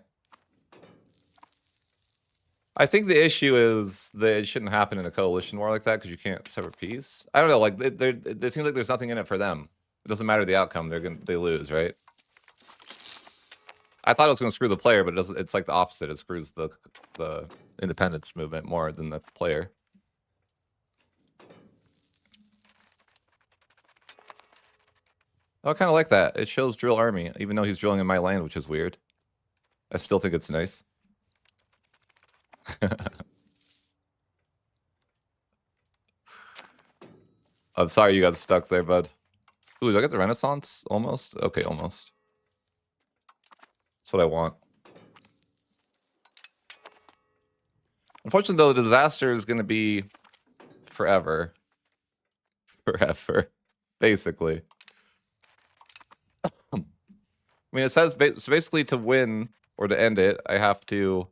I think the issue is that it shouldn't happen in a coalition war like that because you can't sever peace. I don't know, like it seems like there's nothing in it for them. It doesn't matter the outcome; they lose, right? I thought it was going to screw the player, but it doesn't. It's like the opposite. It screws the independence movement more than the player. I kind of like that. It shows drill army, even though he's drilling in my land, which is weird. I still think it's nice. I'm sorry you got stuck there, bud. Ooh, do I get the Renaissance? Almost? Okay, almost. That's what I want. Unfortunately, though, the disaster is going to be forever. Forever. Basically. I mean, it says so basically to win or to end it, I have to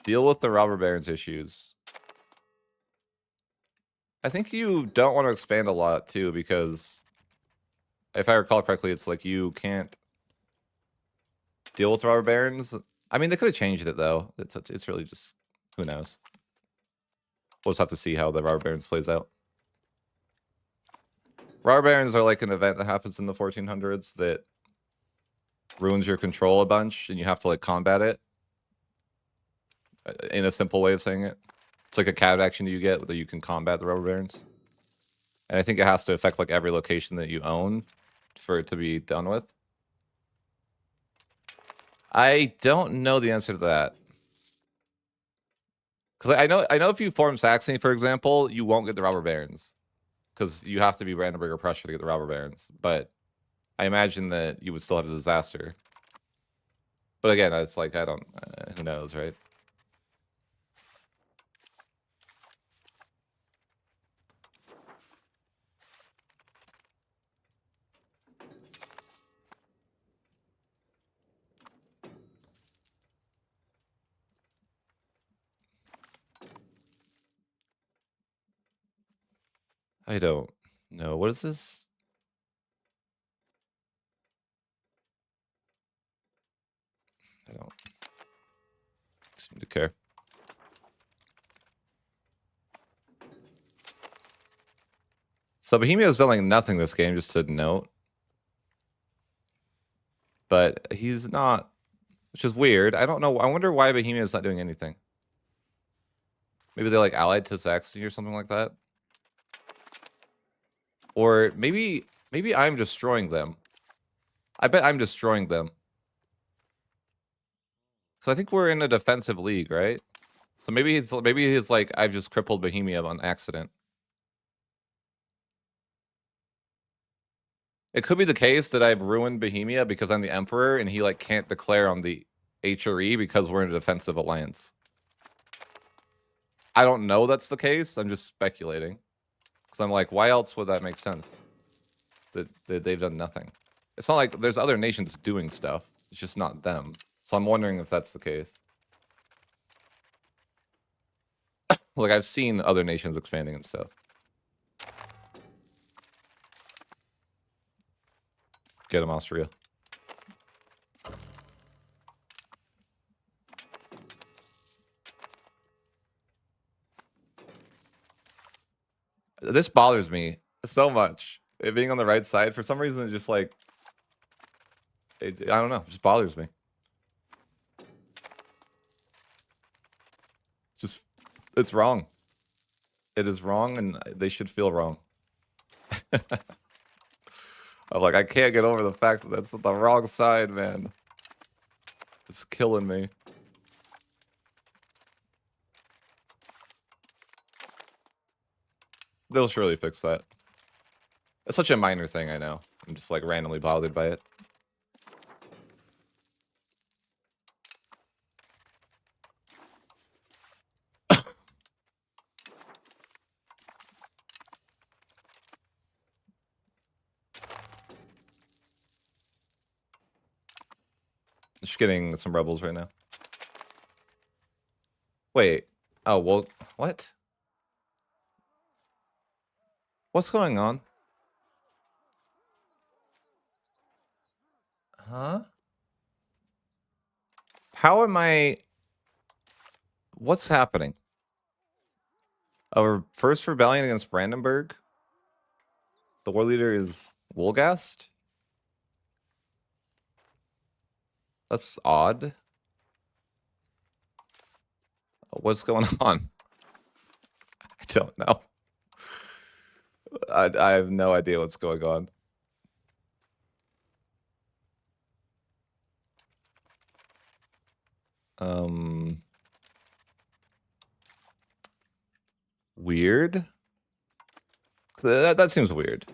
deal with the robber barons issues. I think you don't want to expand a lot, too, because if I recall correctly, it's like you can't deal with robber barons. I mean, they could have changed it, though. It's really just, who knows? We'll just have to see how the robber barons plays out. Robber barons are like an event that happens in the 1400s that ruins your control a bunch, and you have to like combat it. In a simple way of saying it, it's like a cat action you get that you can combat the robber barons. And I think it has to affect like every location that you own for it to be done with. I don't know the answer to that. Because I know if you form Saxony, for example, you won't get the robber barons. Because you have to be Brandenburg or Prussia to get the robber barons. But I imagine that you would still have a disaster. But again, it's like, I don't, who knows, right? I don't know. What is this? I don't seem to care. So Bohemia is selling nothing this game, just to note. But he's not, which is weird. I don't know. I wonder why Bohemia is not doing anything. Maybe they're like allied to Saxony or something like that. Or maybe I'm destroying them. I bet I'm destroying them. So I think we're in a defensive league, right? So maybe he's like, I've just crippled Bohemia on accident. It could be the case that I've ruined Bohemia because I'm the emperor and he like can't declare on the HRE because we're in a defensive alliance. I don't know that's the case. I'm just speculating. Because I'm like, why else would that make sense? That they've done nothing. It's not like there's other nations doing stuff. It's just not them. So I'm wondering if that's the case. Like, I've seen other nations expanding and stuff. Get them, Austria. This bothers me so much. It being on the right side, for some reason, it just like... I don't know. It just bothers me. Just... It's wrong. It is wrong, and they should feel wrong. I'm like, I can't get over the fact that that's the wrong side, man. It's killing me. They'll surely fix that. It's such a minor thing, I know. I'm just like randomly bothered by it. Just getting some rebels right now. Wait. Oh, well, what? What's going on? Huh? How am I... What's happening? Our first rebellion against Brandenburg? The war leader is Wolgast? That's odd. What's going on? I don't know. I have no idea what's going on. Weird. That seems weird.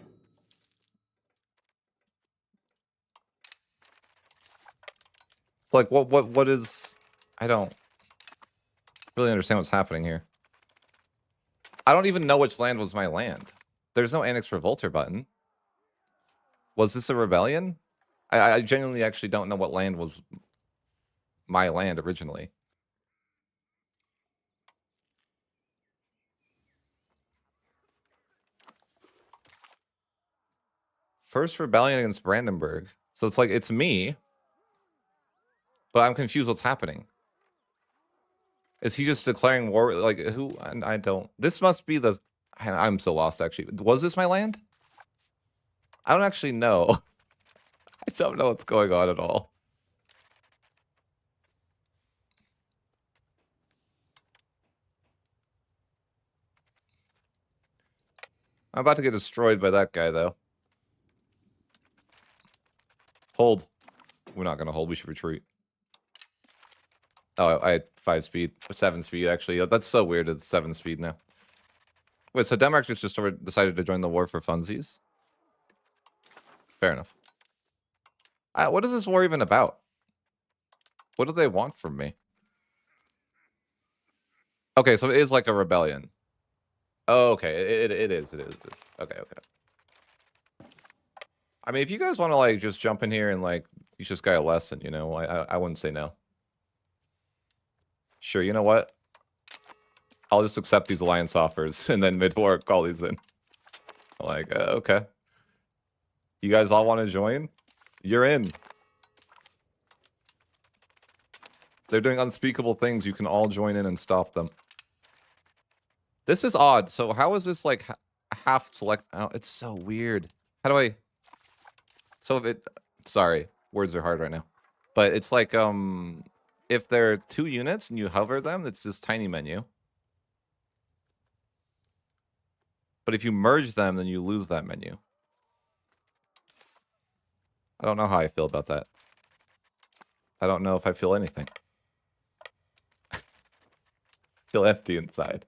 It's like what is... I don't really understand what's happening here. I don't even know which land was my land. There's no Annex Revolter button. Was this a rebellion? I genuinely actually don't know what land was my land originally. First rebellion against Brandenburg. So it's like, it's me. But I'm confused what's happening. Is he just declaring war? Like, who? I don't... This must be the... I'm so lost, actually. Was this my land? I don't actually know. I don't know what's going on at all. I'm about to get destroyed by that guy, though. Hold. We're not going to hold. We should retreat. Oh, I had 5 speed. Or 7 speed, actually. That's so weird. It's 7 speed now. Wait, so Denmark just decided to join the war for funsies? Fair enough. What is this war even about? What do they want from me? Okay, so it is like a rebellion. Oh, okay. It is. Okay, okay. I mean, if you guys want to, like, just jump in here and, like, teach this guy a lesson, you know, I wouldn't say no. Sure, you know what? I'll just accept these alliance offers and then mid-war call these in. Like, okay. You guys all want to join? You're in. They're doing unspeakable things. You can all join in and stop them. This is odd. So how is this, like, half select? Oh, it's so weird. How do I... So if it... Sorry. Words are hard right now. But it's like, if there are 2 units and you hover them, it's this tiny menu. But if you merge them, then you lose that menu. I don't know how I feel about that. I don't know if I feel anything. Feel empty inside.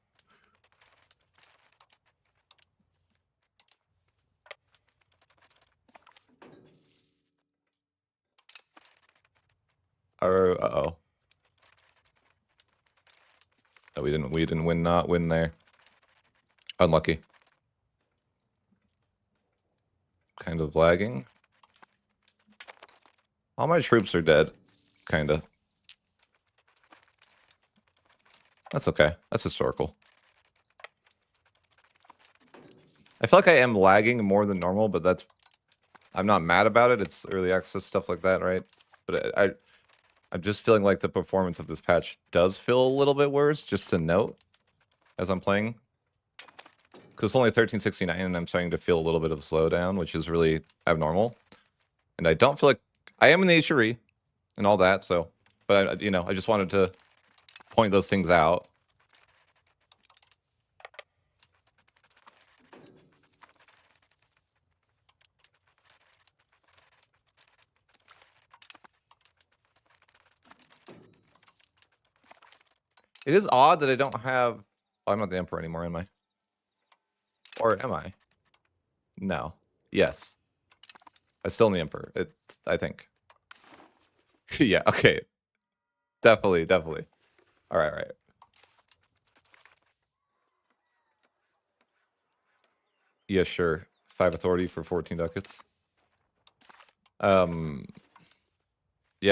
Uh-oh. No, we didn't win, not win there. Unlucky. Kind of lagging. All my troops are dead. Kinda. That's okay. That's historical. I feel like I am lagging more than normal, but that's... I'm not mad about it. It's early access, stuff like that, right? But I'm just feeling like the performance of this patch does feel a little bit worse, just to note, as I'm playing. Because it's only 1369, and I'm starting to feel a little bit of a slowdown, which is really abnormal. And I don't feel like... I am in the HRE and all that, so... But, I just wanted to point those things out. It is odd that I don't have... Oh, I'm not the Emperor anymore, am I? Or am I? No. Yes. I'm still in the Emperor. I think. Yeah, okay. Definitely. All right. Yeah, sure. 5 authority for 14 ducats. Yeah,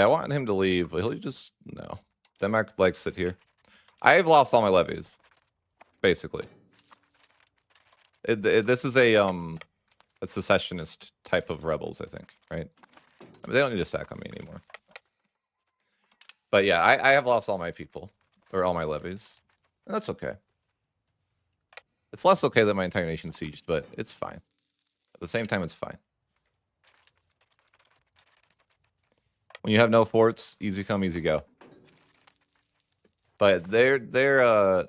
I want him to leave. He'll just... No. Denmark likes sit here. I've lost all my levies. Basically. This is a secessionist type of rebels, I think, right? I mean, they don't need to sack on me anymore. But yeah, I have lost all my people. Or all my levies. And that's okay. It's less okay that my entire nation's sieged, but it's fine. At the same time, it's fine. When you have no forts, easy come, easy go. But they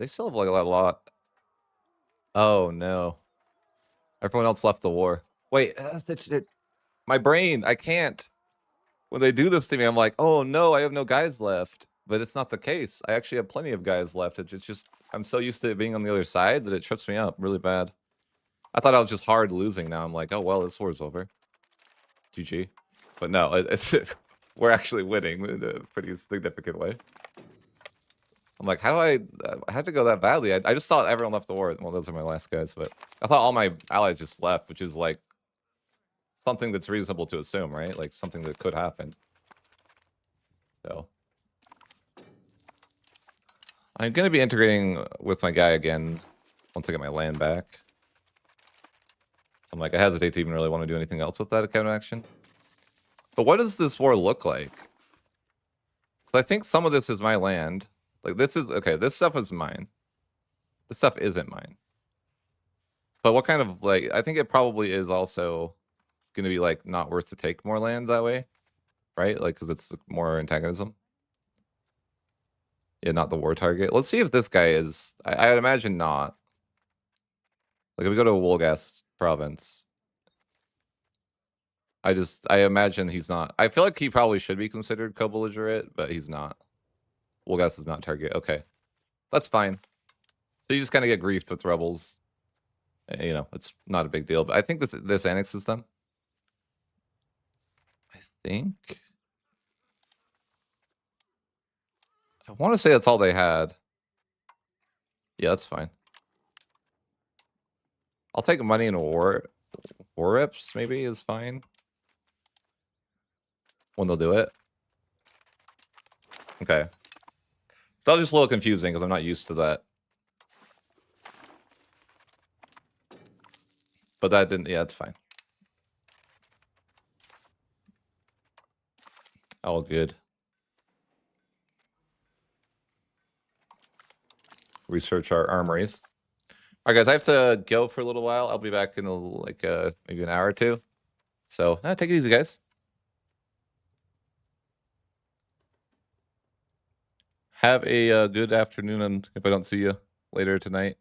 still have like a lot. Oh no. Everyone else left the war. Wait, my brain, I can't. When they do this to me, I'm like, oh no, I have no guys left. But it's not the case. I actually have plenty of guys left. It's just, I'm so used to it being on the other side that it trips me up really bad. I thought I was just hard losing. Now I'm like, oh well, this war's over. GG. But no, we're actually winning in a pretty significant way. I'm like, how do I had to go that badly? I just thought everyone left the war. Well, those are my last guys, but I thought all my allies just left, which is like something that's reasonable to assume, right? Like something that could happen. So I'm going to be integrating with my guy again once I get my land back. I'm like, I hesitate to even really want to do anything else with that account action. But what does this war look like? Because I think some of this is my land. Like, this is... Okay, this stuff is mine. This stuff isn't mine. But what kind of, like... I think it probably is also going to be, like, not worth to take more land that way. Right? Like, because it's more antagonism. Yeah, not the war target. Let's see if this guy is... I'd imagine not. Like, if we go to Wolgast province... I imagine he's not. I feel like he probably should be considered co-belligerate, but he's not. Wolgast is not target. Okay. That's fine. So you just kind of get griefed with rebels. It's not a big deal. But I think this annexes them. I think. I want to say that's all they had. Yeah, that's fine. I'll take money in war reps, maybe, is fine. When they'll do it. Okay. That's just a little confusing because I'm not used to that. But that didn't... Yeah, it's fine. All good. Research our armories. All right, guys, I have to go for a little while. I'll be back in maybe an hour or two. So, take it easy, guys. Have a good afternoon, and if I don't see you later tonight.